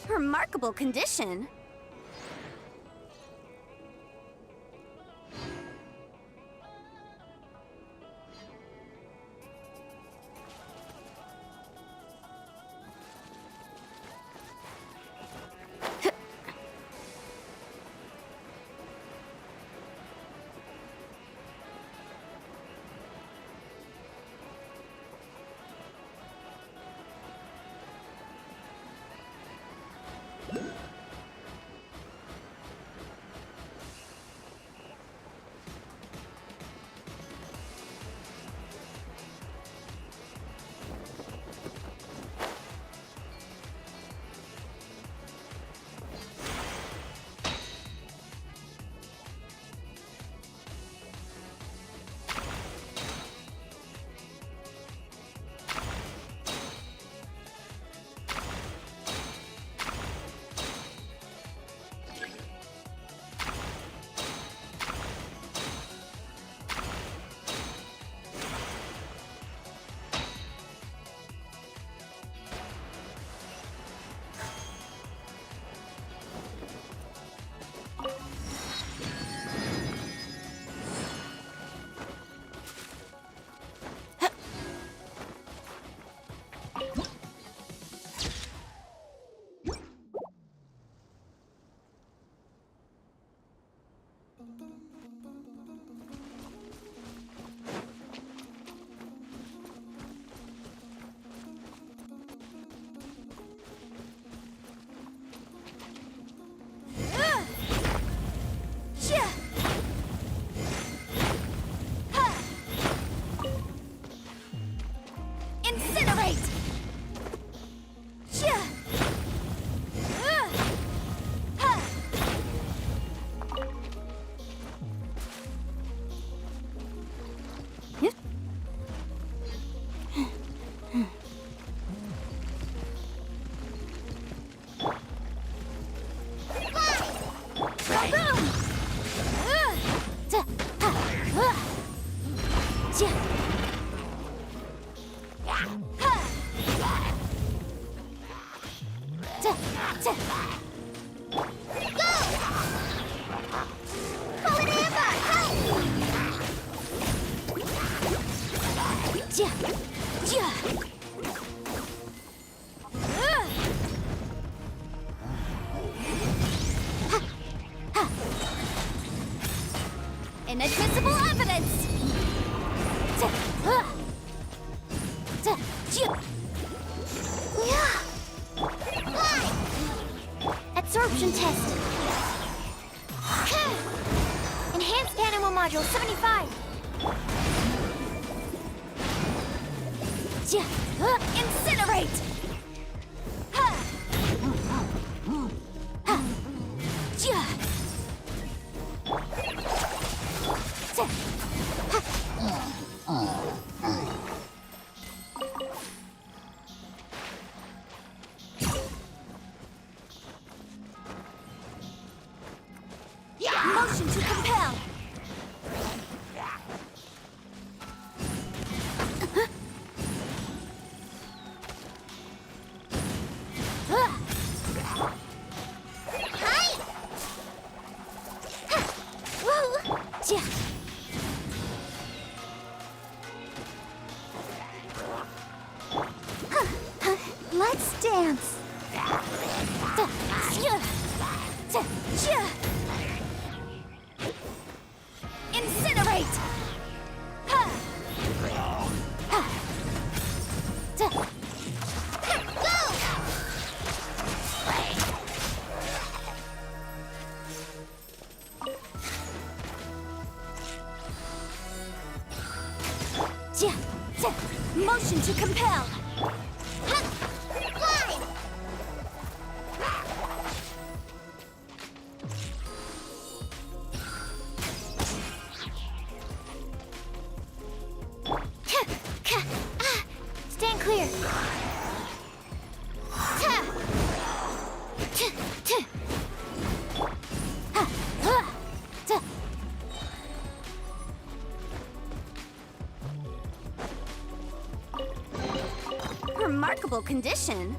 Remarkable condition. Inadmissible evidence! Absorption test. Enhanced animal module 75. Incinerate! Motion to compel. Let's dance. to compel. Fly! Stand clear. Remarkable condition.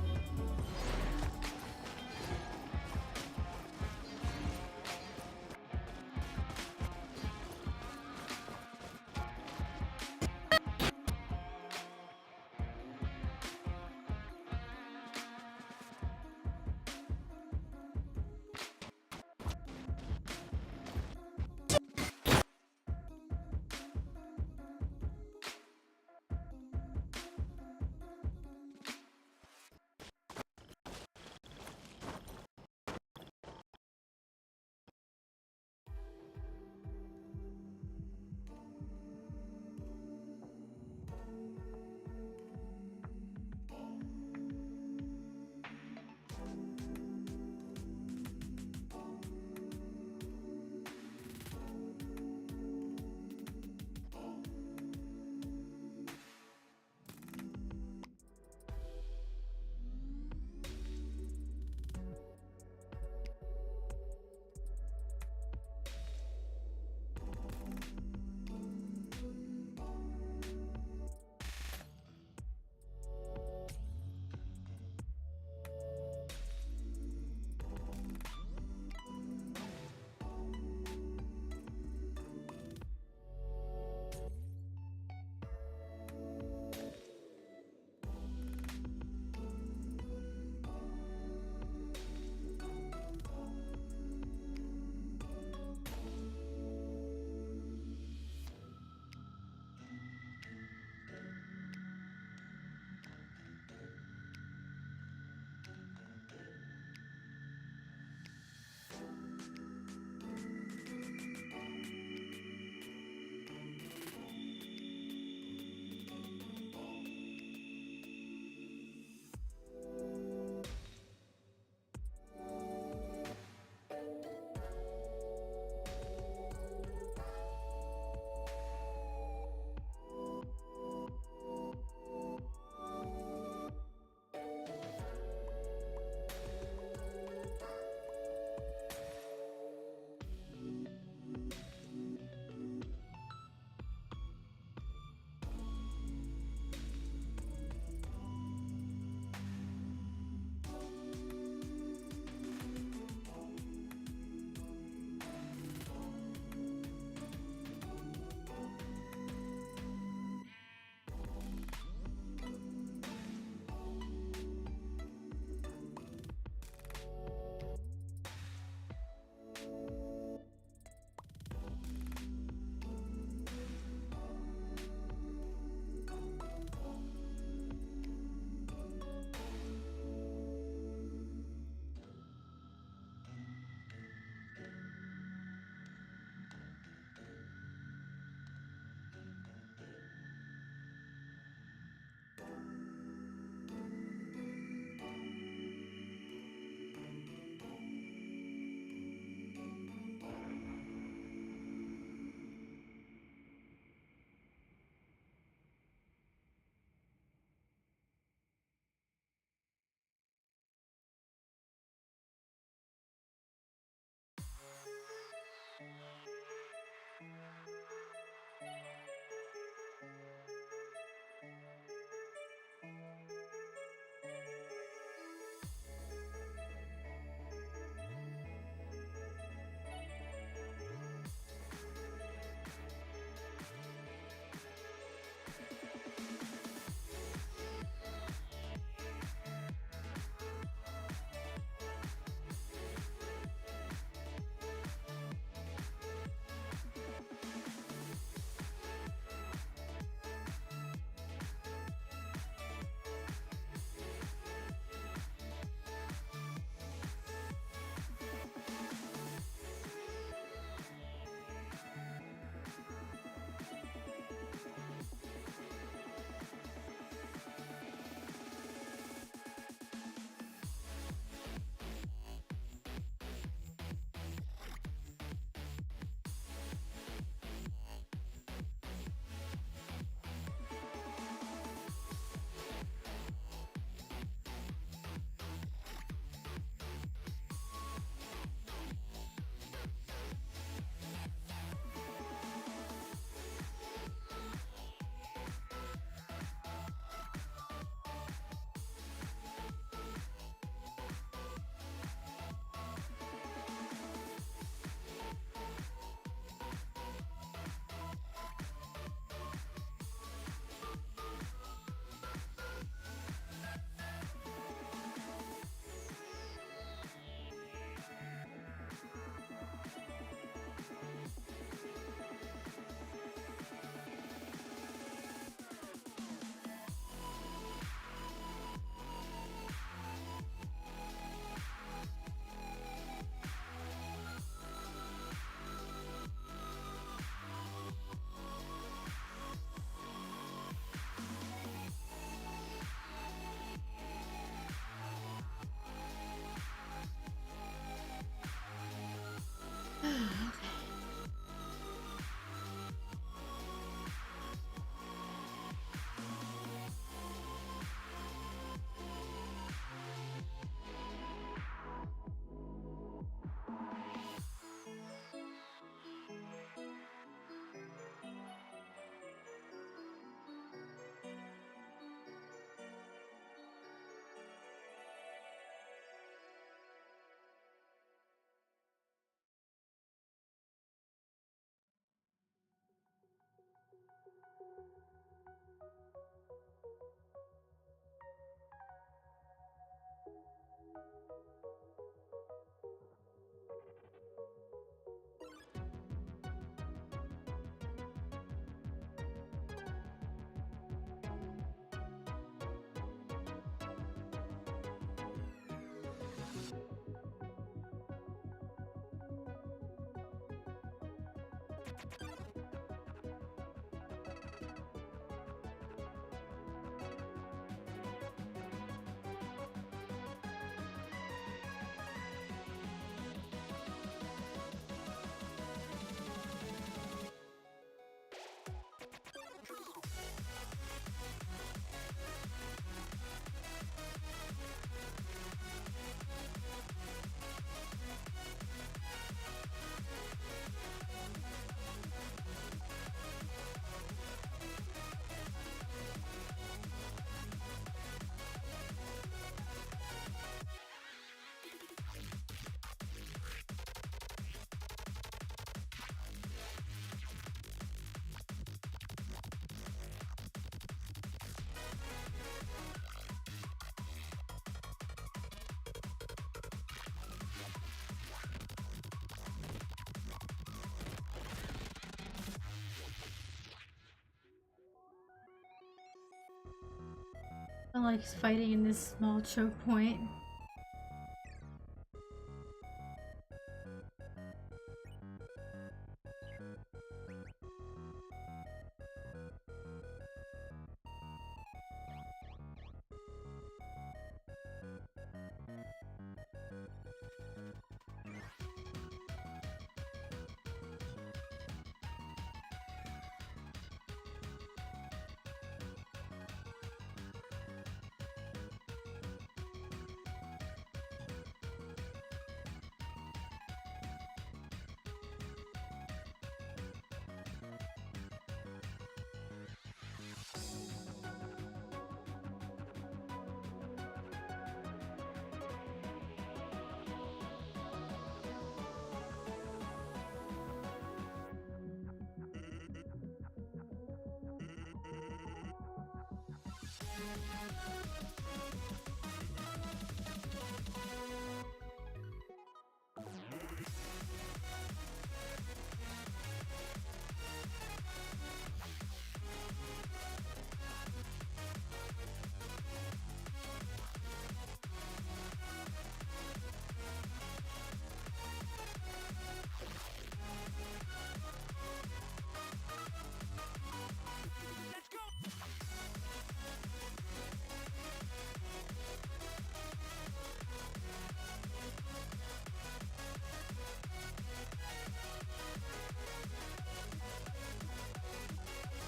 I like fighting in this small choke point.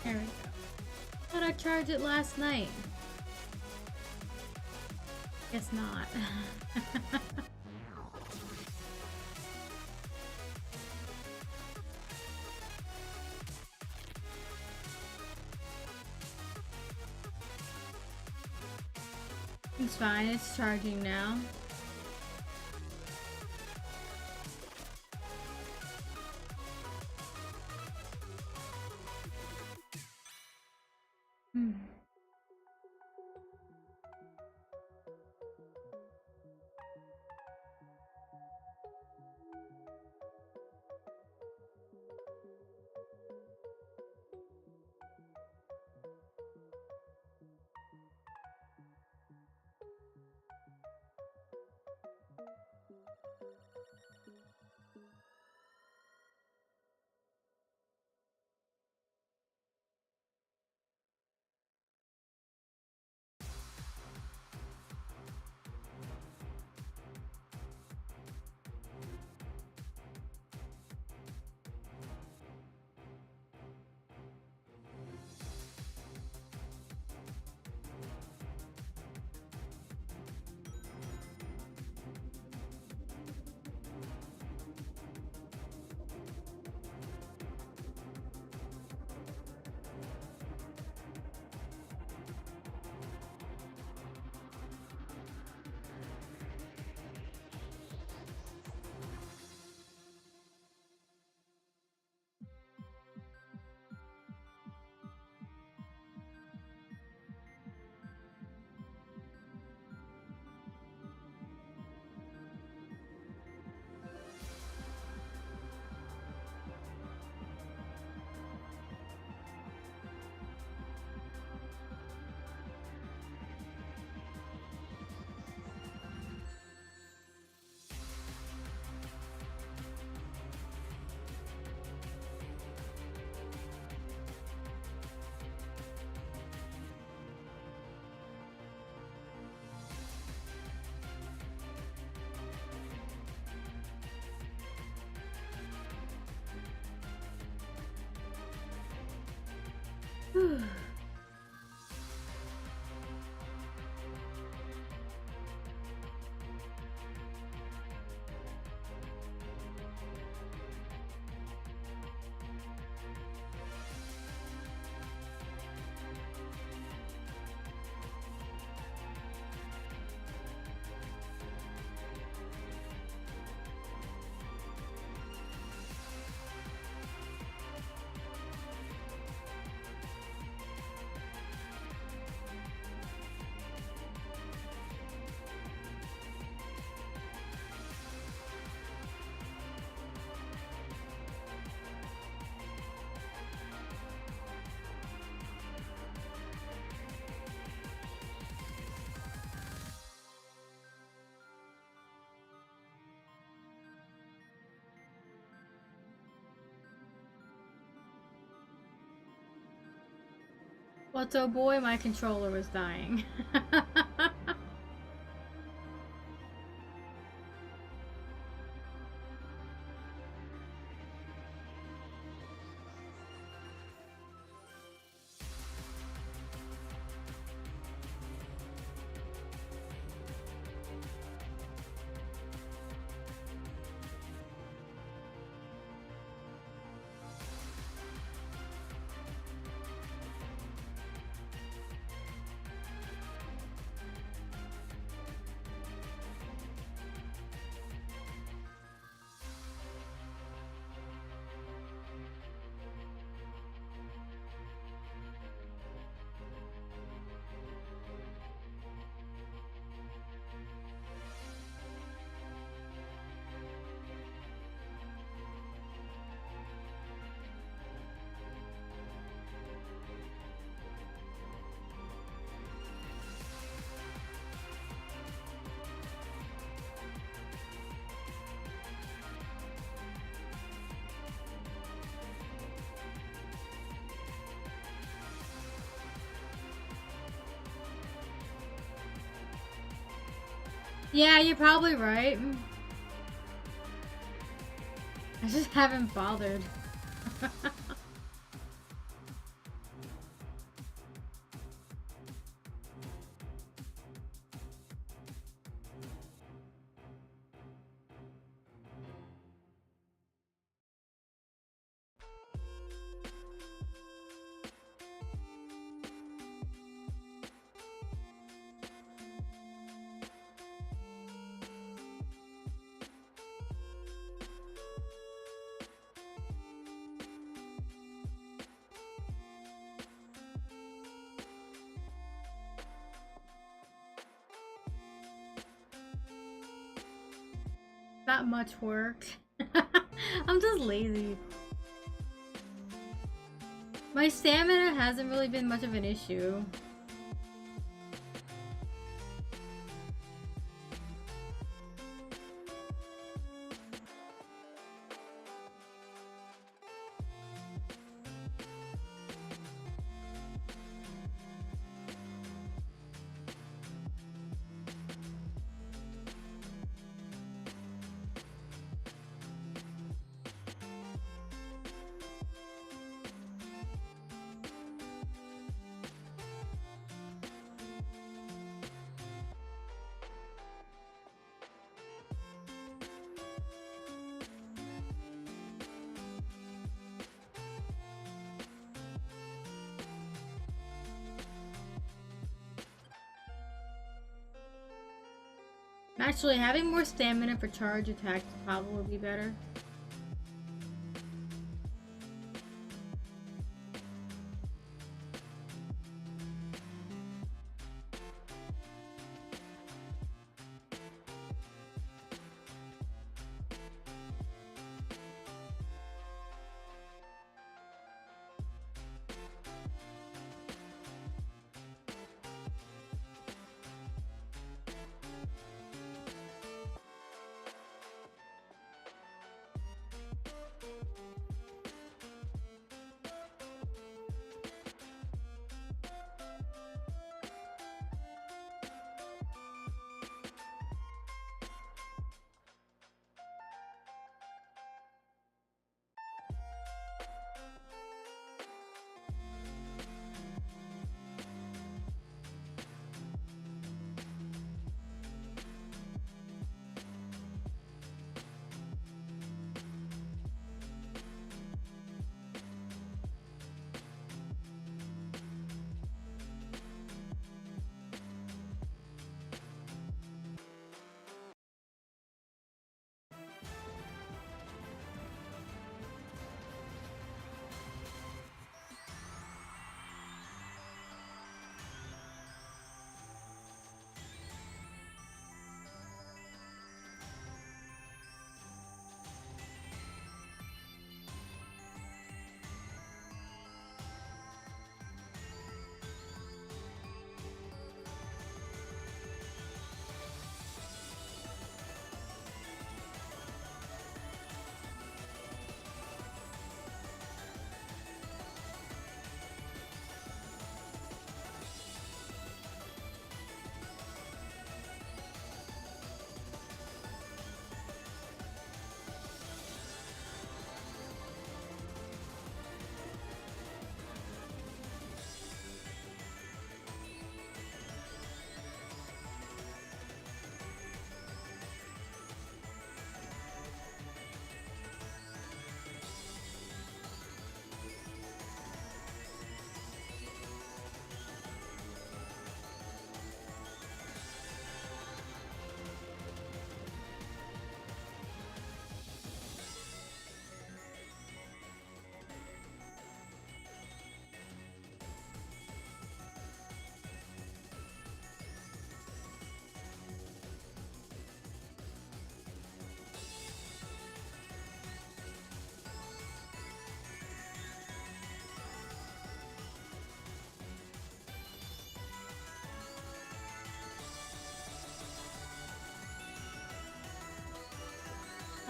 There we go. Thought I charged it last night. Guess not. It's fine, it's charging now. What's oh boy, my controller was dying. Yeah, you're probably right. I just haven't bothered. Not much work. I'm just lazy. My stamina hasn't really been much of an issue. Actually, having more stamina for charge attacks would probably be better.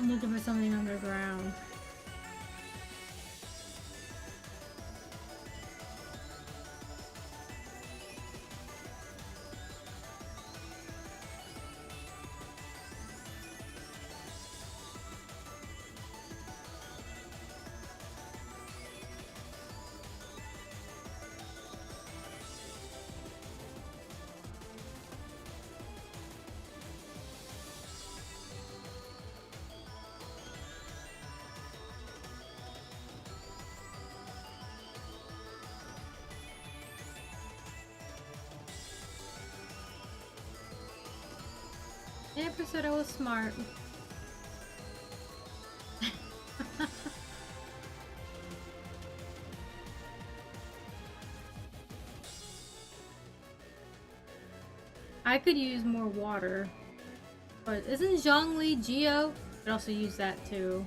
I'm looking for something underground. I never said I was smart. I could use more water. But isn't Zhongli Geo? Could also use that too.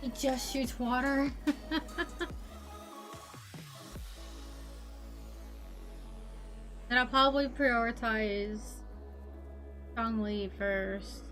It just shoots water. Then I'll probably prioritize Zhongli first.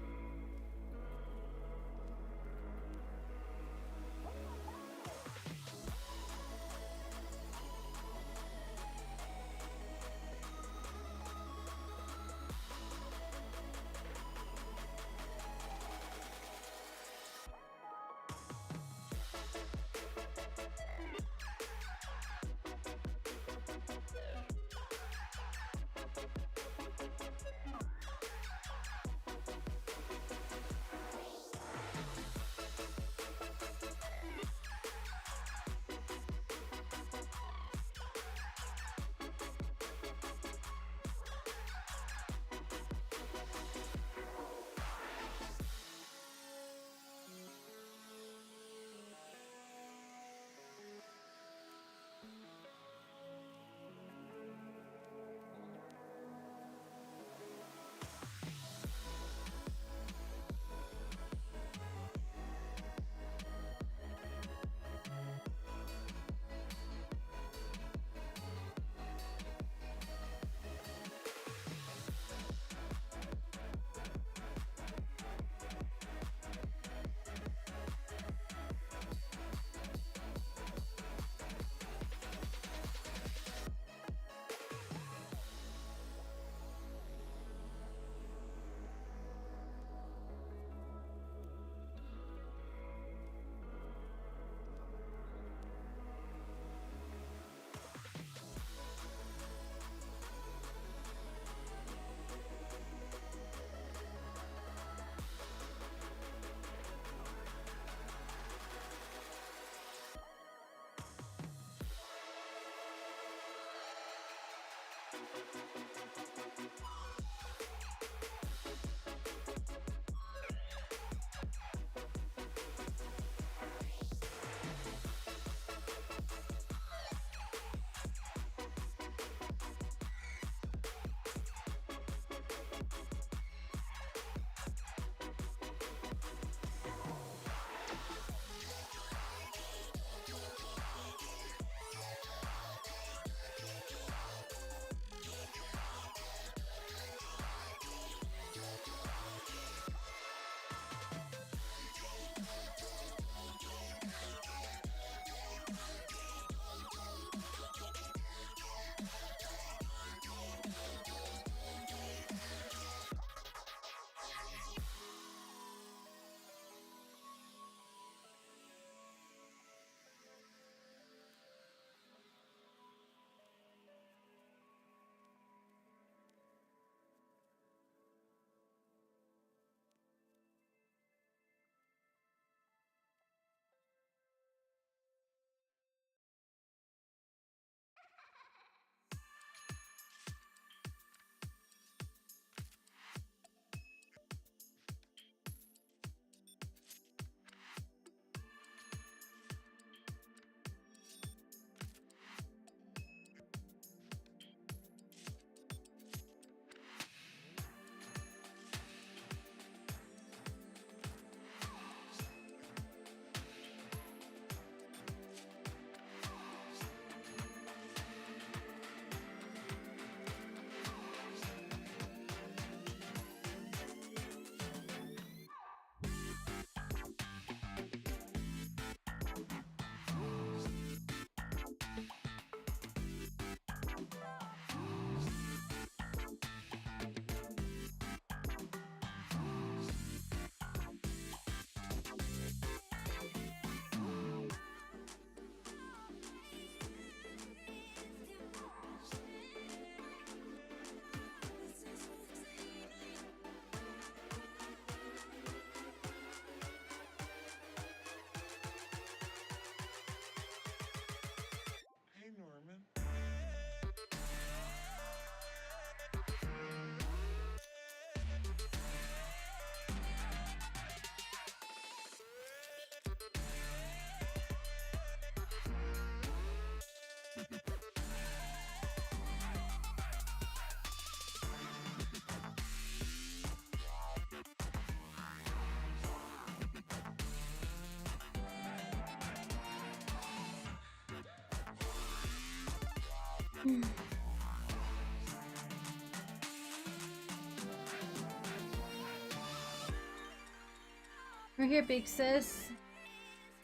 We're here, big sis.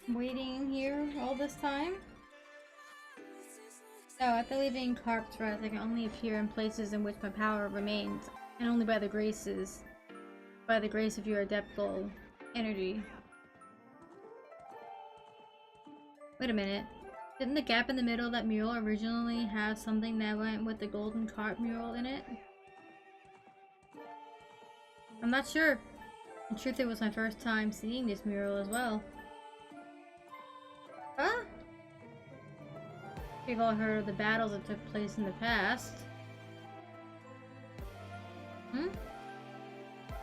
Waiting here all this time. So, after leaving Carp's Rest, I can only appear in places in which my power remains, and only by the grace of your adeptal energy. Wait a minute. Didn't the gap in the middle of that mural originally have something that went with the golden carp mural in it? I'm not sure. In truth, it was my first time seeing this mural as well. Huh? We've all heard of the battles that took place in the past. Hmm?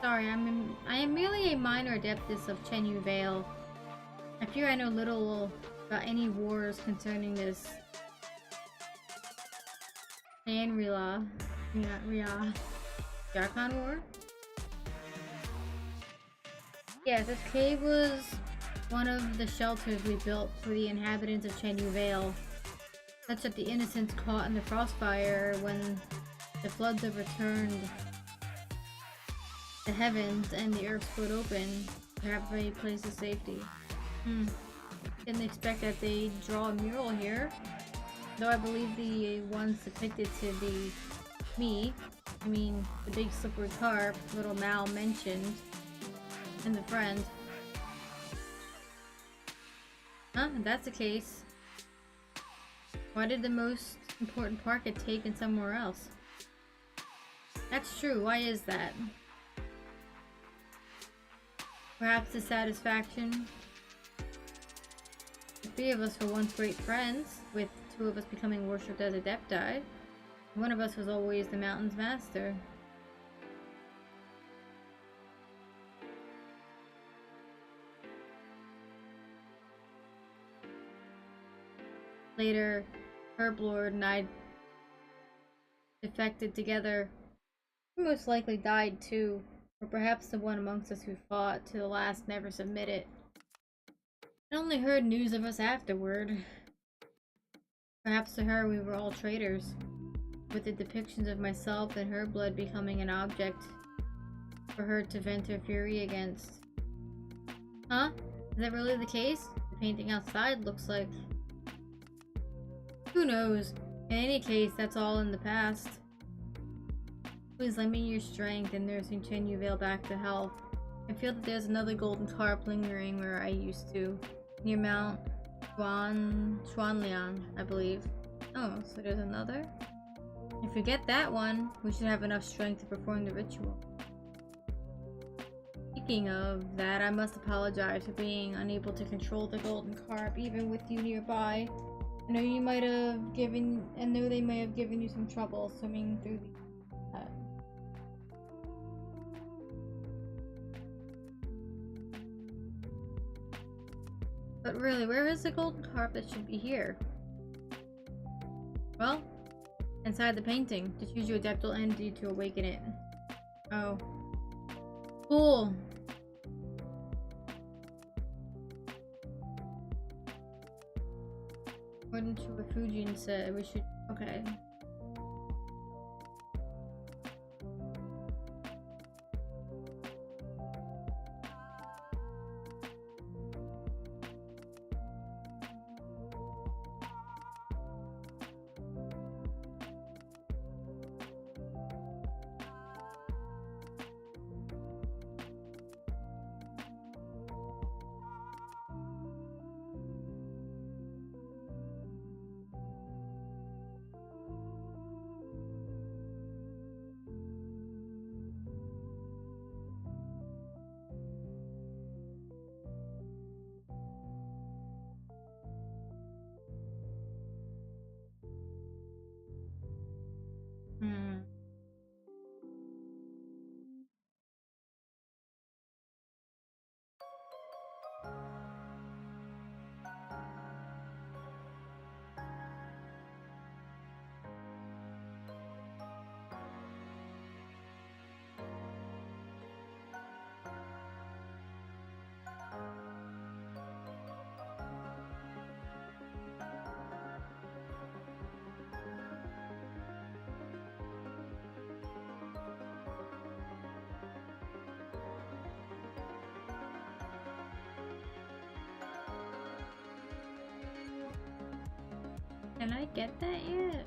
Sorry, I am merely a minor adeptus of Chenyu Vale. I fear I know little about any wars concerning this Shangri-La Yarkon War. Yes, this cave was one of the shelters we built for the inhabitants of Chenyu Vale, such that the innocents caught in the crossfire when the floods overturned the heavens and the earth split open to have a place of safety. Didn't expect that they'd draw a mural here, though I believe the ones depicted to be me. I mean, the big slippery carp, little Mal mentioned, and the friend. Huh? If that's the case, why did the most important part get taken somewhere else? That's true, why is that? Perhaps dissatisfaction. The three of us were once great friends, with two of us becoming worshipped as adepti. One of us was always the mountain's master. Later, Herblord and I defected together. He most likely died too, or perhaps the one amongst us who fought to the last never submitted. I only heard news of us afterward. Perhaps to her we were all traitors, with the depictions of myself and her blood becoming an object for her to vent her fury against. Huh? Is that really the case? The painting outside looks like... Who knows? In any case, that's all in the past. Please lend me your strength in nursing Chenyu Vale back to health. I feel that there's another golden carp lingering where I used to, near Mount Xuanlian, I believe. Oh, so there's another? If we get that one, we should have enough strength to perform the ritual. Speaking of that, I must apologize for being unable to control the golden carp, even with you nearby. I know they may have given you some trouble swimming through the But really, where is the golden carp that should be here? Well, inside the painting. Just use your adeptal energy to awaken it. Oh. Cool. According to what Fujin said, we should... Okay. Can I get that yet?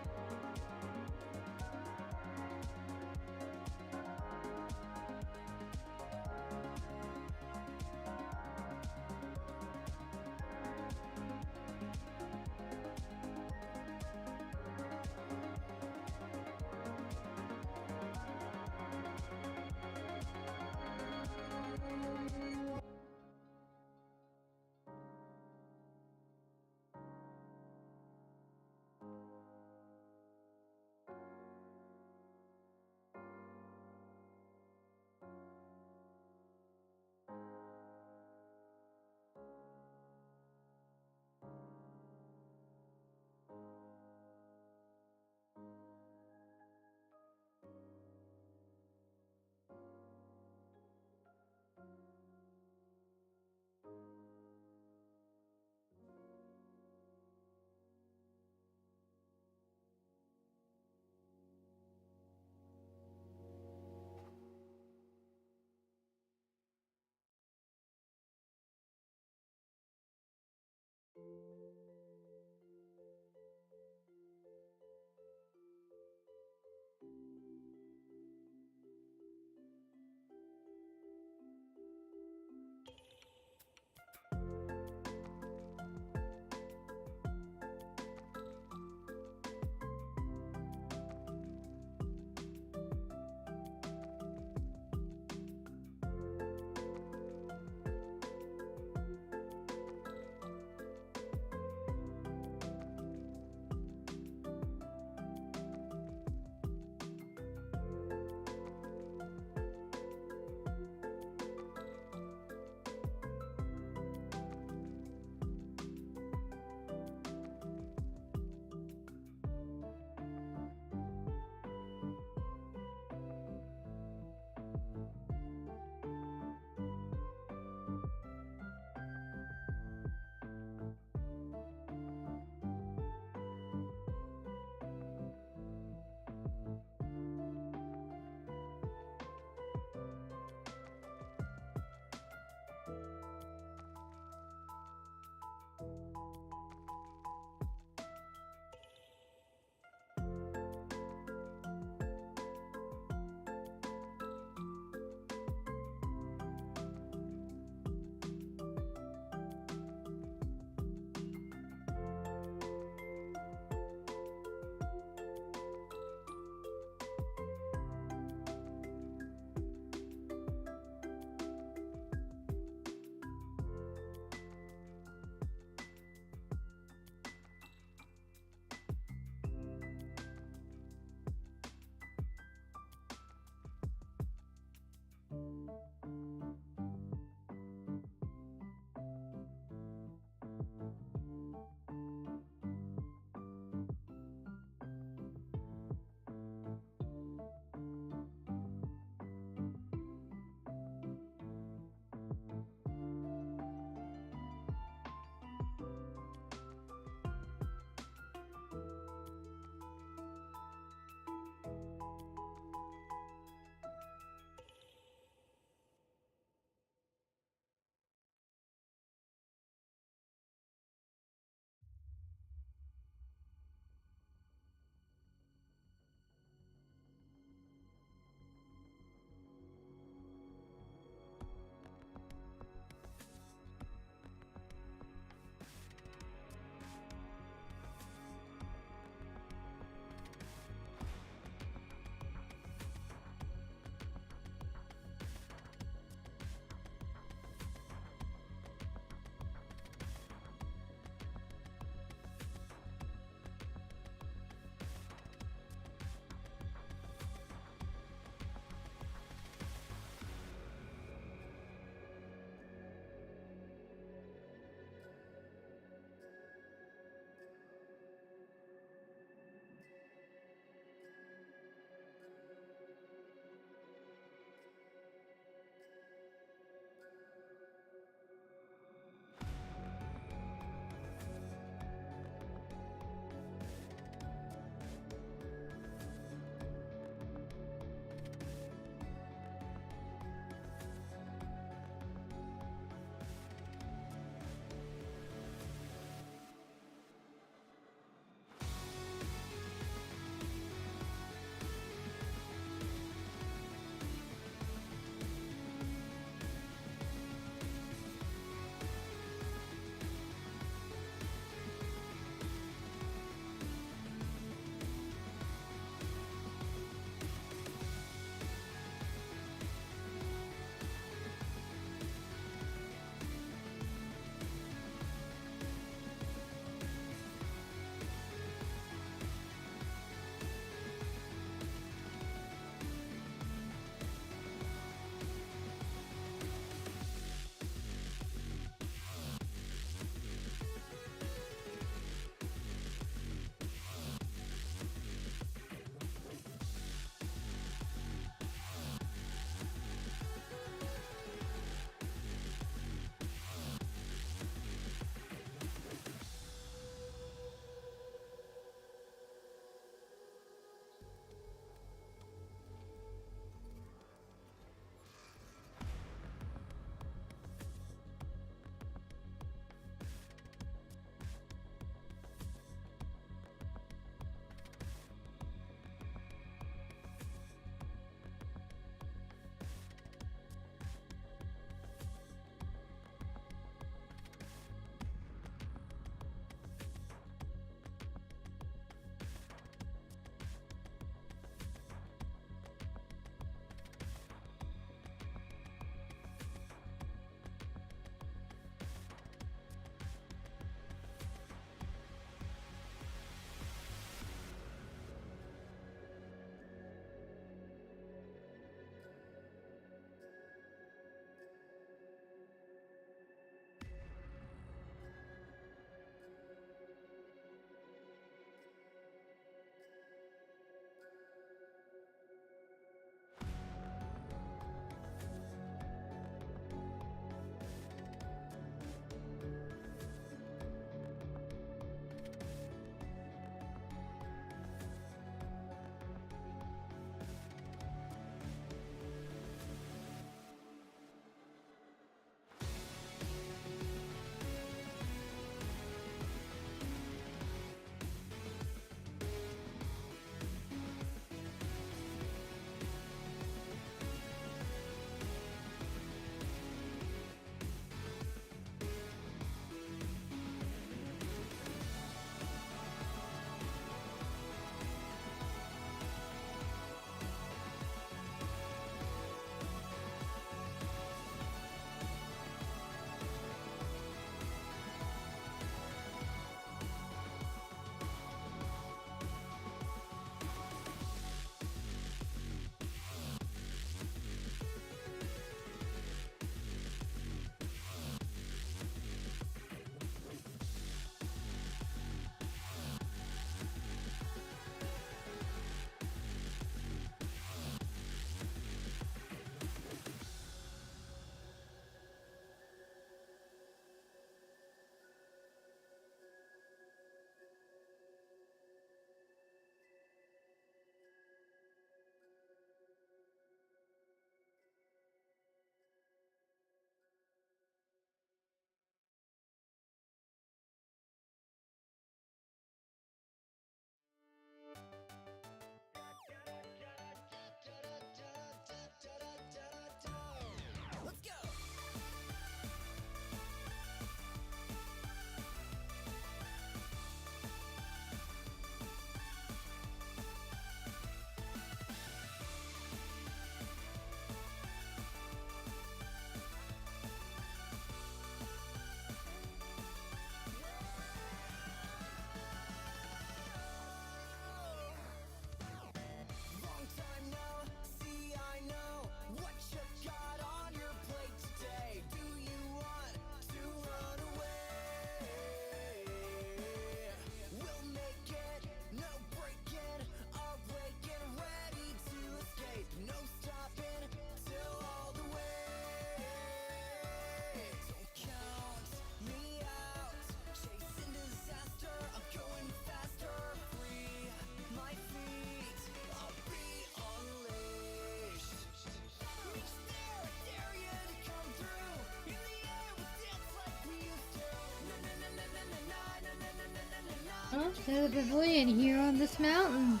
Oh, there's a pavilion here on this mountain.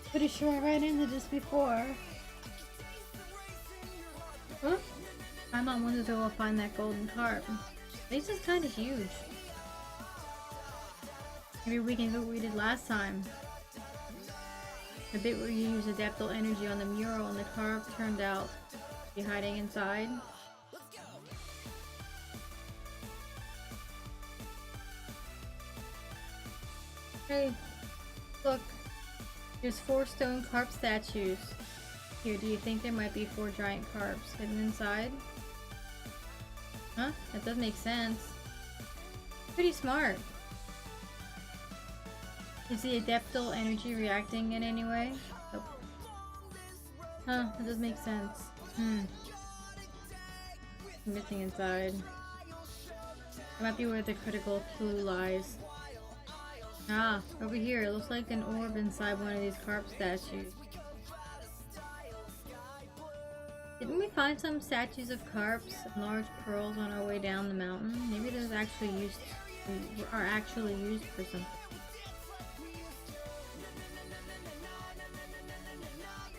Pretty sure I ran into this before. Huh? I'm on one to go find that golden carp. This is kind of huge. Maybe we can do what we did last time. The bit where you use adaptal energy on the mural and the carp turned out to be hiding inside. Hey, look. There's 4 stone carp statues. Here, do you think there might be 4 giant carps hidden inside? Huh? That does make sense. Pretty smart. Is the adaptal energy reacting in any way? Oh. Huh, that does make sense. Missing inside. That might be where the critical clue lies. Ah, over here. It looks like an orb inside one of these carp statues. Didn't we find some statues of carps and large pearls on our way down the mountain? Maybe those are actually used for something.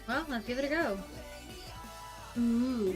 Well, let's give it a go. Ooh.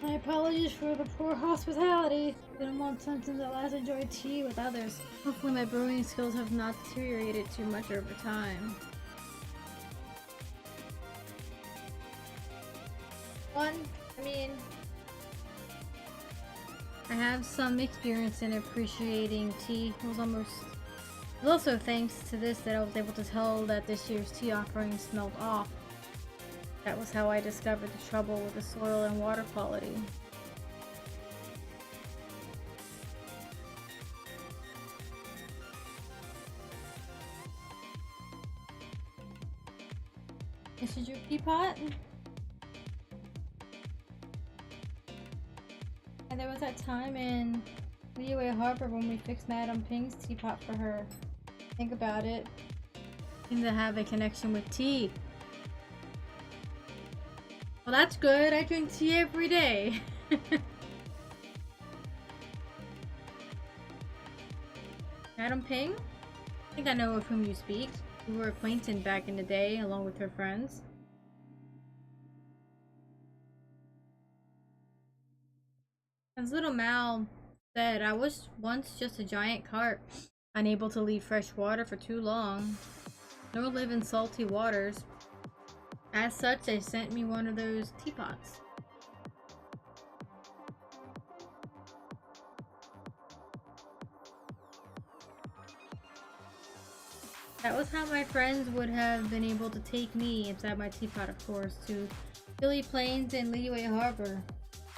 My apologies for the poor hospitality. Didn't want something that lets enjoy tea with others. Hopefully my brewing skills have not deteriorated too much over time. I have some experience in appreciating tea. It was also thanks to this that I was able to tell that this year's tea offering smelled off. That was how I discovered the trouble with the soil and water quality. This is your teapot? And there was that time in Liyue Harbor when we fixed Madame Ping's teapot for her. Think about it. Seem to have a connection with tea. Well, that's good. I drink tea every day. Madame Ping? I think I know of whom you speak. We were acquainted back in the day, along with her friends. As little Mal said, I was once just a giant carp, unable to leave fresh water for too long, nor live in salty waters. As such, they sent me one of those teapots. That was how my friends would have been able to take me, inside my teapot of course, to hilly plains and Liyue Harbor,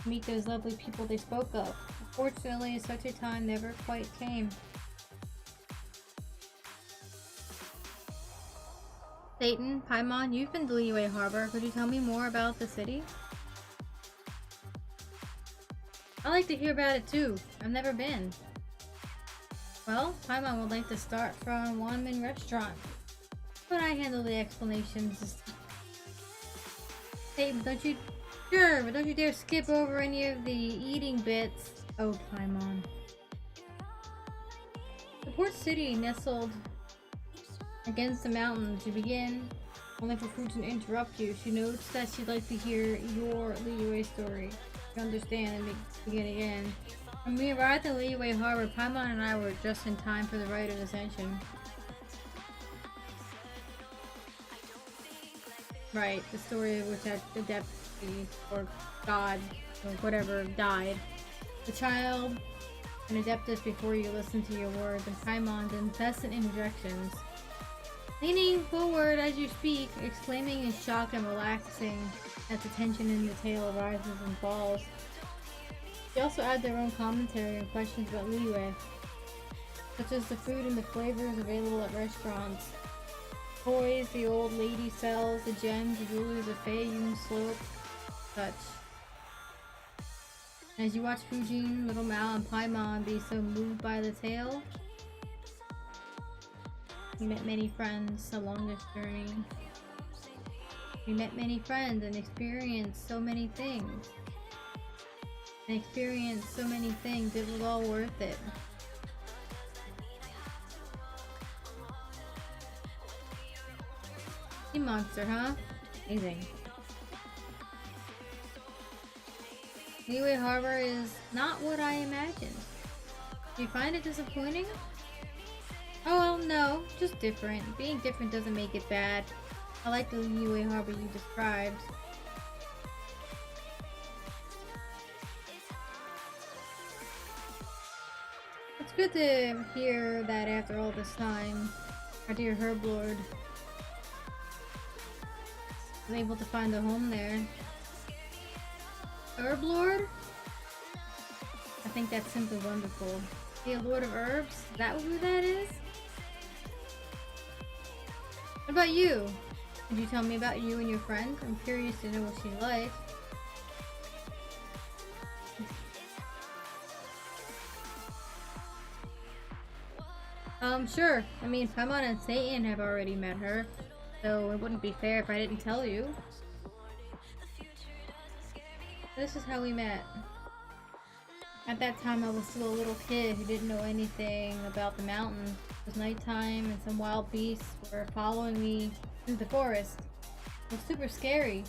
to meet those lovely people they spoke of. Unfortunately, such a time never quite came. Satyn, Paimon, you've been to Liyue Harbor. Could you tell me more about the city? I'd like to hear about it too. I've never been. Well, Paimon would like to start from Wanmin Restaurant, but I handle the explanations this time. Satyn, don't you dare skip over any of the eating bits. Oh, Paimon. The port city nestled against the mountains. You begin, only for Fruit to interrupt you. She notes that she'd like to hear your Liyue story. You understand and begin again. When we arrived at Liyue Harbor, Paimon and I were just in time for the rite of ascension. Right, the story of which the deputy, or God, or whatever, died. The child, an adeptus before you listen to your words, and Paimon's incessant interjections. Leaning forward as you speak, exclaiming in shock and relaxing as the tension in the tale rises and falls. They also add their own commentary and questions about Liyue, such as the food and the flavors available at restaurants, toys the old lady sells, the gems, the jewelry, the Feiyun slope, such. As you watch Fujin, Little Mal, and Paimon be so moved by the tale, we met many friends along this journey. We met many friends and experienced so many things. It was all worth it. Sea monster, huh? Amazing. Liyue Harbor is not what I imagined. Do you find it disappointing? Oh well, no, just different. Being different doesn't make it bad. I like the Liyue Harbor you described. It's good to hear that after all this time, our dear Herblord was able to find a home there. Herblord? I think that's simply wonderful. The Lord of Herbs? Is that who that is? What about you? Could you tell me about you and your friend? I'm curious to know what she's like. Sure. I mean, Paimon and Satyn have already met her, so it wouldn't be fair if I didn't tell you. This is how we met. At that time, I was still a little kid who didn't know anything about the mountains. It was nighttime and some wild beasts were following me through the forest. It was super scary.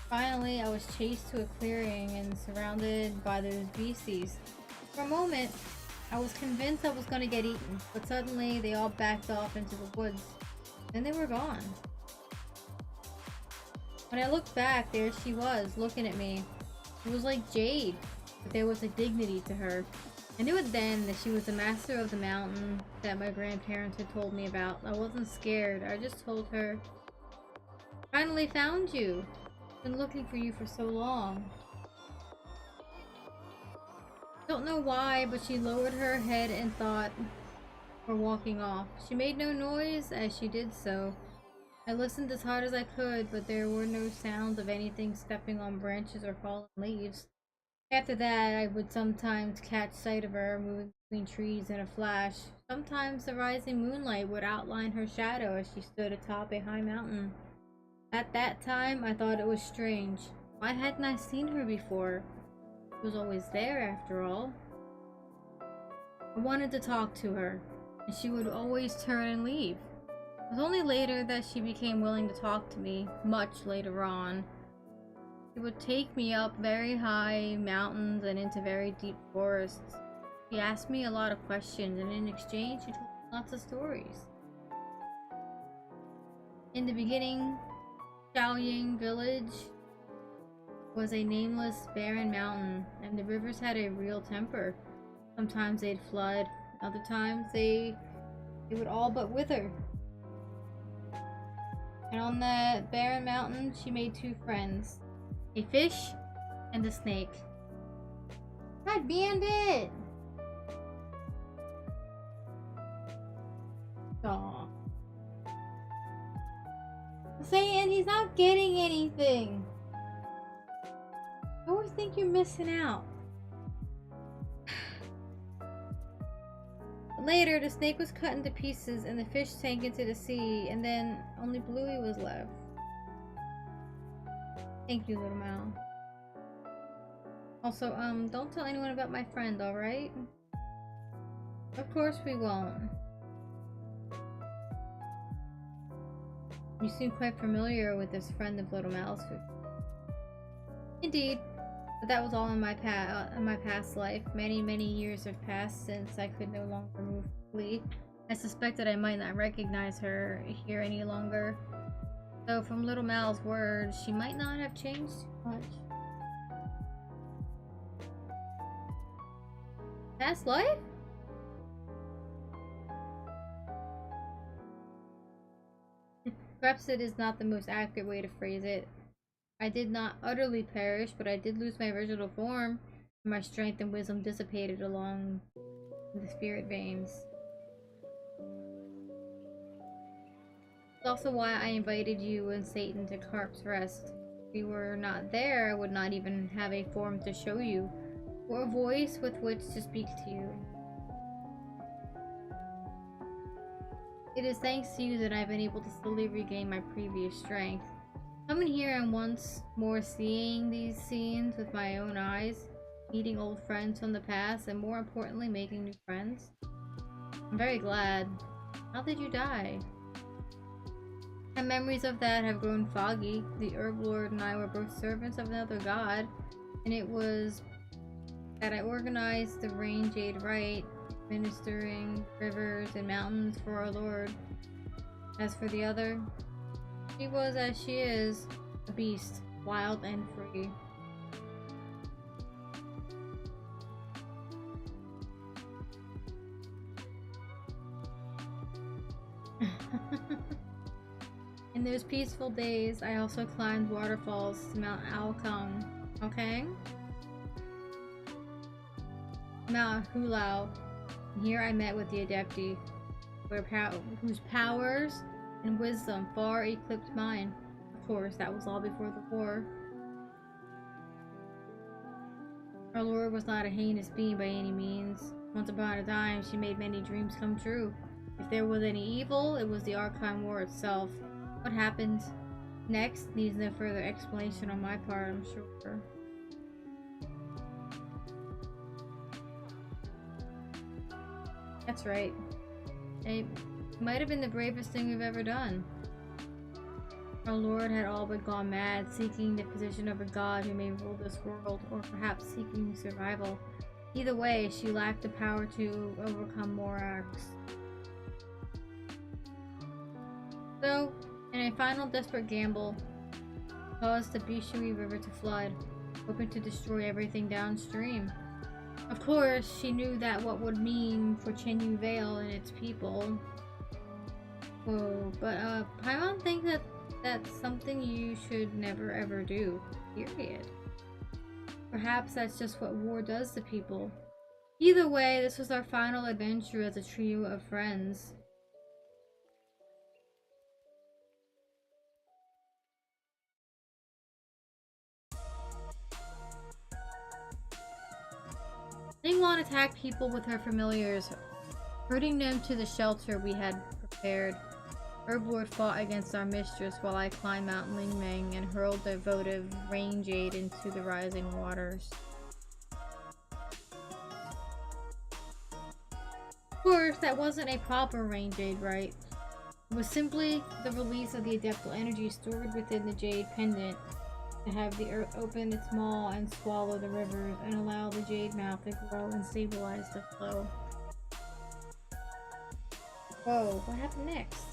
Finally, I was chased to a clearing and surrounded by those beasties. For a moment, I was convinced I was going to get eaten, but suddenly they all backed off into the woods. Then they were gone. When I looked back, there she was, looking at me. It was like Jade, but there was a dignity to her. I knew it then that she was the master of the mountain that my grandparents had told me about. I wasn't scared. I just told her, "Finally found you. Been looking for you for so long." Don't know why, but she lowered her head and thought we're walking off. She made no noise as she did so. I listened as hard as I could, but there were no sounds of anything stepping on branches or falling leaves. After that, I would sometimes catch sight of her moving between trees in a flash. Sometimes the rising moonlight would outline her shadow as she stood atop a high mountain. At that time, I thought it was strange. Why hadn't I seen her before? She was always there, after all. I wanted to talk to her, and she would always turn and leave. It was only later that she became willing to talk to me, much later on. She would take me up very high mountains and into very deep forests. She asked me a lot of questions, and in exchange, she told me lots of stories. In the beginning, Xiaoying village was a nameless, barren mountain, and the rivers had a real temper. Sometimes they'd flood, other times they would all but wither. And on that barren mountain, she made two friends. A fish and a snake. God, Bandit! Aw. Saying he's not getting anything. I always think you're missing out. Later, the snake was cut into pieces and the fish sank into the sea, and then only Bluey was left. Thank you, little Mal. Also, don't tell anyone about my friend, alright? Of course we won't. You seem quite familiar with this friend of little Mal's. Indeed, but that was all in my past life. Many years have passed since I could no longer move freely. I suspected I might not recognize her here any longer. So from little Mal's words, she might not have changed too much. Past life? Perhaps it is not the most accurate way to phrase it. I did not utterly perish, but I did lose my original form, and my strength and wisdom dissipated along the spirit veins. That's also why I invited you and Satan to Carp's Rest. If we were not there, I would not even have a form to show you, or a voice with which to speak to you. It is thanks to you that I've been able to slowly regain my previous strength. Coming here and once more seeing these scenes with my own eyes, meeting old friends from the past, and more importantly, making new friends. I'm very glad. How did you die? My memories of that have grown foggy. The Herb Lord and I were both servants of another god, and it was that I organized the Rain Jade Rite, ministering rivers and mountains for our Lord. As for the other, she was as she is, a beast, wild and free. In those peaceful days, I also climbed waterfalls to Mount Alkong. Okay? Mount Hulao. Here I met with the Adepti, whose powers and wisdom far eclipsed mine. Of course, that was all before the war. Our Lord was not a heinous being by any means. Once upon a time, she made many dreams come true. If there was any evil, it was the Archon War itself. What happened next needs no further explanation on my part, I'm sure. That's right. It might have been the bravest thing we've ever done. Our Lord had all but gone mad, seeking the position of a god who may rule this world, or perhaps seeking survival. Either way, she lacked the power to overcome Morax. So, in a final desperate gamble, caused the Bishui River to flood, hoping to destroy everything downstream. Of course, she knew that what would mean for Chenyu Vale and its people. Whoa, but Paimon thinks that that's something you should never ever do, period. Perhaps that's just what war does to people. Either way, this was our final adventure as a trio of friends. Ningguang attacked people with her familiars, herding them to the shelter we had prepared. Herblord fought against our mistress while I climbed Mount Lingmeng and hurled the votive rain jade into the rising waters. Of course, that wasn't a proper rain jade, right? It was simply the release of the adeptal energy stored within the jade pendant to have the earth open its maw and swallow the rivers and allow the jade mouth to grow and stabilize the flow. Whoa, what happened next?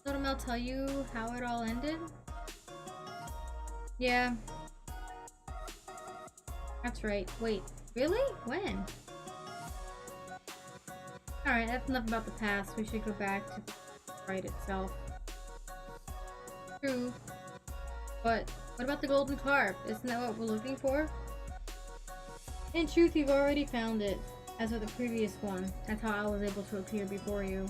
Let I'll tell you how it all ended? Yeah. That's right. Wait, really? When? Alright, that's enough about the past. We should go back to the right itself. True. But what about the golden carp? Isn't that what we're looking for? In truth, you've already found it, as with the previous one. That's how I was able to appear before you.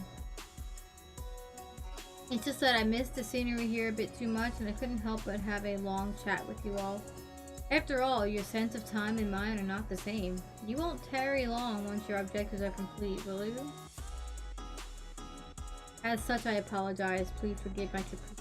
It's just that I missed the scenery here a bit too much and I couldn't help but have a long chat with you all. After all, your sense of time and mine are not the same. You won't tarry long once your objectives are complete, will you? As such, I apologize. Please forgive my caprice.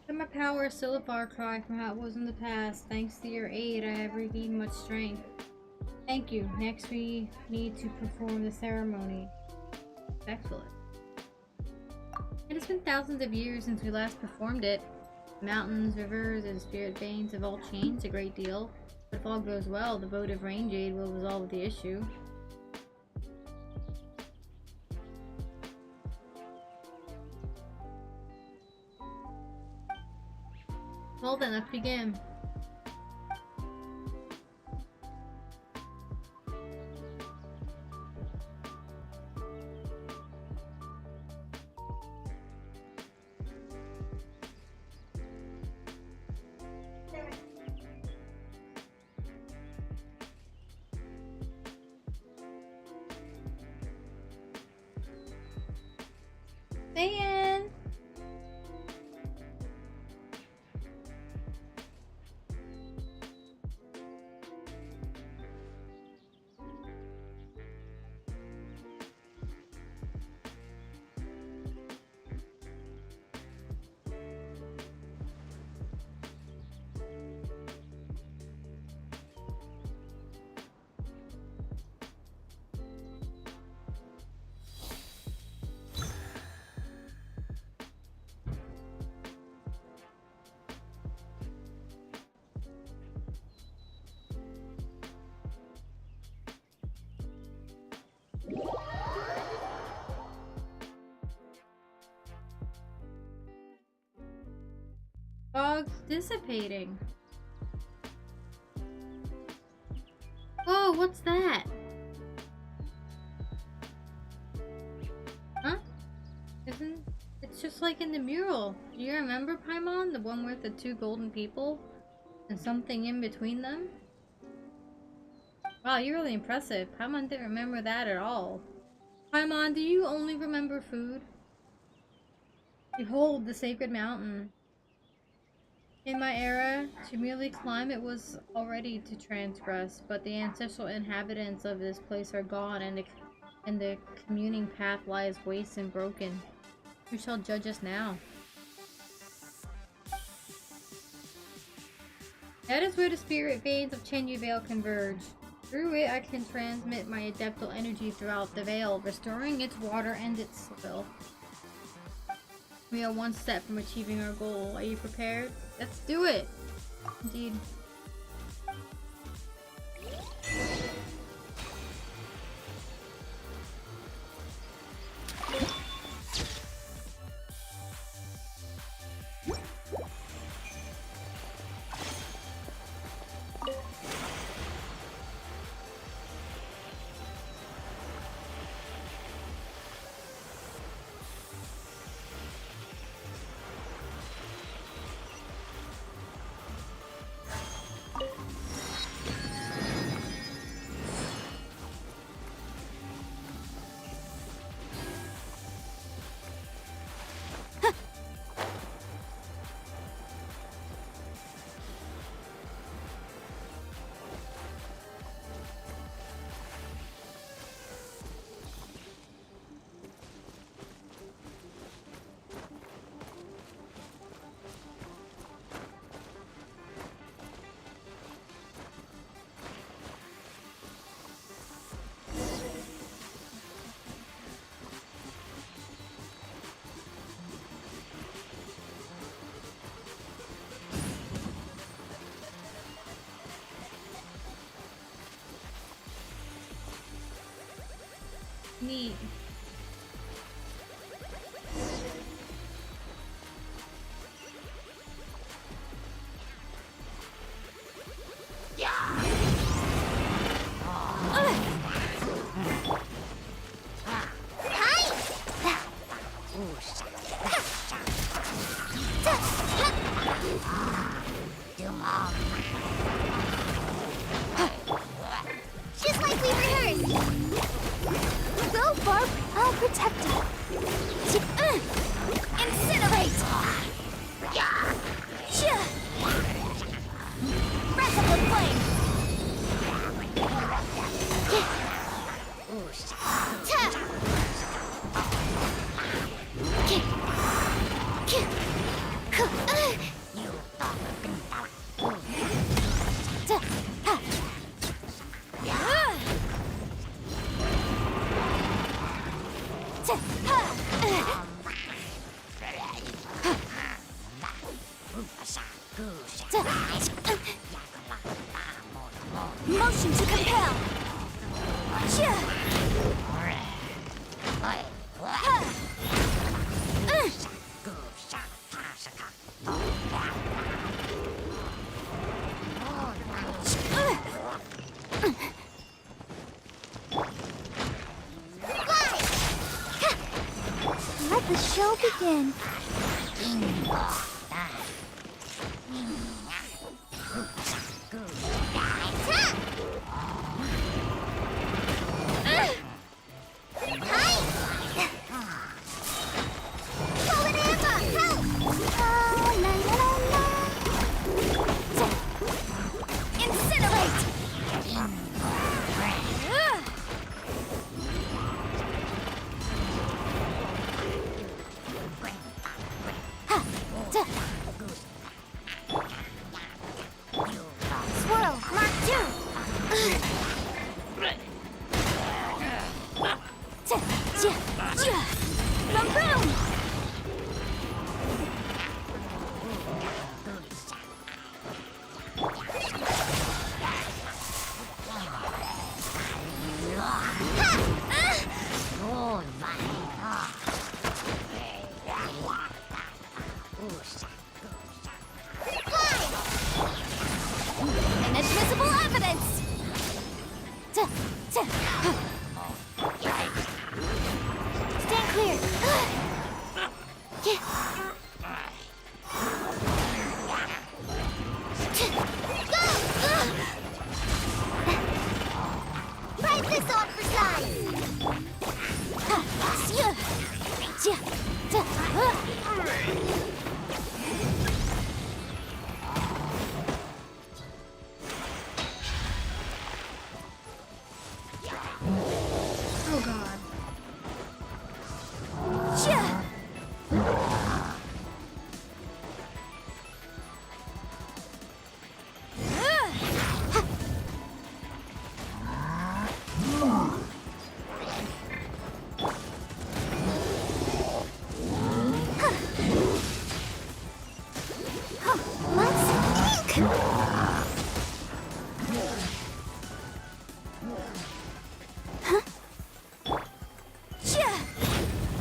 My power is still a far cry from how it was in the past. Thanks to your aid, I have regained much strength. Thank you. Next, we need to perform the ceremony. Excellent. It has been thousands of years since we last performed it. Mountains, rivers, and spirit veins have all changed a great deal. But if all goes well, the votive rain jade will resolve the issue. Well then, let's begin. Saying. Fog's dissipating. Oh, what's that? Huh? It's just like in the mural. Do you remember Paimon? The one with the two golden people? And something in between them? Wow, you're really impressive. Paimon didn't remember that at all. Paimon, do you only remember food? Behold the sacred mountain. In my era, to merely climb it was already to transgress, but the ancestral inhabitants of this place are gone, and the communing path lies waste and broken. Who shall judge us now? That is where the spirit veins of Chenyu Vale converge. Through it, I can transmit my adeptal energy throughout the Vale, restoring its water and its soil. We are one step from achieving our goal. Are you prepared? Let's do it! Indeed. Neat. Just like we rehearsed. Go, Barb. I'll protect you. Incinerate! Wrap up the flame! Motion to compel. Let the show begin. Swirl, Mark 2. Boom, boom. Inadmissible evidence. Stand clear. Write this on for size. Oh god.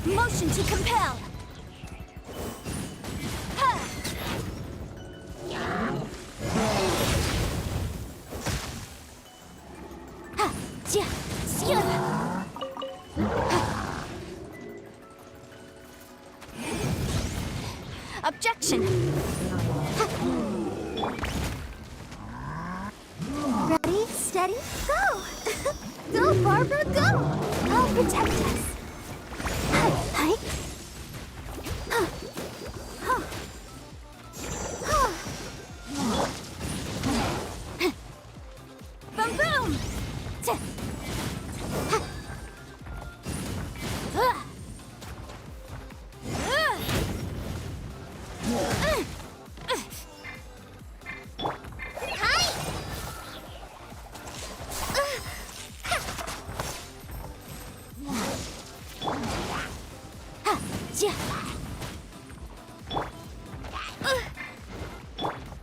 Motion to compel. Objection. Ready, steady, go! Go, Barbara, go! I'll protect us. Hi. Boom, boom.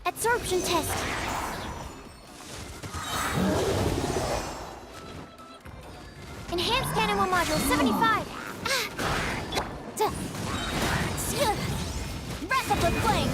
Absorption test. Enhanced animal module 75. Wrap up with flame.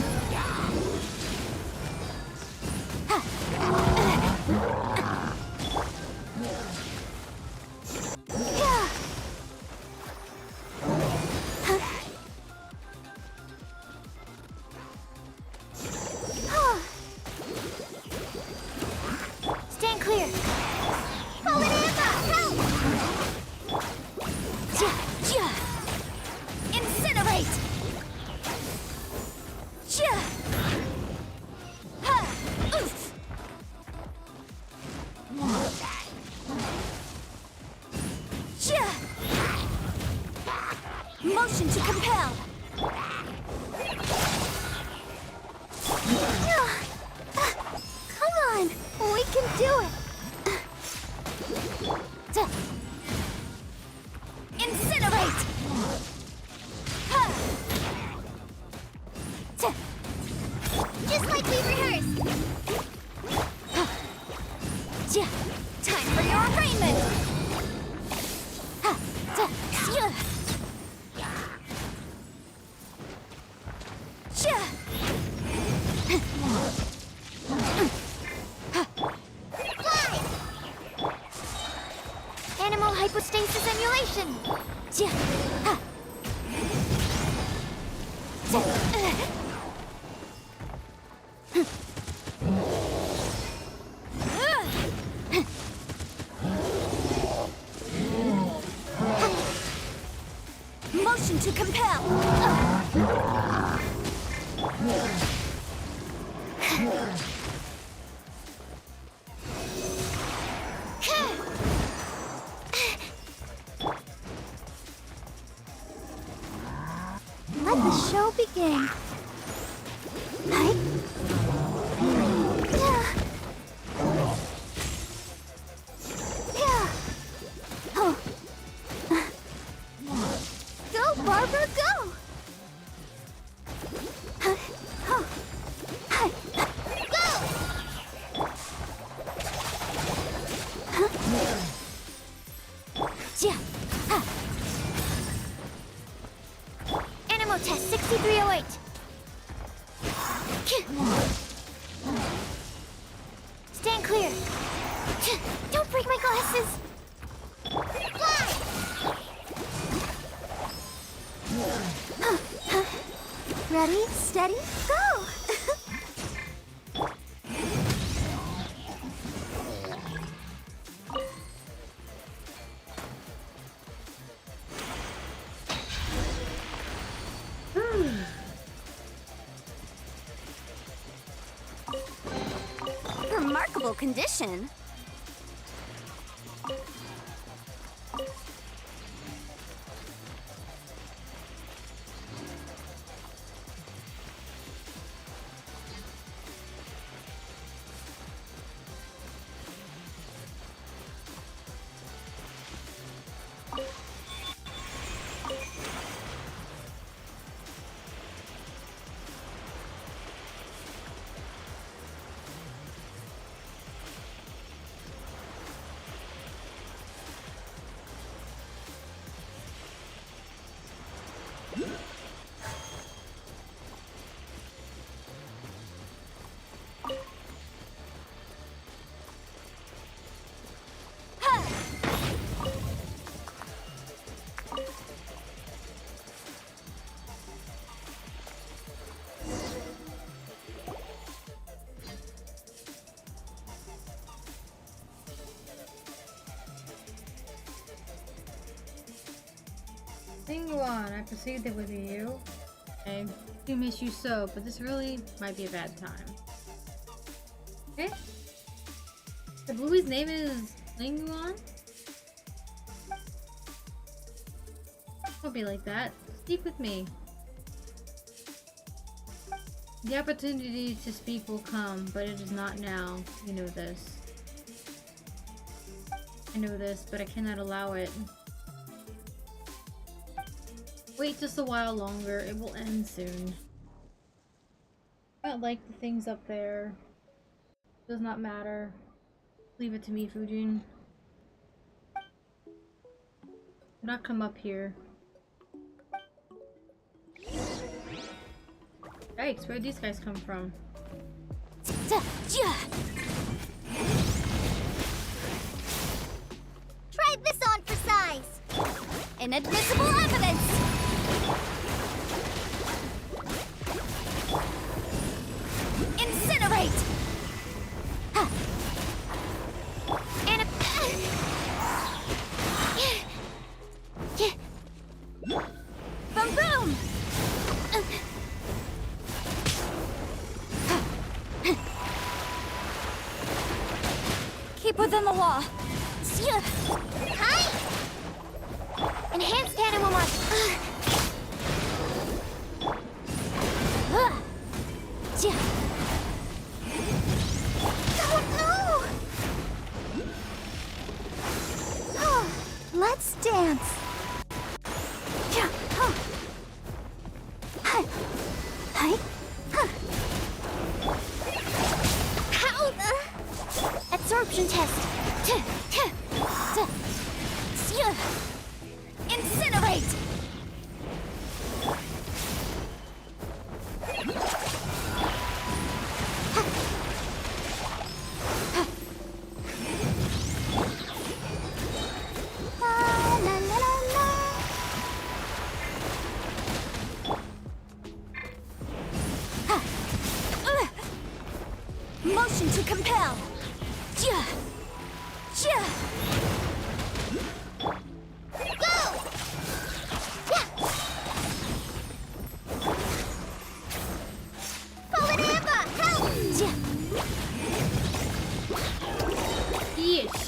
Stand clear. Fallen Amber, help! Incinerate. Oof. Motion to compel. Come on, we can do it. Incinerate. Just like we rehearsed. Time for your arraignment. Animal hypostasis emulation. Motion to compel. begin. Hi. Yeah. Oh. Go, Barbara, go! Animal test 6308. Stand clear. Don't break my glasses. Ready, steady, go! Remarkable condition. Singuan, I perceived it with you. I do miss you so, but this really might be a bad time. Okay? The Bluey's name is Linguan? Don't be like that. Speak with me. The opportunity to speak will come, but it is not now. You know this. I know this, but I cannot allow it. Wait just a while longer, it will end soon. I don't like the things up there. Does not matter. Leave it to me, Fujin. Do not come up here. Yikes, where'd these guys come from? Try this on for size. Inadmissible evidence! Incinerate! And Boom boom! Keep within the law. hi! Enhanced animal mod. Oh no! Let's dance. How the? Absorption test. Incinerate! Motion to compel. Go! Fallen Amber, help! Yeesh.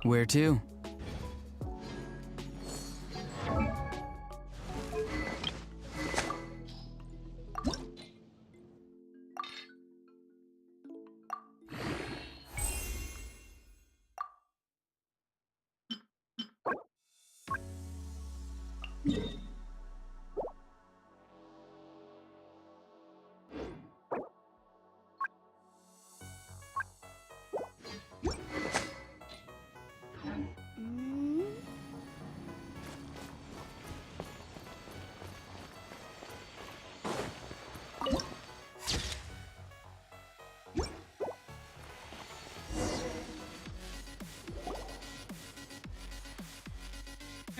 Where to?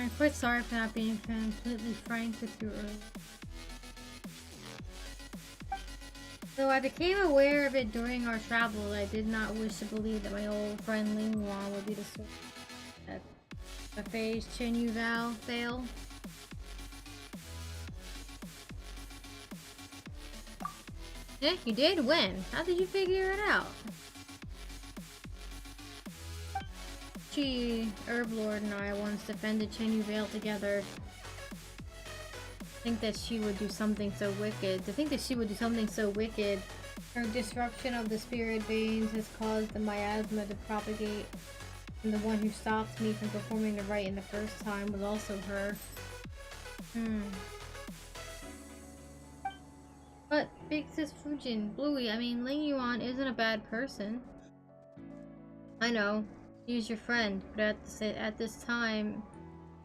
I'm quite sorry for not being completely frank with you earlier. Though I became aware of it during our travels, I did not wish to believe that my old friend Ling Yuan would be the source that Buffet's Chen Yu Val fail. Yeah, you did win. How did you figure it out? Herb Lord and I once defended Chen Yu Vale together. Think that she would do something so wicked. To think that she would do something so wicked. Her disruption of the spirit veins has caused the miasma to propagate. And the one who stopped me from performing the rite in the first time was also her. But Big Sis Fujin, Bluey, I mean Ling Yuan isn't a bad person. I know. She is your friend, but at this time,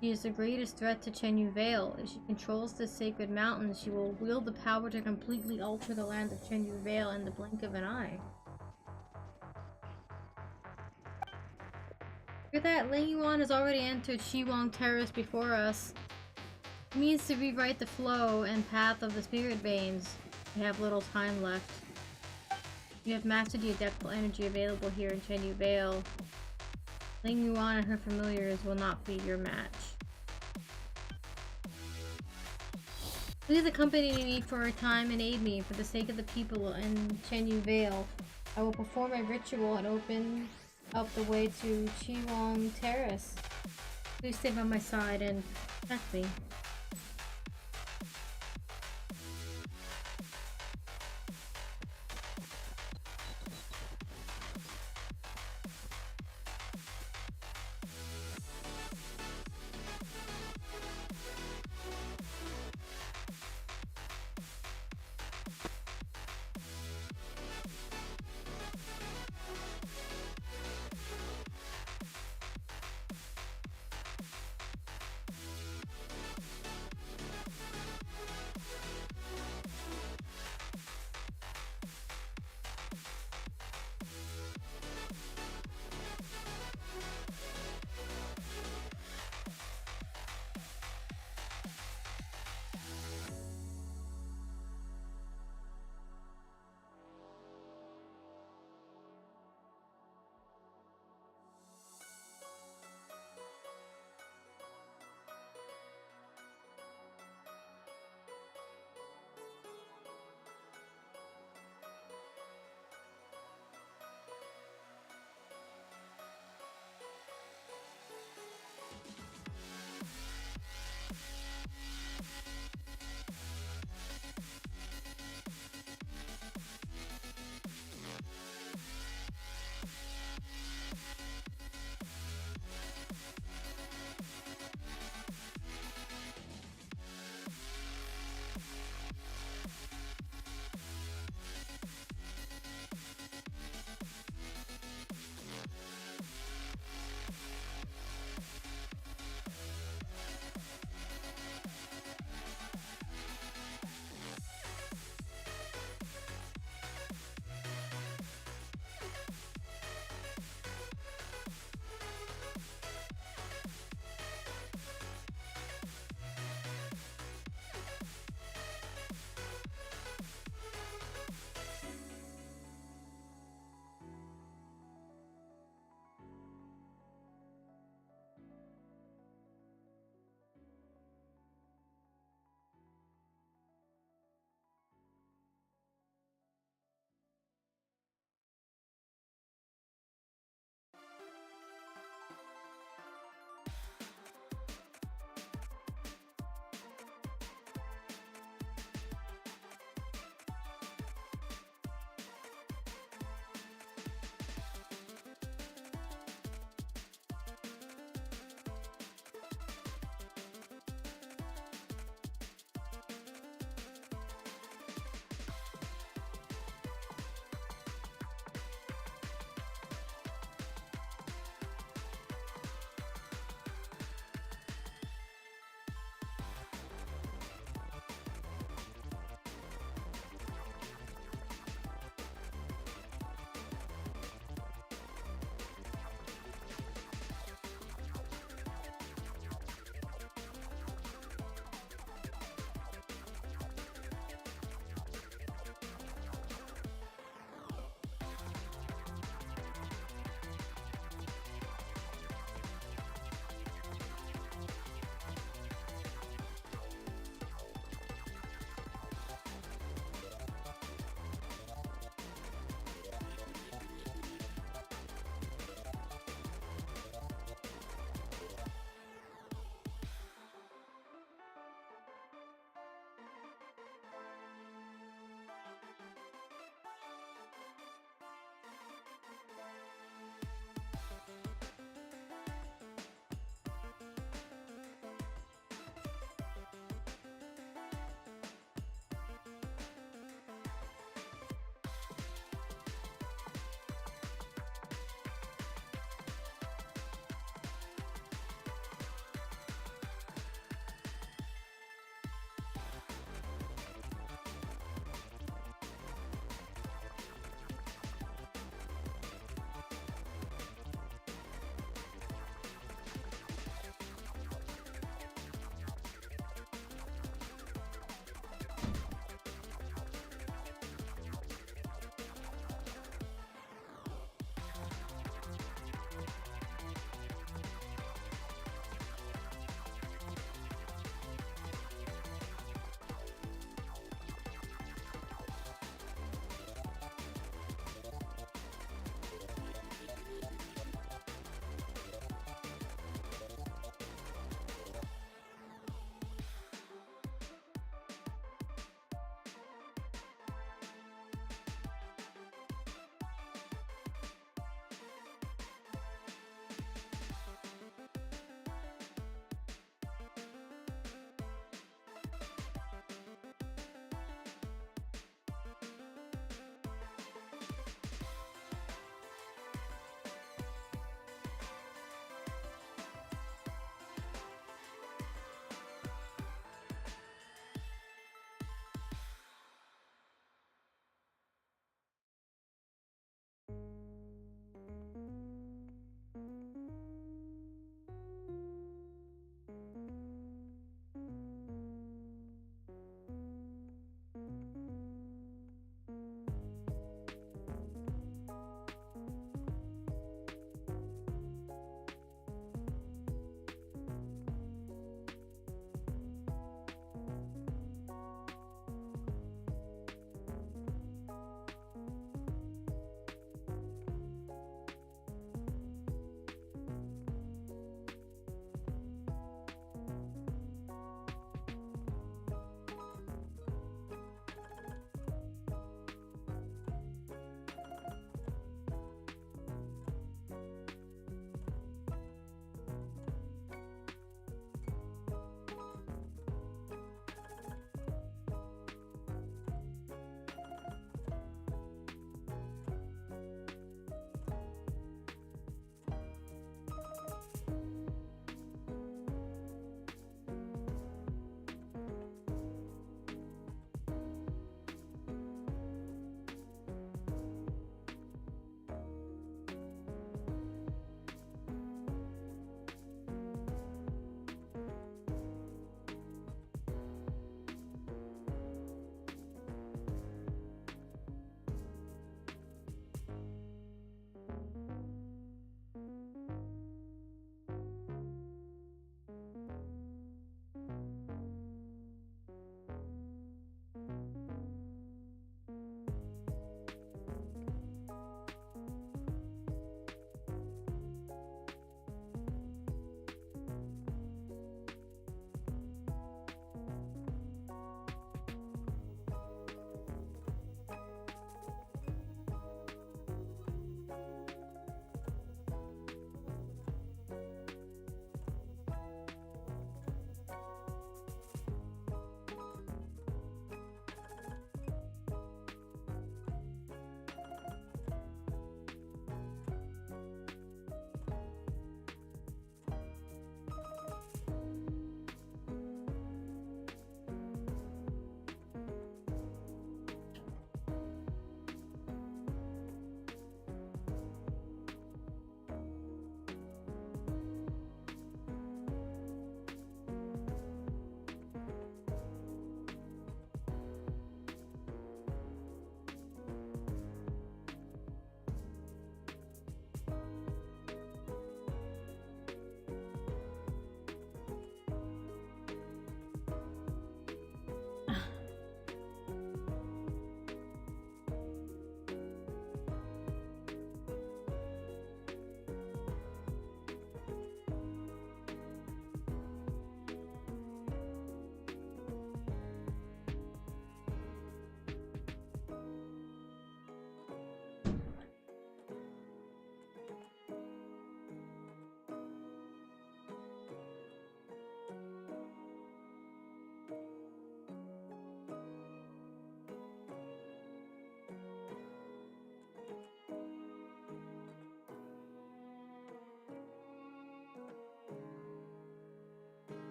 she is the greatest threat to Chen Yu Vale. If she controls the sacred mountains, she will wield the power to completely alter the land of Chen Yu Vale in the blink of an eye. After that, Ling Yuan has already entered Shiwang Terrace before us. It means to rewrite the flow and path of the spirit veins. We have little time left. You have mastered the adeptal energy available here in Chen Yu Vale. Ling Yuan and her familiars will not be your match. Please accompany me for a time and aid me for the sake of the people in Chen Yu Vale. I will perform a ritual and open up the way to Chiwang Terrace. Please stay by my side and protect me.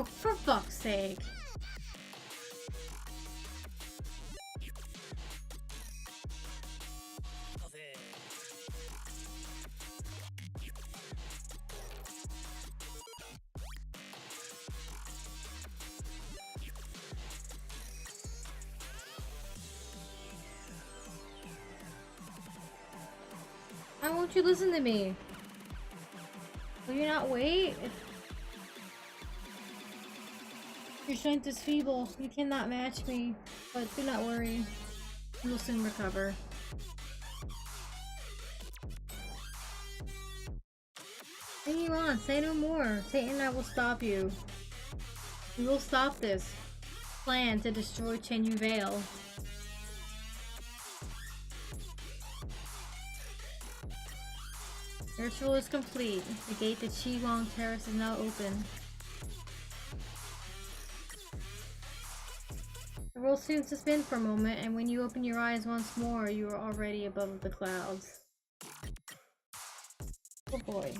Oh, for fuck's sake. Why won't you listen to me? Will you not wait? Your strength is feeble. You cannot match me. But do not worry. You will soon recover. Continue on. Say no more. Satan and I will stop you. We will stop this plan to destroy Chenyu Vale. The ritual is complete. The gate to Chi Wong Terrace is now open. The world seems to spin for a moment, and when you open your eyes once more, you are already above the clouds. Oh boy.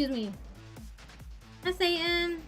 excuse me. Hi, Satan.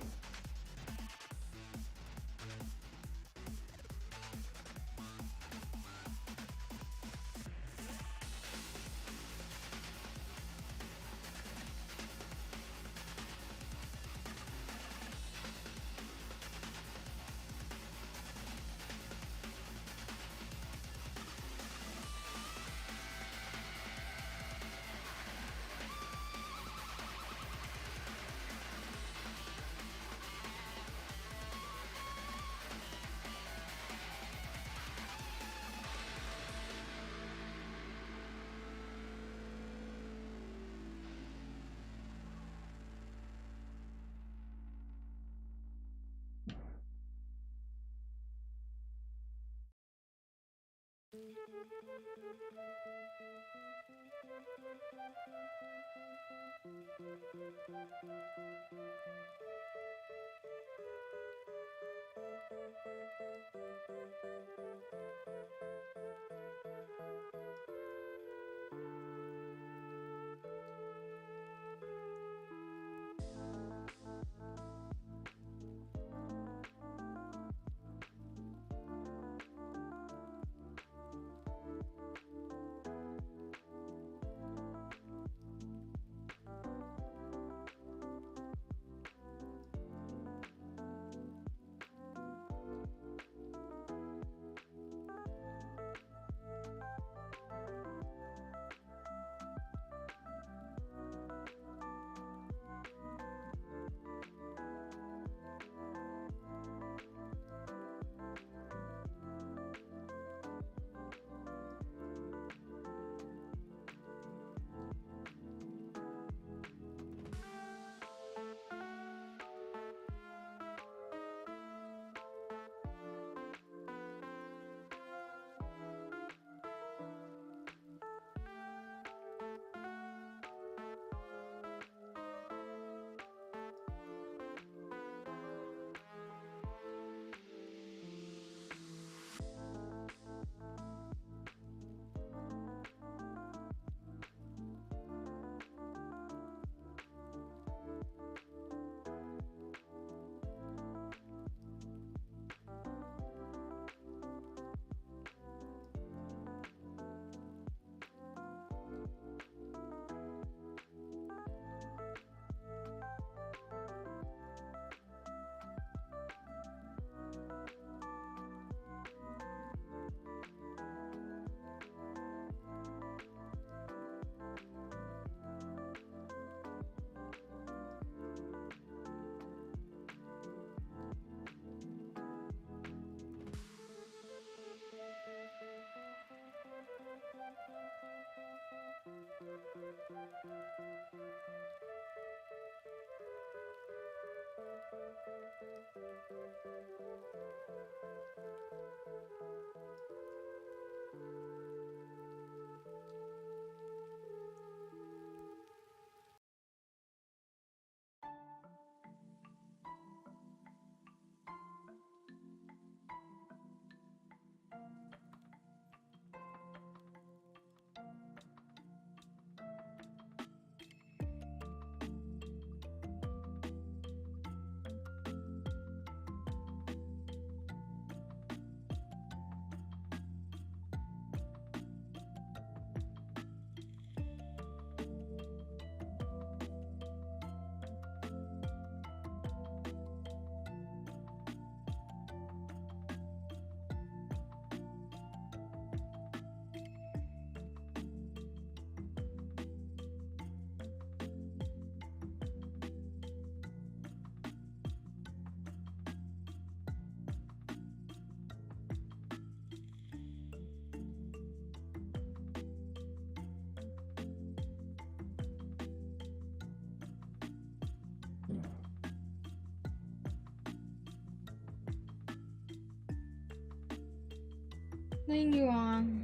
Laying you on.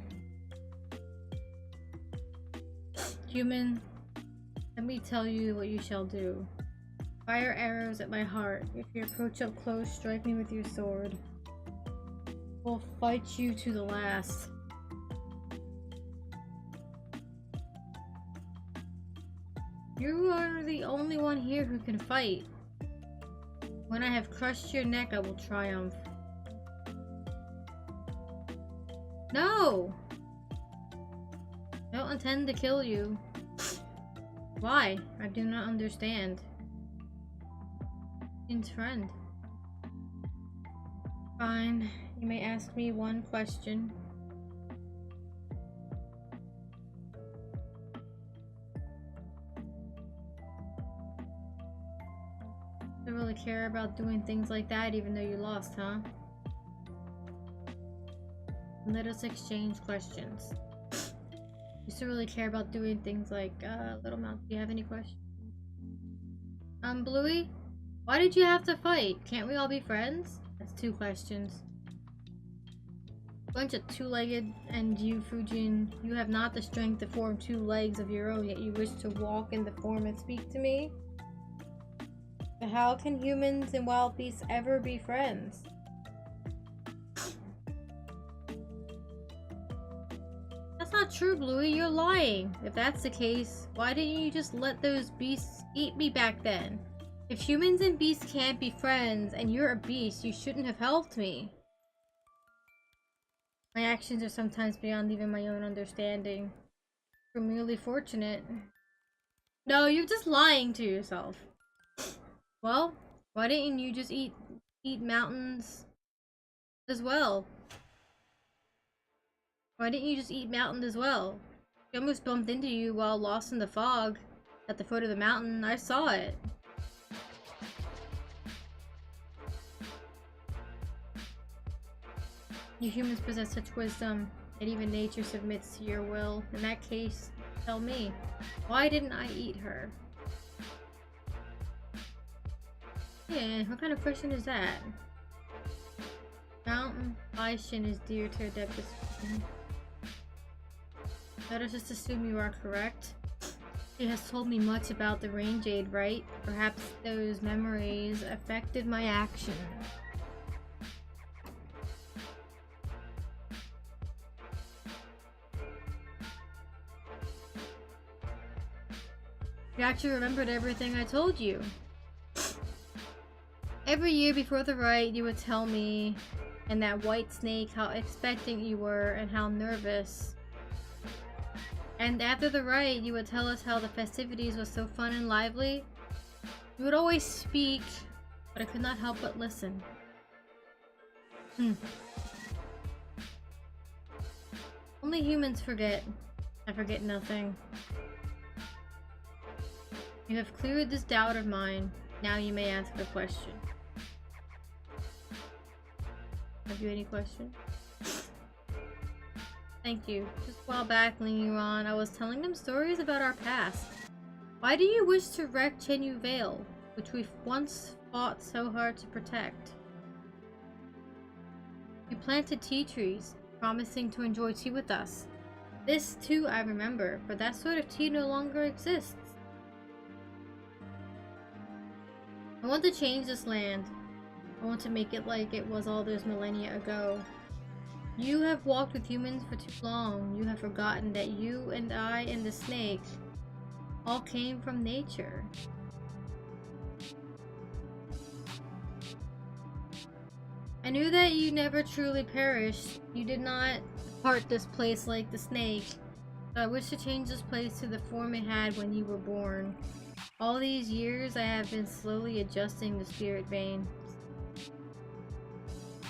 Human, let me tell you what you shall do. Fire arrows at my heart. If you approach up close, strike me with your sword. We'll fight you to the last. You are You're the only one here who can fight. When I have crushed your neck, I will triumph. No! I don't intend to kill you. Why? I do not understand. Satyn's friend. Fine. You may ask me one question. Don't really care about doing things like that even though you lost, huh? Let us exchange questions. Used to really care about doing things like, Little Mouth, do you have any questions? Bluey? Why did you have to fight? Can't we all be friends? That's 2 questions. Bunch of 2-legged, and you, Fujin, you have not the strength to form 2 legs of your own, yet you wish to walk in the form and speak to me? But how can humans and wild beasts ever be friends? That's not true, Bluey. You're lying. If that's the case, why didn't you just let those beasts eat me back then? If humans and beasts can't be friends, and you're a beast, you shouldn't have helped me. My actions are sometimes beyond even my own understanding. You're merely fortunate. No, you're just lying to yourself. Well, why didn't you just eat mountains as well? Why didn't you just eat mountains as well? I almost bumped into you while lost in the fog at the foot of the mountain. I saw it. You humans possess such wisdom, and even nature submits to your will. In that case, tell me, why didn't I eat her? Yeah, what kind of question is that? Mountain Bison is dear to Adeptus. Let us just assume you are correct. She has told me much about the Rain Jade, right? Perhaps those memories affected my actions. You actually remembered everything I told you. Every year before the rite, you would tell me and that white snake how expectant you were and how nervous. And after the rite, you would tell us how the festivities were so fun and lively. You would always speak, but I could not help but listen. Only humans forget. I forget nothing. You have cleared this doubt of mine. Now you may ask a question. Have you any questions? Thank you. Just a while back, Ling Yuan, I was telling them stories about our past. Why do you wish to wreck Chenyu Vale, which we once fought so hard to protect? You planted tea trees, promising to enjoy tea with us. This too I remember, but that sort of tea no longer exists. I want to change this land. I want to make it like it was all those millennia ago. You have walked with humans for too long. You have forgotten that you and I and the snake all came from nature. I knew that you never truly perished. You did not part this place like the snake. So I wish to change this place to the form it had when you were born. All these years I have been slowly adjusting the spirit vein.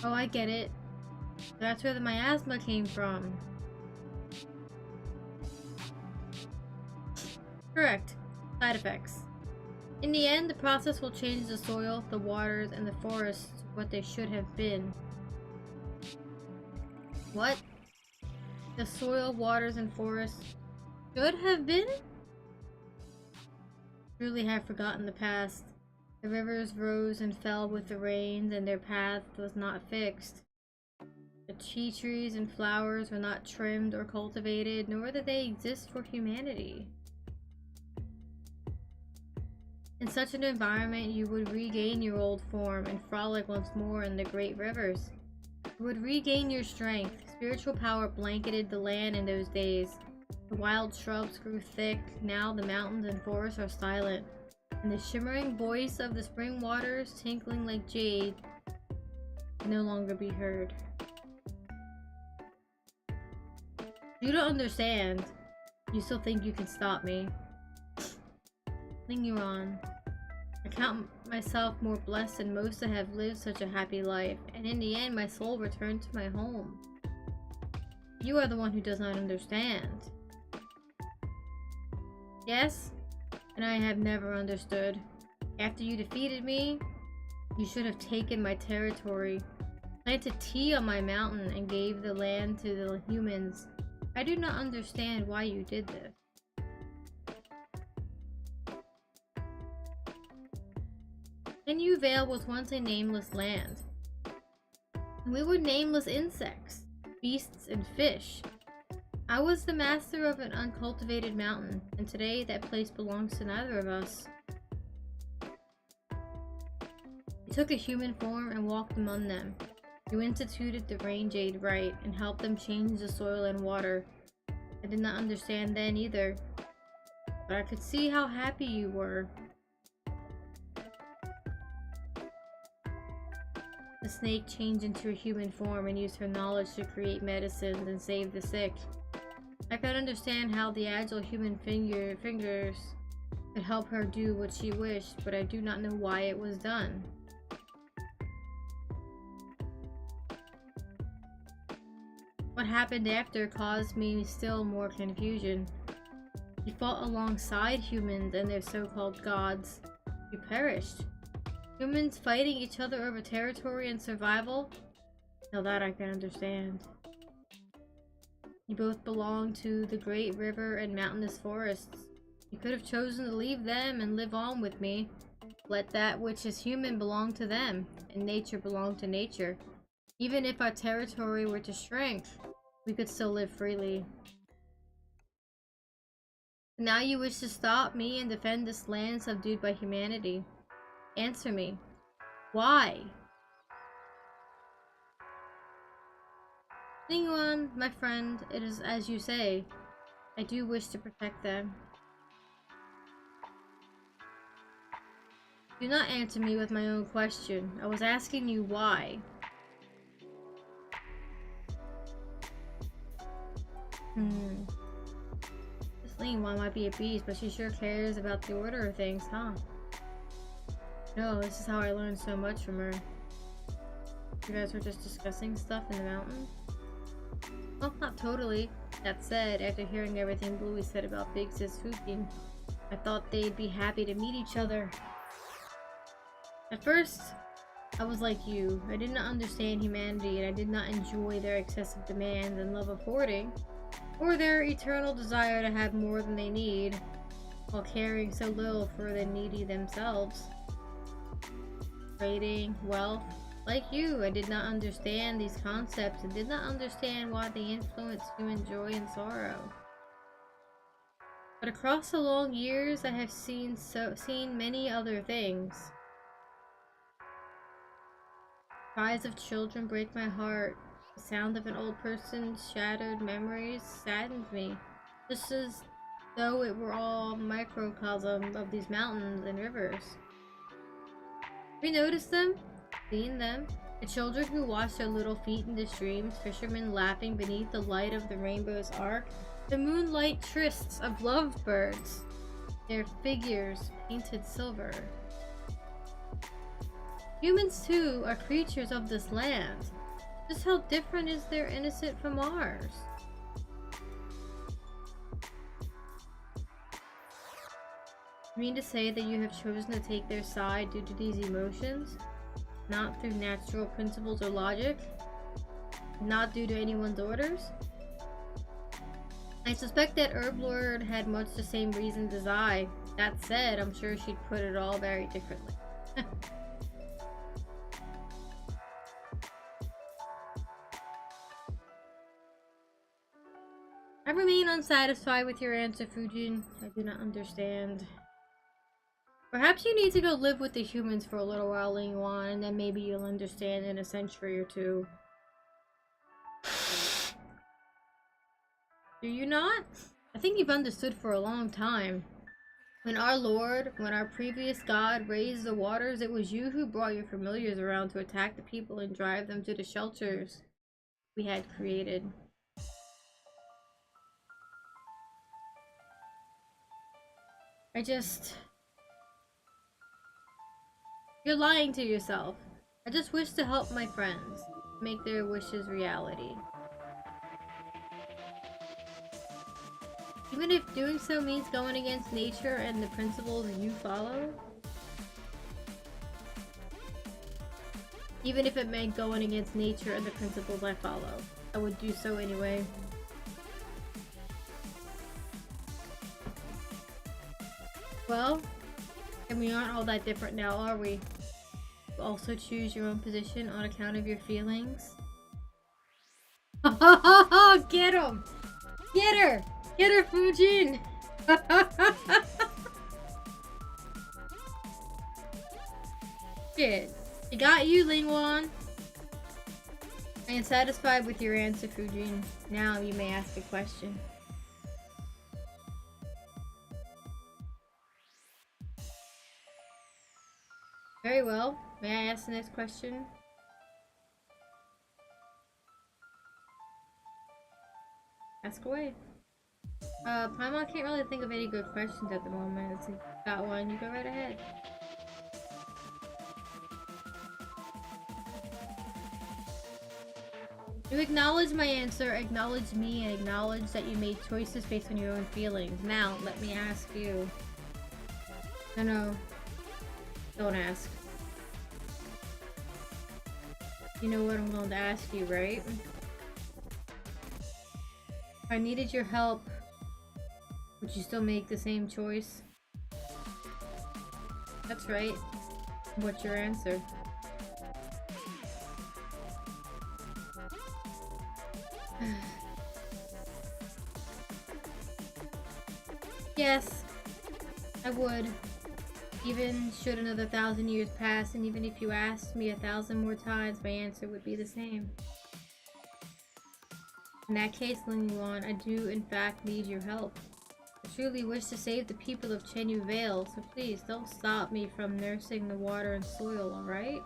Oh, I get it. That's where the miasma came from. Correct. Side effects. In the end, the process will change the soil, the waters, and the forests to what they should have been. What? The soil, waters, and forests should have been? Truly have forgotten the past. The rivers rose and fell with the rains, and their path was not fixed. The tea trees and flowers were not trimmed or cultivated, nor did they exist for humanity. In such an environment, you would regain your old form and frolic once more in the great rivers. You would regain your strength. Spiritual power blanketed the land in those days. The wild shrubs grew thick. Now the mountains and forests are silent. and the shimmering voice of the spring waters tinkling like jade can no longer be heard. You don't understand. You still think you can stop me. Continue on. I count myself more blessed than most to have lived such a happy life, and in the end my soul returned to my home. You are the one who does not understand. Yes, and I have never understood. After you defeated me, you should have taken my territory, planted tea on my mountain, and gave the land to the humans. I do not understand why you did this. New Vale was once a nameless land. We were nameless insects, beasts, and fish. I was the master of an uncultivated mountain, and today that place belongs to neither of us. You took a human form and walked among them. You instituted the rain jade rite and helped them change the soil and water. I did not understand then either, but I could see how happy you were. The snake changed into a human form and used her knowledge to create medicines and save the sick. I could understand how the agile human fingers could help her do what she wished, but I do not know why it was done. What happened after caused me still more confusion. You fought alongside humans and their so-called gods. You perished. Humans fighting each other over territory and survival? Now that I can understand. You both belong to the great river and mountainous forests. You could have chosen to leave them and live on with me. Let that which is human belong to them, and nature belong to nature. Even if our territory were to shrink, we could still live freely. Now you wish to stop me and defend this land subdued by humanity. Answer me. Why? Anyone, my friend, it is as you say. I do wish to protect them. Do not answer me with my own question. I was asking you why. This Lingwan might be a beast, but she sure cares about the order of things, huh? No, this is how I learned so much from her. You guys were just discussing stuff in the mountain? Well, not totally. That said, after hearing everything Bluey said about Big Sis Fukin, I thought they'd be happy to meet each other. At first, I was like you. I did not understand humanity, and I did not enjoy their excessive demands and love of hoarding, or their eternal desire to have more than they need, while caring so little for the needy themselves. Trading, wealth. Like you, I did not understand these concepts and did not understand why they influence human joy and sorrow. But across the long years, I have seen many other things. Cries of children break my heart. The sound of an old person's shattered memories saddens me, just as though it were all microcosm of these mountains and rivers. We noticed them, seen them, the children who washed their little feet in the streams, fishermen laughing beneath the light of the rainbow's arc, the moonlight trysts of lovebirds, their figures painted silver. Humans too are creatures of this land. Just how different is their innocence from ours? You mean to say that you have chosen to take their side due to these emotions? Not through natural principles or logic? Not due to anyone's orders? I suspect that Herblord had much the same reasons as I. That said, I'm sure she'd put it all very differently. I remain unsatisfied with your answer, Fujin. I do not understand. Perhaps you need to go live with the humans for a little while, Lingwan, and then maybe you'll understand in a century or two. Do you not? I think you've understood for a long time. When our Lord, when our previous God raised the waters, it was you who brought your familiars around to attack the people and drive them to the shelters we had created. You're lying to yourself. I just wish to help my friends make their wishes reality. Even if doing so means going against nature and the principles you follow? Even if it meant going against nature and the principles I follow, I would do so anyway. Well, and we aren't all that different now, are we? You also choose your own position on account of your feelings? Get him! Get her! Get her, Fujin! Shit. I got you, Lingwan. I am satisfied with your answer, Fujin. Now you may ask a question. Very well. May I ask the next question? Ask away. Paimon can't really think of any good questions at the moment. If you got one, you go right ahead. You acknowledge my answer, acknowledge me, and acknowledge that you made choices based on your own feelings. Now, let me ask you. No. Don't ask. You know what I'm going to ask you, right? If I needed your help, would you still make the same choice? That's right. What's your answer? Yes, I would. Even should another 1,000 years pass, and even if you asked me 1,000 more times, my answer would be the same. In that case, Lingwan, I do in fact need your help. I truly wish to save the people of Chenyu Vale, so please don't stop me from nursing the water and soil, alright?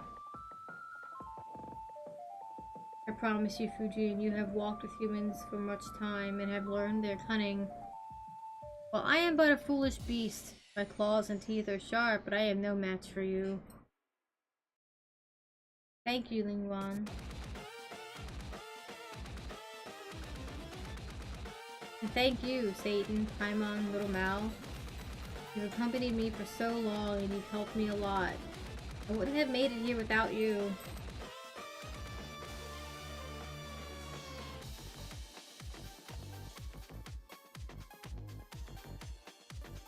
I promise you, Fujin, you have walked with humans for much time and have learned their cunning. While I am but a foolish beast, my claws and teeth are sharp, but I am no match for you. Thank you, Lingwan. And thank you, Satyn, Paimon, Little Mao. You've accompanied me for so long and you've helped me a lot. I wouldn't have made it here without you.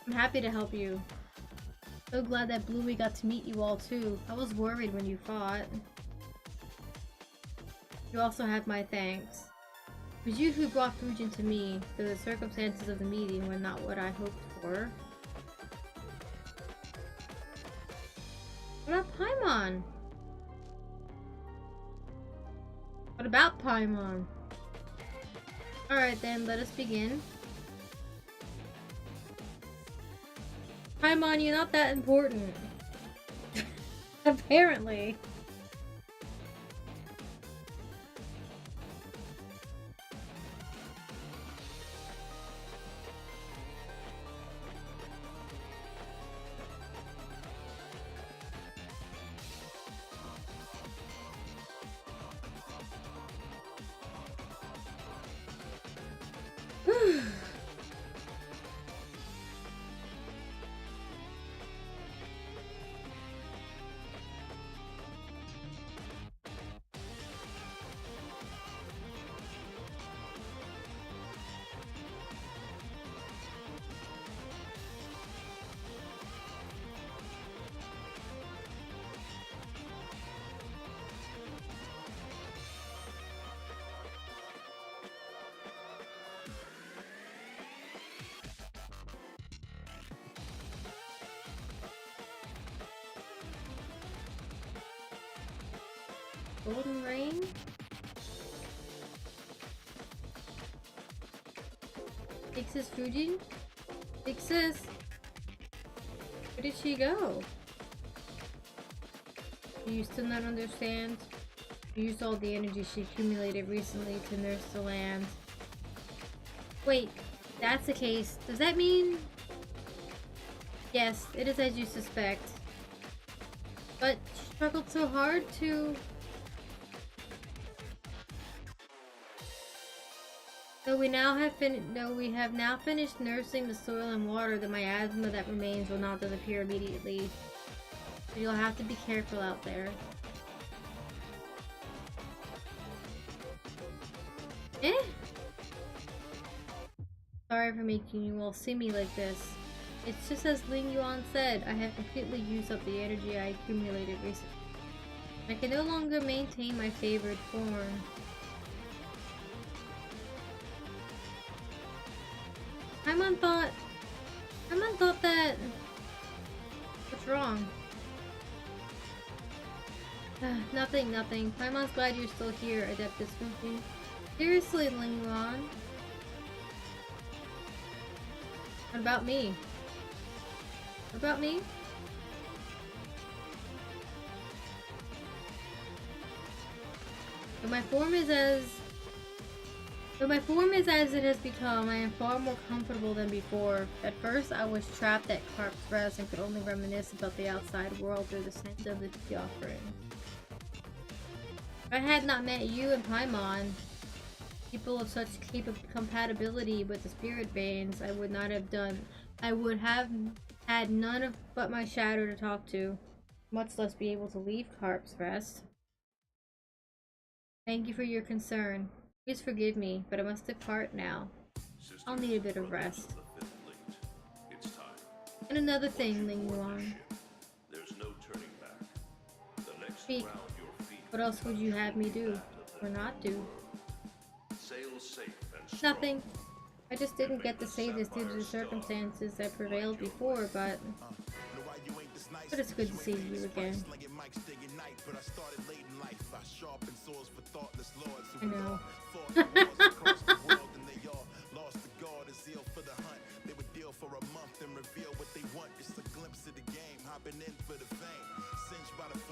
I'm happy to help you. So glad that Bluey got to meet you all too. I was worried when you fought. You also have my thanks. It was you who brought Fujin to me, though the circumstances of the meeting were not what I hoped for. What about Paimon? What about Paimon? Alright then, let us begin. Paimon, you're not that important. Apparently. Golden Rain? Fixes Fujin? Fixes? Where did she go? Do you still not understand? She used all the energy she accumulated recently to nurse the land. Wait, that's the case. Does that mean... Yes, it is as you suspect. But she struggled so hard to... Though we have now finished nursing the soil and water, the miasma that remains will not disappear immediately. So you'll have to be careful out there. Eh? Sorry for making you all see me like this. It's just as Ling Yuan said, I have completely used up the energy I accumulated recently. I can no longer maintain my favored form. Paimon thought that... What's wrong? Nothing. Paimon's glad you're still here, Adeptus Spoofing. Seriously, Ling Yuan. What about me? What about me? Though my form is as it has become, I am far more comfortable than before. At first, I was trapped at Carp's Rest and could only reminisce about the outside world through the scent of the tea offering. If I had not met you and Paimon, people of such compatibility with the spirit veins, I would have had none of but my shadow to talk to, much less be able to leave Carp's Rest. Thank you for your concern. Please forgive me, but I must depart now. I'll need a bit of rest. And another thing, Ling Yuan. Speak. What else would you have me do? Or not do? Nothing. I just didn't get to say this due to the circumstances that prevailed before, but it's good to see you again. I know.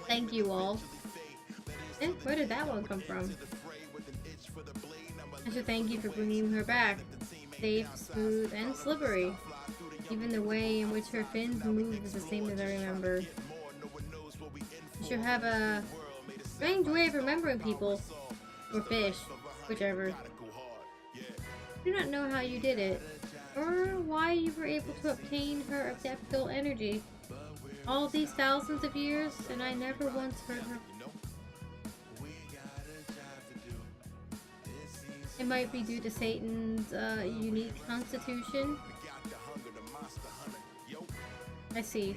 Thank you all. Eh, where did that one come from? I should thank you for bringing her back. Safe, smooth, and slippery. Even the way in which her fins move is the same as I remember. You sure have a strange way of remembering people. Or fish. Whichever. I do not know how you did it. Or why you were able to obtain her adeptal energy. All these thousands of years, and I never once heard her. It might be due to Satan's unique constitution. I see.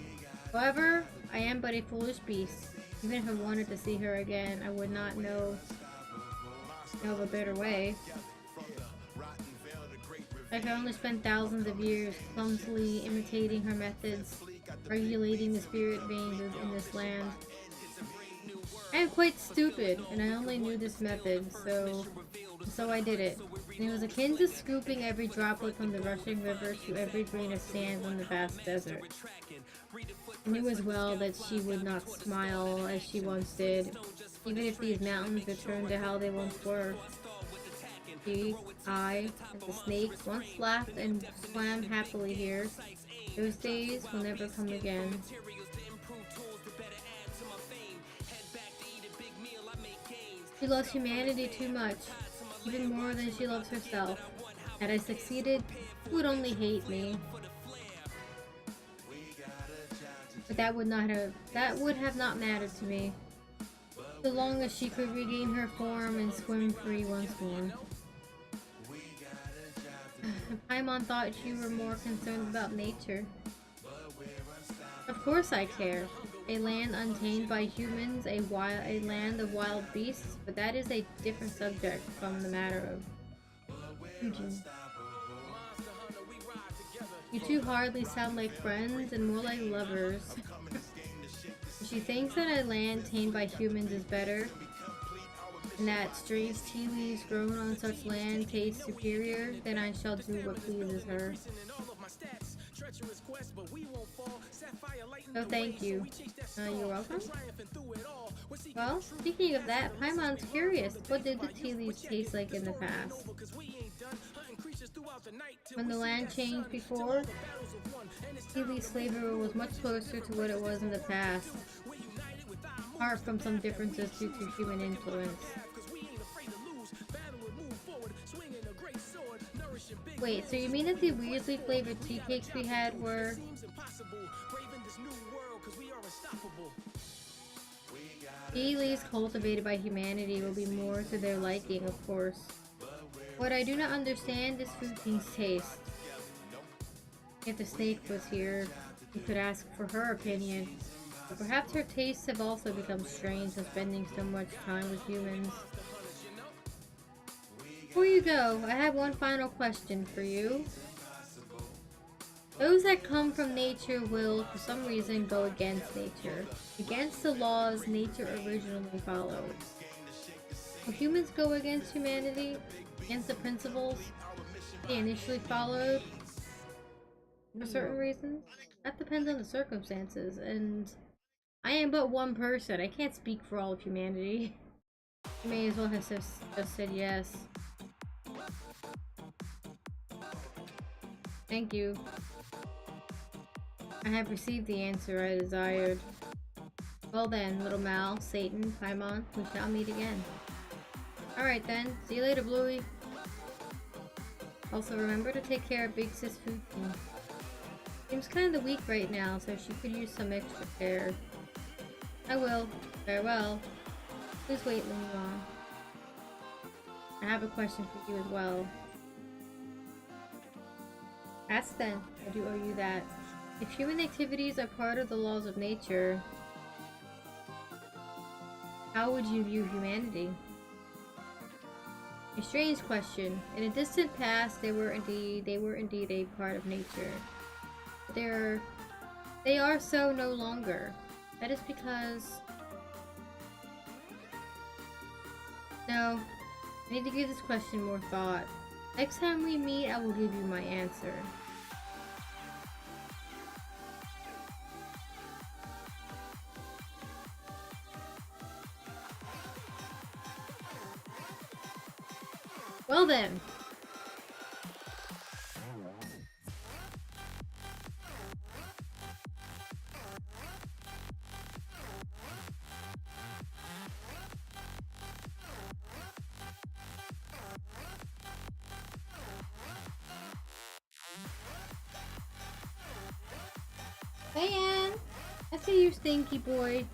However, I am but a foolish beast. Even if I wanted to see her again, I would not know of a better way. I can only spend thousands of years clumsily imitating her methods, regulating the spirit veins in this land. I am quite stupid, and I only knew this method, so I did it. And it was akin to scooping every droplet from the rushing river to every grain of sand on the vast desert. I knew as well that she would not smile as she once did, even if these mountains returned to how they once were. She, I, and the snake once laughed and swam happily here. Those days will never come again. She loves humanity too much, even more than she loves herself. Had I succeeded, she would only hate me. But that would have not mattered to me, so long as she could regain her form and swim free once more. Paimon thought you were more concerned about nature. Of course I care. A land untamed by humans, a land of wild beasts, but that is a different subject from the matter of... You two hardly sound like friends and more like lovers. If she thinks that a land tamed by humans is better, and that strange tea leaves grown on such land taste superior, then I shall do what pleases her. Oh, thank you. You're welcome. Well, speaking of that, Paimon's curious. What did the tea leaves taste like in the past? When the land changed before, tea leaves flavor was much closer to what it was in the past, apart from some differences due to human influence. Wait, so you mean that the weirdly flavored tea cakes we had were... Tea leaves cultivated by humanity will be more to their liking, of course. What I do not understand is food things taste. If the snake was here, you could ask for her opinion. But perhaps her tastes have also become strange from spending so much time with humans. Before you go, I have one final question for you. Those that come from nature will, for some reason, go against nature. Against the laws nature originally followed. Will humans go against humanity? Against the principles they initially followed? For certain reasons? That depends on the circumstances, and I am but one person. I can't speak for all of humanity. You may as well have just said yes. Thank you. I have received the answer I desired. Well then, little Mal, Satan, Paimon, we shall meet again. Alright then, see you later, Bluey. Also remember to take care of Big Sis Food King. Seems kinda weak right now, so she could use some extra care. I will. Farewell. Please wait, Lingwan. I have a question for you as well. Ask then. I do owe you that. If human activities are part of the laws of nature, how would you view humanity? A strange question. In a distant past, they were indeed a part of nature. They are so no longer. That is because... No, I need to give this question more thought. Next time we meet, I will give you my answer. Well then. Hey Ann, I see you, stinky boy.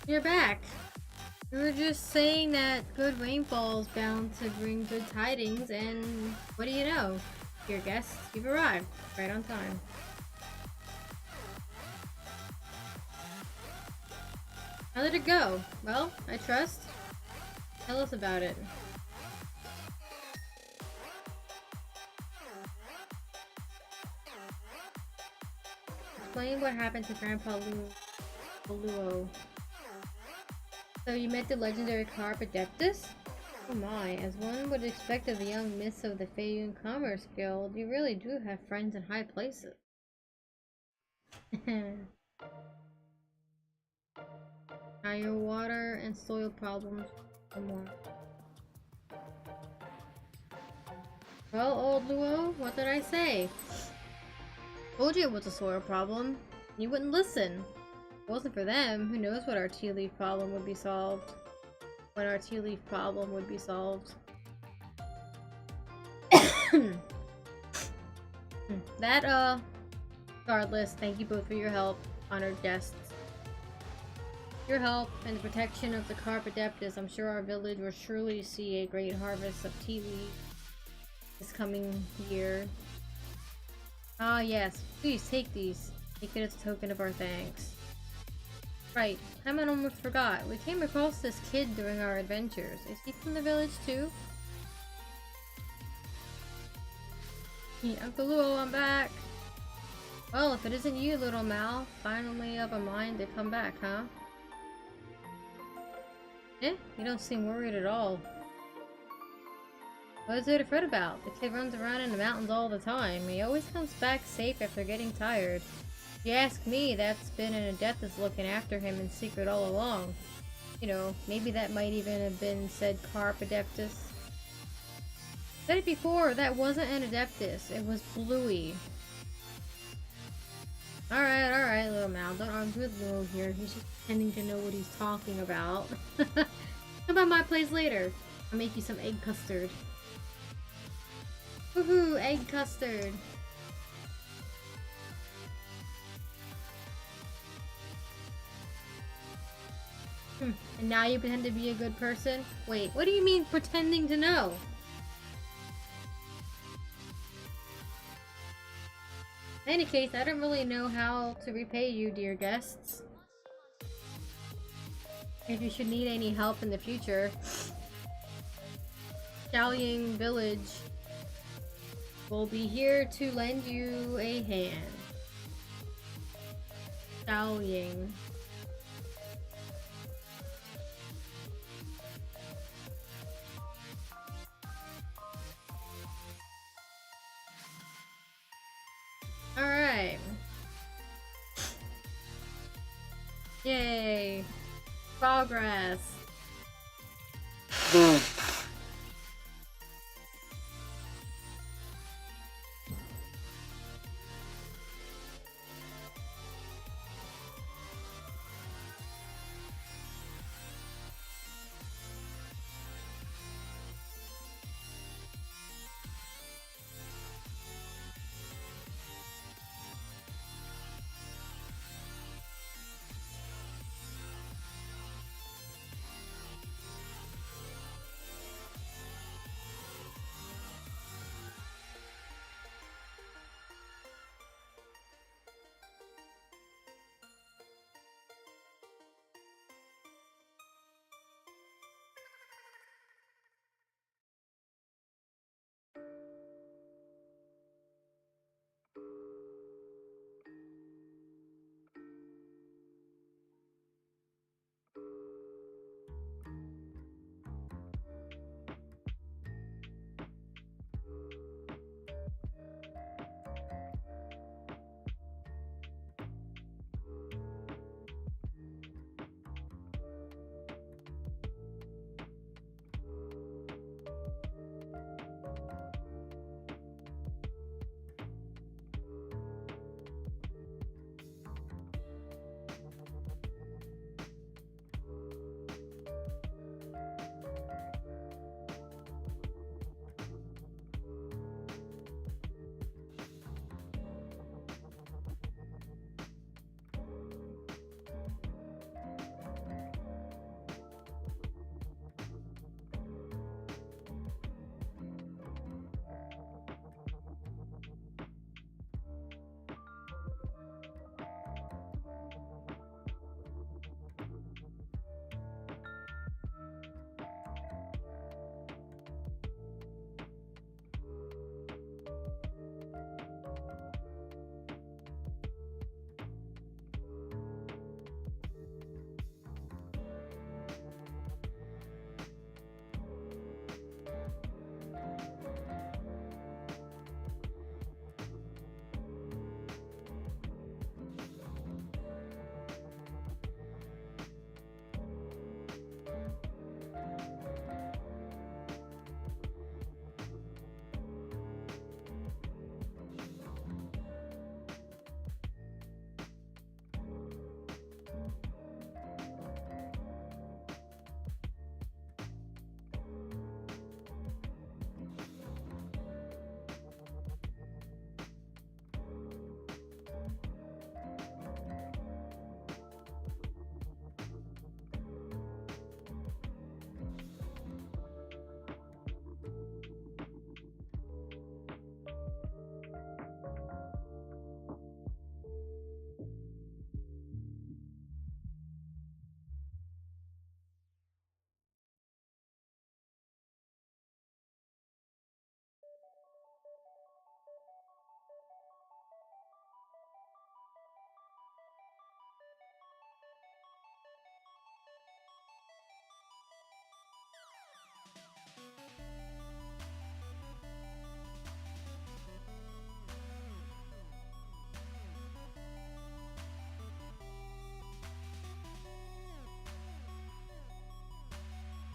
You're back. We were just saying that good rainfall is bound to bring good tidings, and what do you know? Dear guests, you've arrived right on time. How did it go? Well, I trust. Tell us about it. Explain what happened to Grandpa Luo. So you met the legendary Carp Adeptus? Oh my, as one would expect of the young miss of the Feiyun Commerce Guild, you really do have friends in high places. Now your water and soil problems no more. Well, old Luo, what did I say? Told you it was a soil problem. You wouldn't listen. If it wasn't for them, who knows what our tea leaf problem would be solved. When our tea leaf problem would be solved. That, regardless, thank you both for your help, honored guests. Your help and the protection of the Carp Adeptus, I'm sure our village will surely see a great harvest of tea leaves this coming year. Ah yes, please take these. Take it as a token of our thanks. Right, I almost forgot. We came across this kid during our adventures. Is he from the village too? Hey, Uncle Luo, I'm back. Well, if it isn't you, little Mal, finally of a mind to come back, huh? Eh? You don't seem worried at all. What is there to fret about? The kid runs around in the mountains all the time. He always comes back safe after getting tired. If you ask me, that's been an Adeptus looking after him in secret all along. You know, maybe that might even have been said Carp Adeptus. Said it before, that wasn't an Adeptus. It was Bluey. Alright, little Mal. Don't argue with Luo here. He's just pretending to know what he's talking about. Come by my place later. I'll make you some egg custard. Woohoo! Egg custard! And now you pretend to be a good person? Wait, what do you mean pretending to know? In any case, I don't really know how to repay you, dear guests. If you should need any help in the future, Xiaoying Village will be here to lend you a hand. Xiaoying. Alright. Yay. Progress.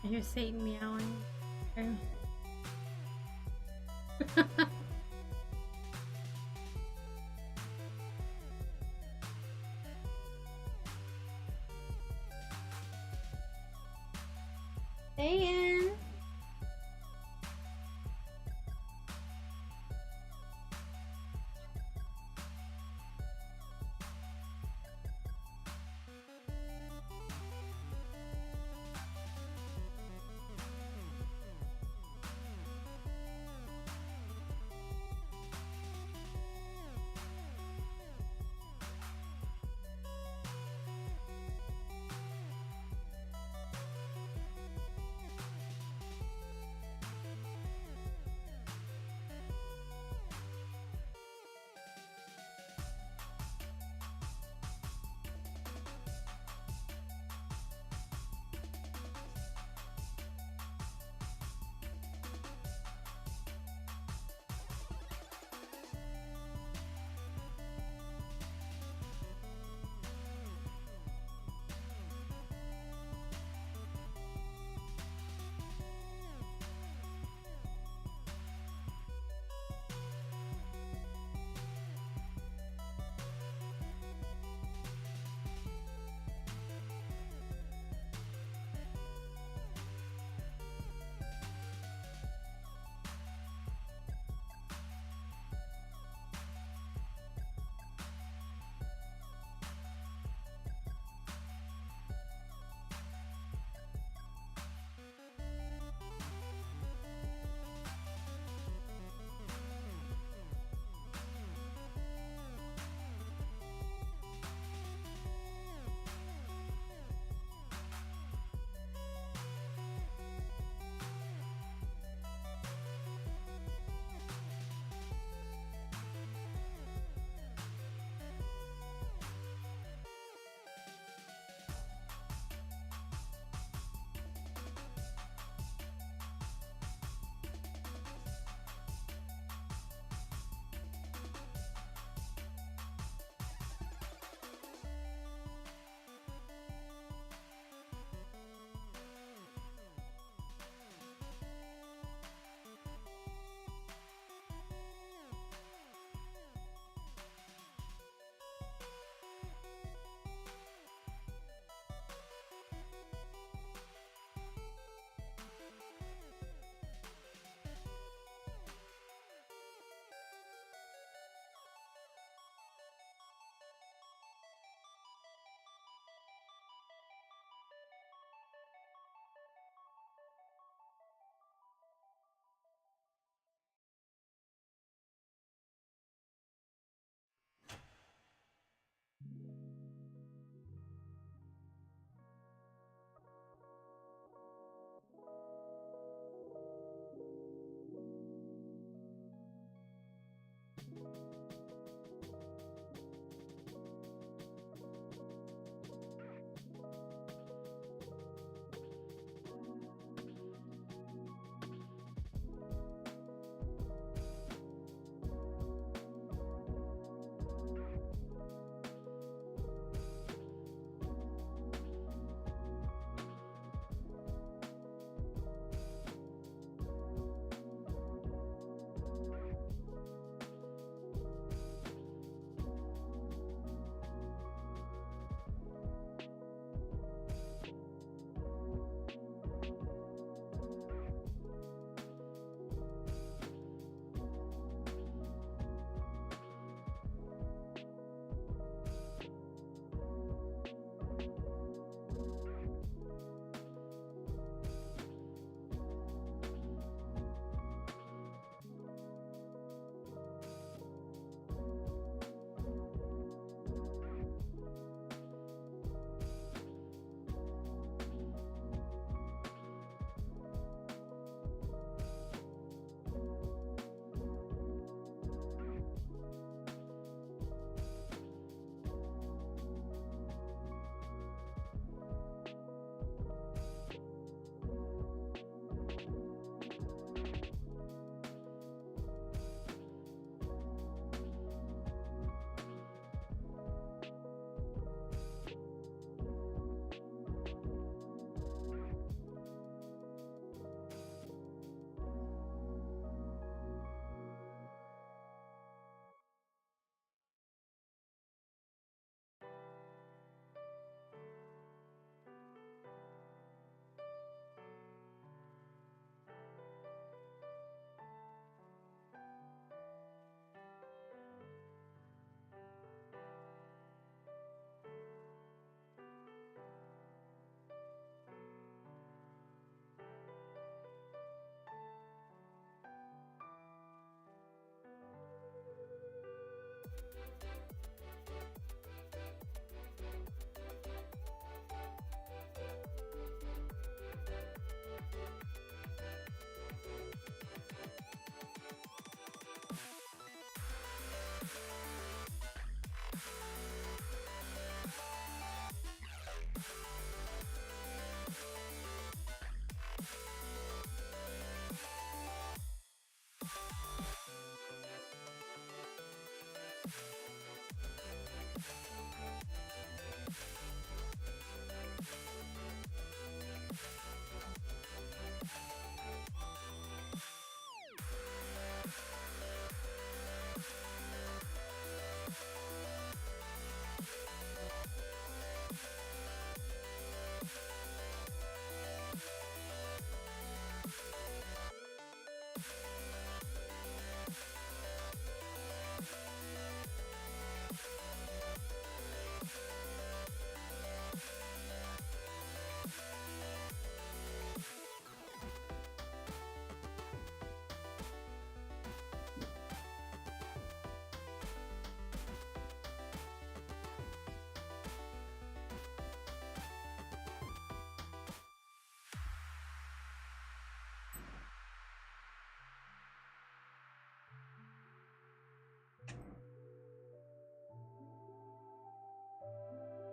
I hear Satan meowing. Okay. Satan!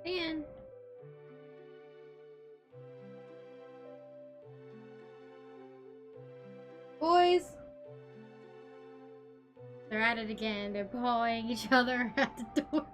And boys, they're at it again. They're pawing each other at the door.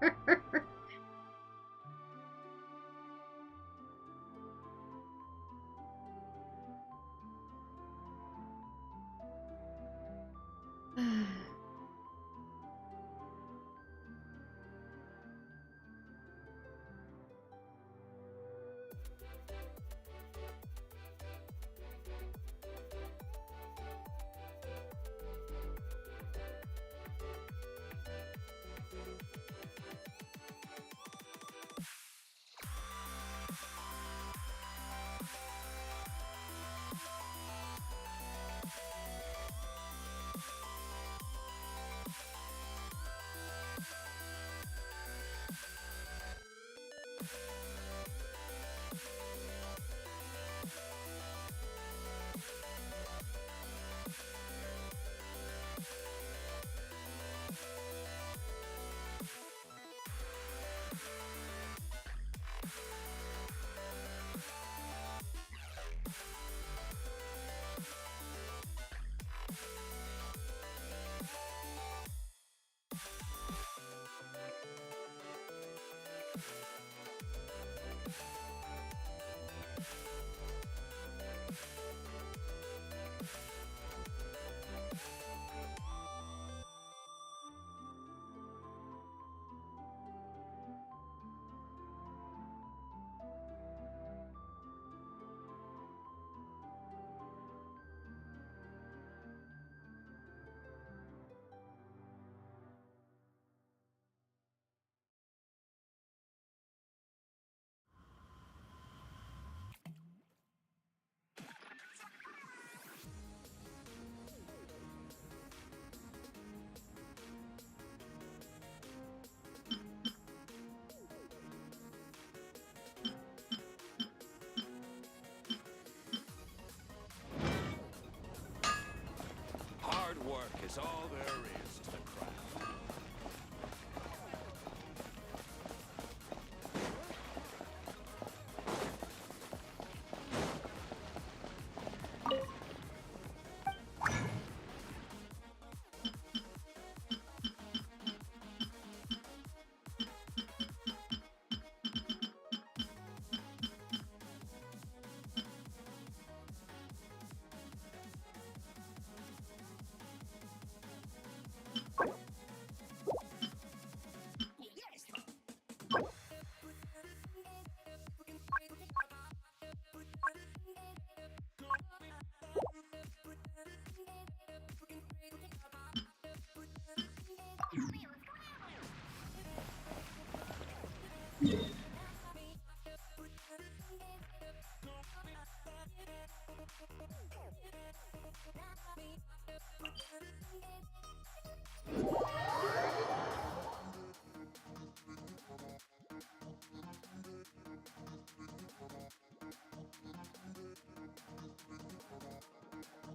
Hard work is all there is to the craft.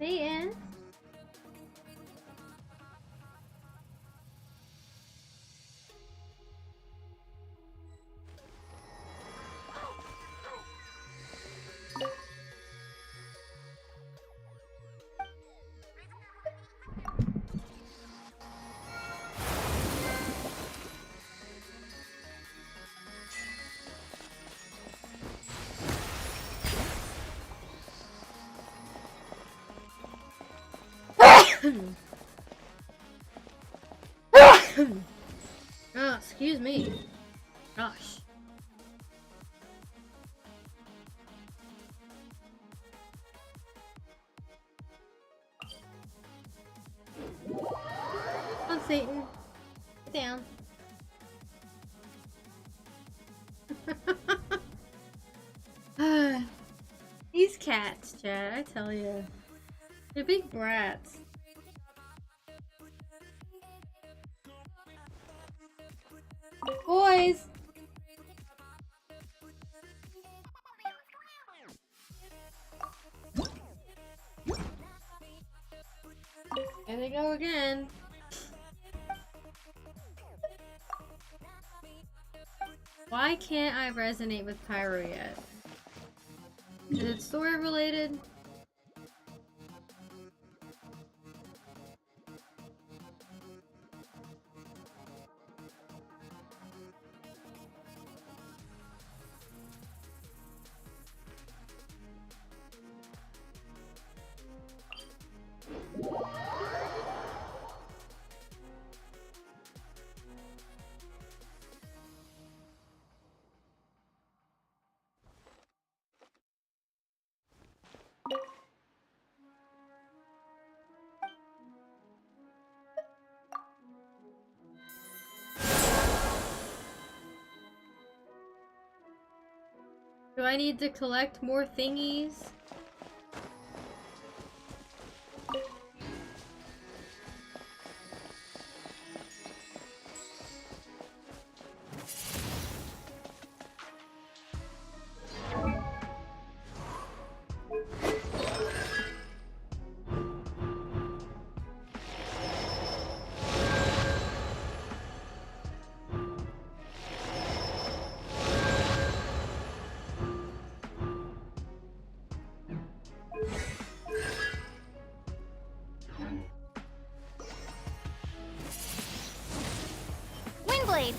Satyn. Oh, excuse me. Gosh. Come on, Satyn. Sit down. These cats, Chad, I tell you. They're big brats. Boys! There they go again. Why can't I resonate with Pyro yet? Is it story related? Do I need to collect more thingies? Windblade.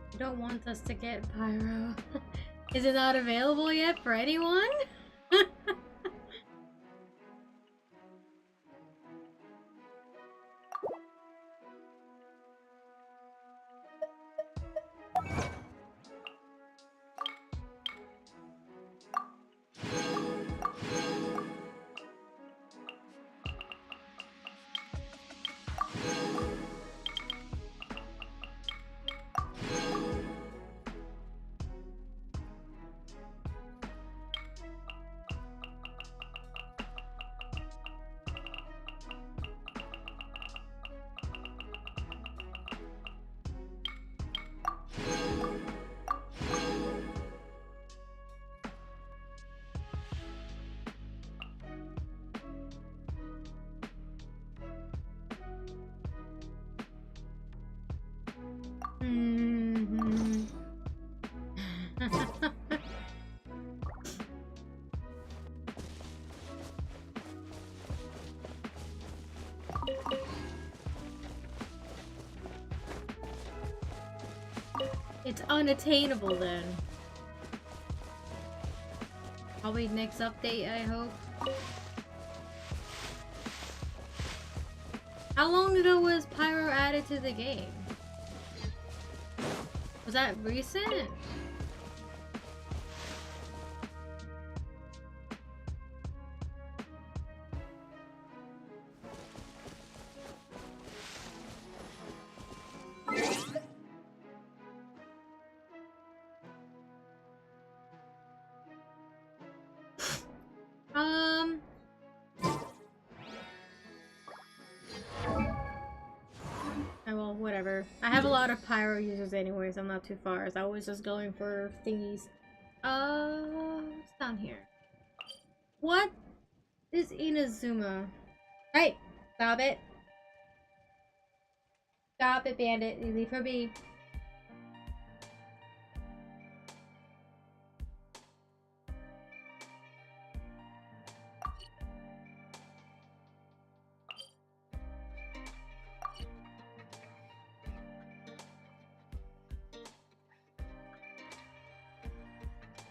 I don't want us to get Pyro. Is it not available yet for anyone? It's unattainable then. Probably next update, I hope. How long ago was Pyro added to the game? Was that recent? Oh, well, whatever. I have a lot of Pyro users anyways, I'm not too far, so I was just going for thingies. What's down here? What is Inazuma? Hey! Stop it! Stop it, bandit. You leave her be.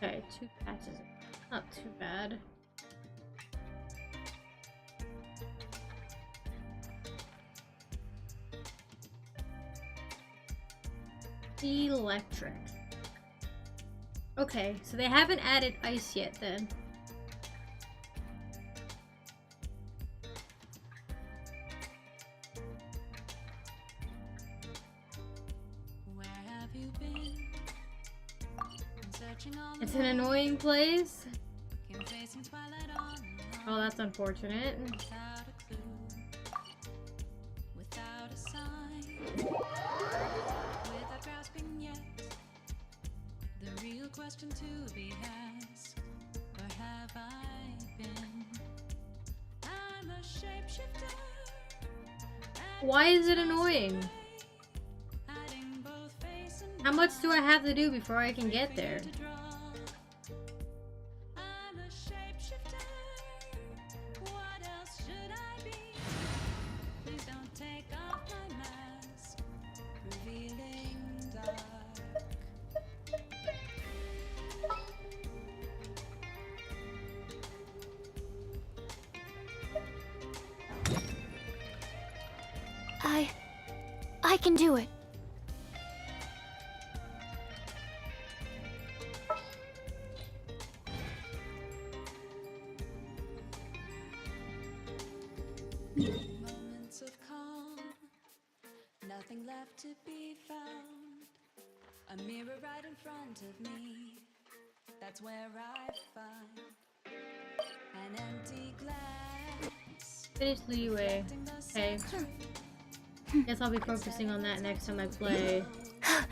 Okay, 2 patches. Not too bad. Electric. Okay, so they haven't added ice yet then. It's an annoying place. Oh, that's unfortunate. Question to be asked, where have I been? I'm a shapeshifter. Why is it annoying? How much do I have to do before I can get there? I'm a shapeshifter. What else should I be? Please don't take off my mask, revealing dark. I can do it. Moments of calm, nothing left to be found. A mirror right in front of me, that's where I find an empty glass. Finish leeway. Okay. Guess I'll be focusing on that next time I play. I'm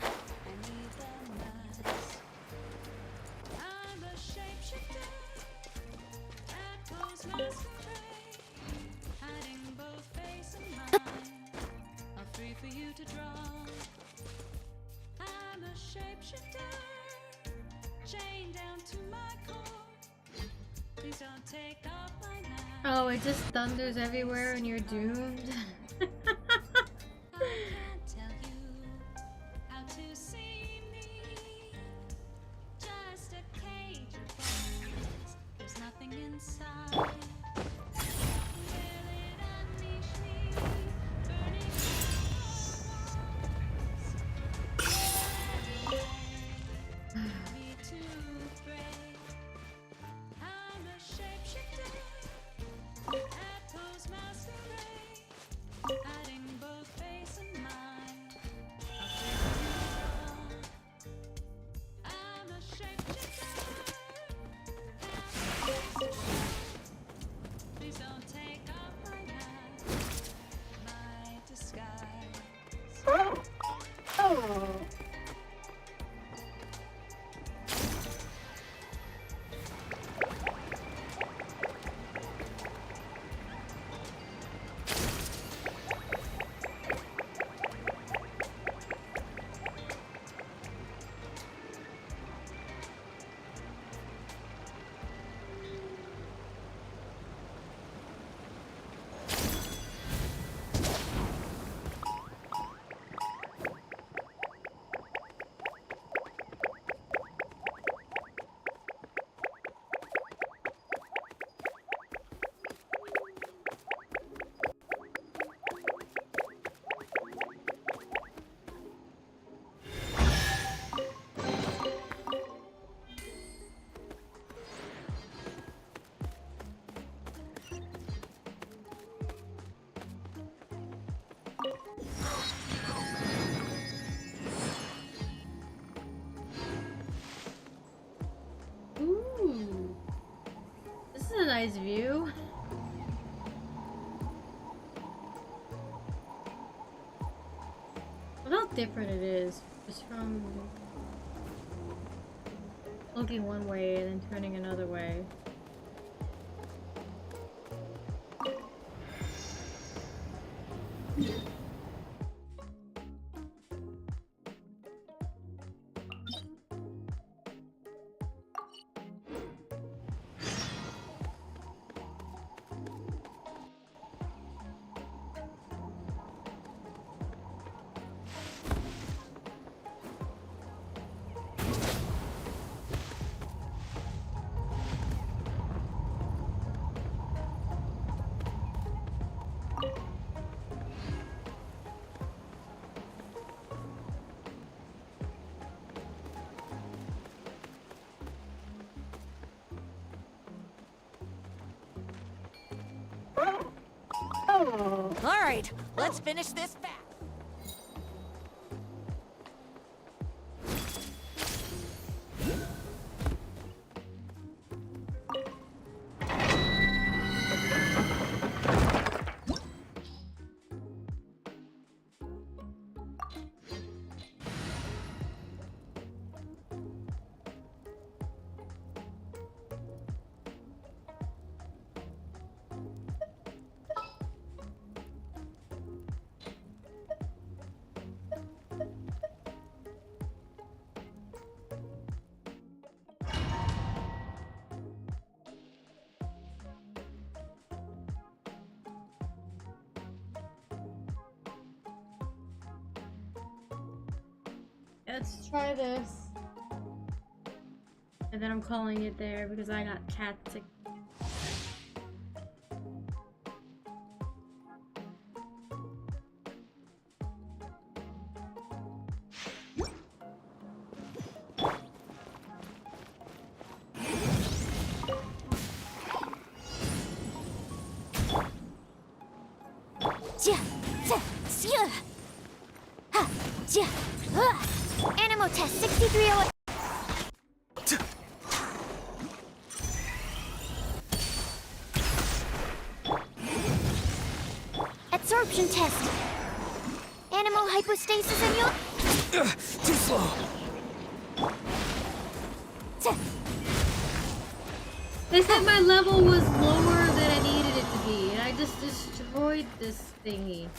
a shapeshifter, that goes masquerade, hiding both face and mind. I'm free for you to draw. I'm a shapeshifter, chained down to my core. Please don't take off my mask. Oh, it just thunders everywhere and you're doomed. I can't tell you how to see me. Just a cage of bones. There's nothing inside. Will it unleash me? Burning me to break. I'm a shapeshifter. Echoes masquerade. Hiding both face and mind. I'm a shapeshifter. Please don't take off my mask, my disguise. Ooh. This is a nice view. Look how different it is just from looking one way and then turning another way. All right, let's finish this fast. let's try this. And then I'm calling it there because I got cat sick. Animal test 6308. Absorption test. Animal hypostasis in your. Too slow. They said my level was lower than I needed it to be, and I just destroyed this thingy.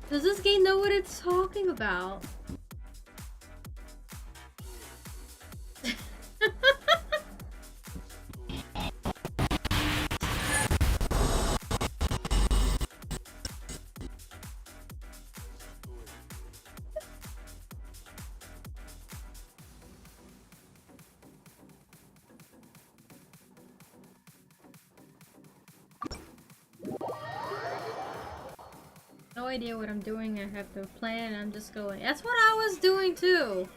Does this game know what it's talking about? No idea what I'm doing. I have to plan. I'm just going. That's what I was doing too.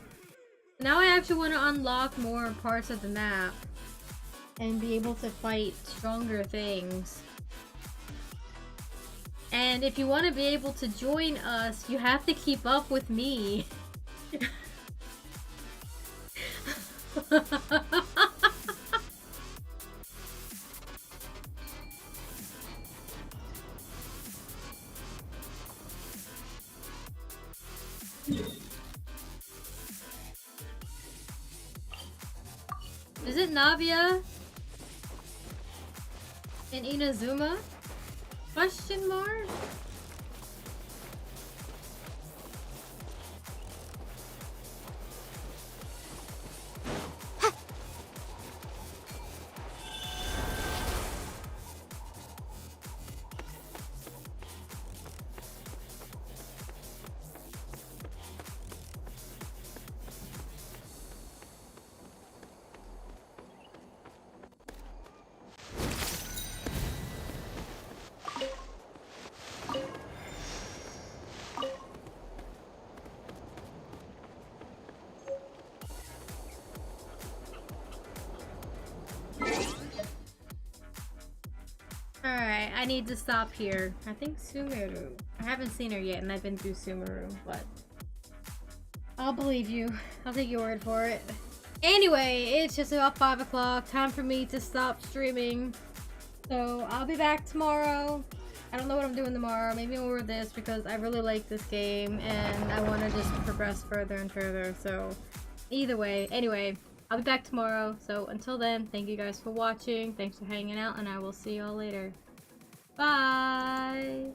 Now I actually want to unlock more parts of the map and be able to fight stronger things. And if you want to be able to join us, you have to keep up with me. Is it Navia and Inazuma? Question mark? Alright, I need to stop here. I think Sumeru. I haven't seen her yet and I've been through Sumeru, but I'll believe you. I'll take your word for it. Anyway, it's just about 5 o'clock. Time for me to stop streaming. So I'll be back tomorrow. I don't know what I'm doing tomorrow. Maybe more of this because I really like this game and I want to just progress further and further. So either way, anyway, I'll be back tomorrow. So until then, thank you guys for watching. Thanks for hanging out and I will see you all later. Bye!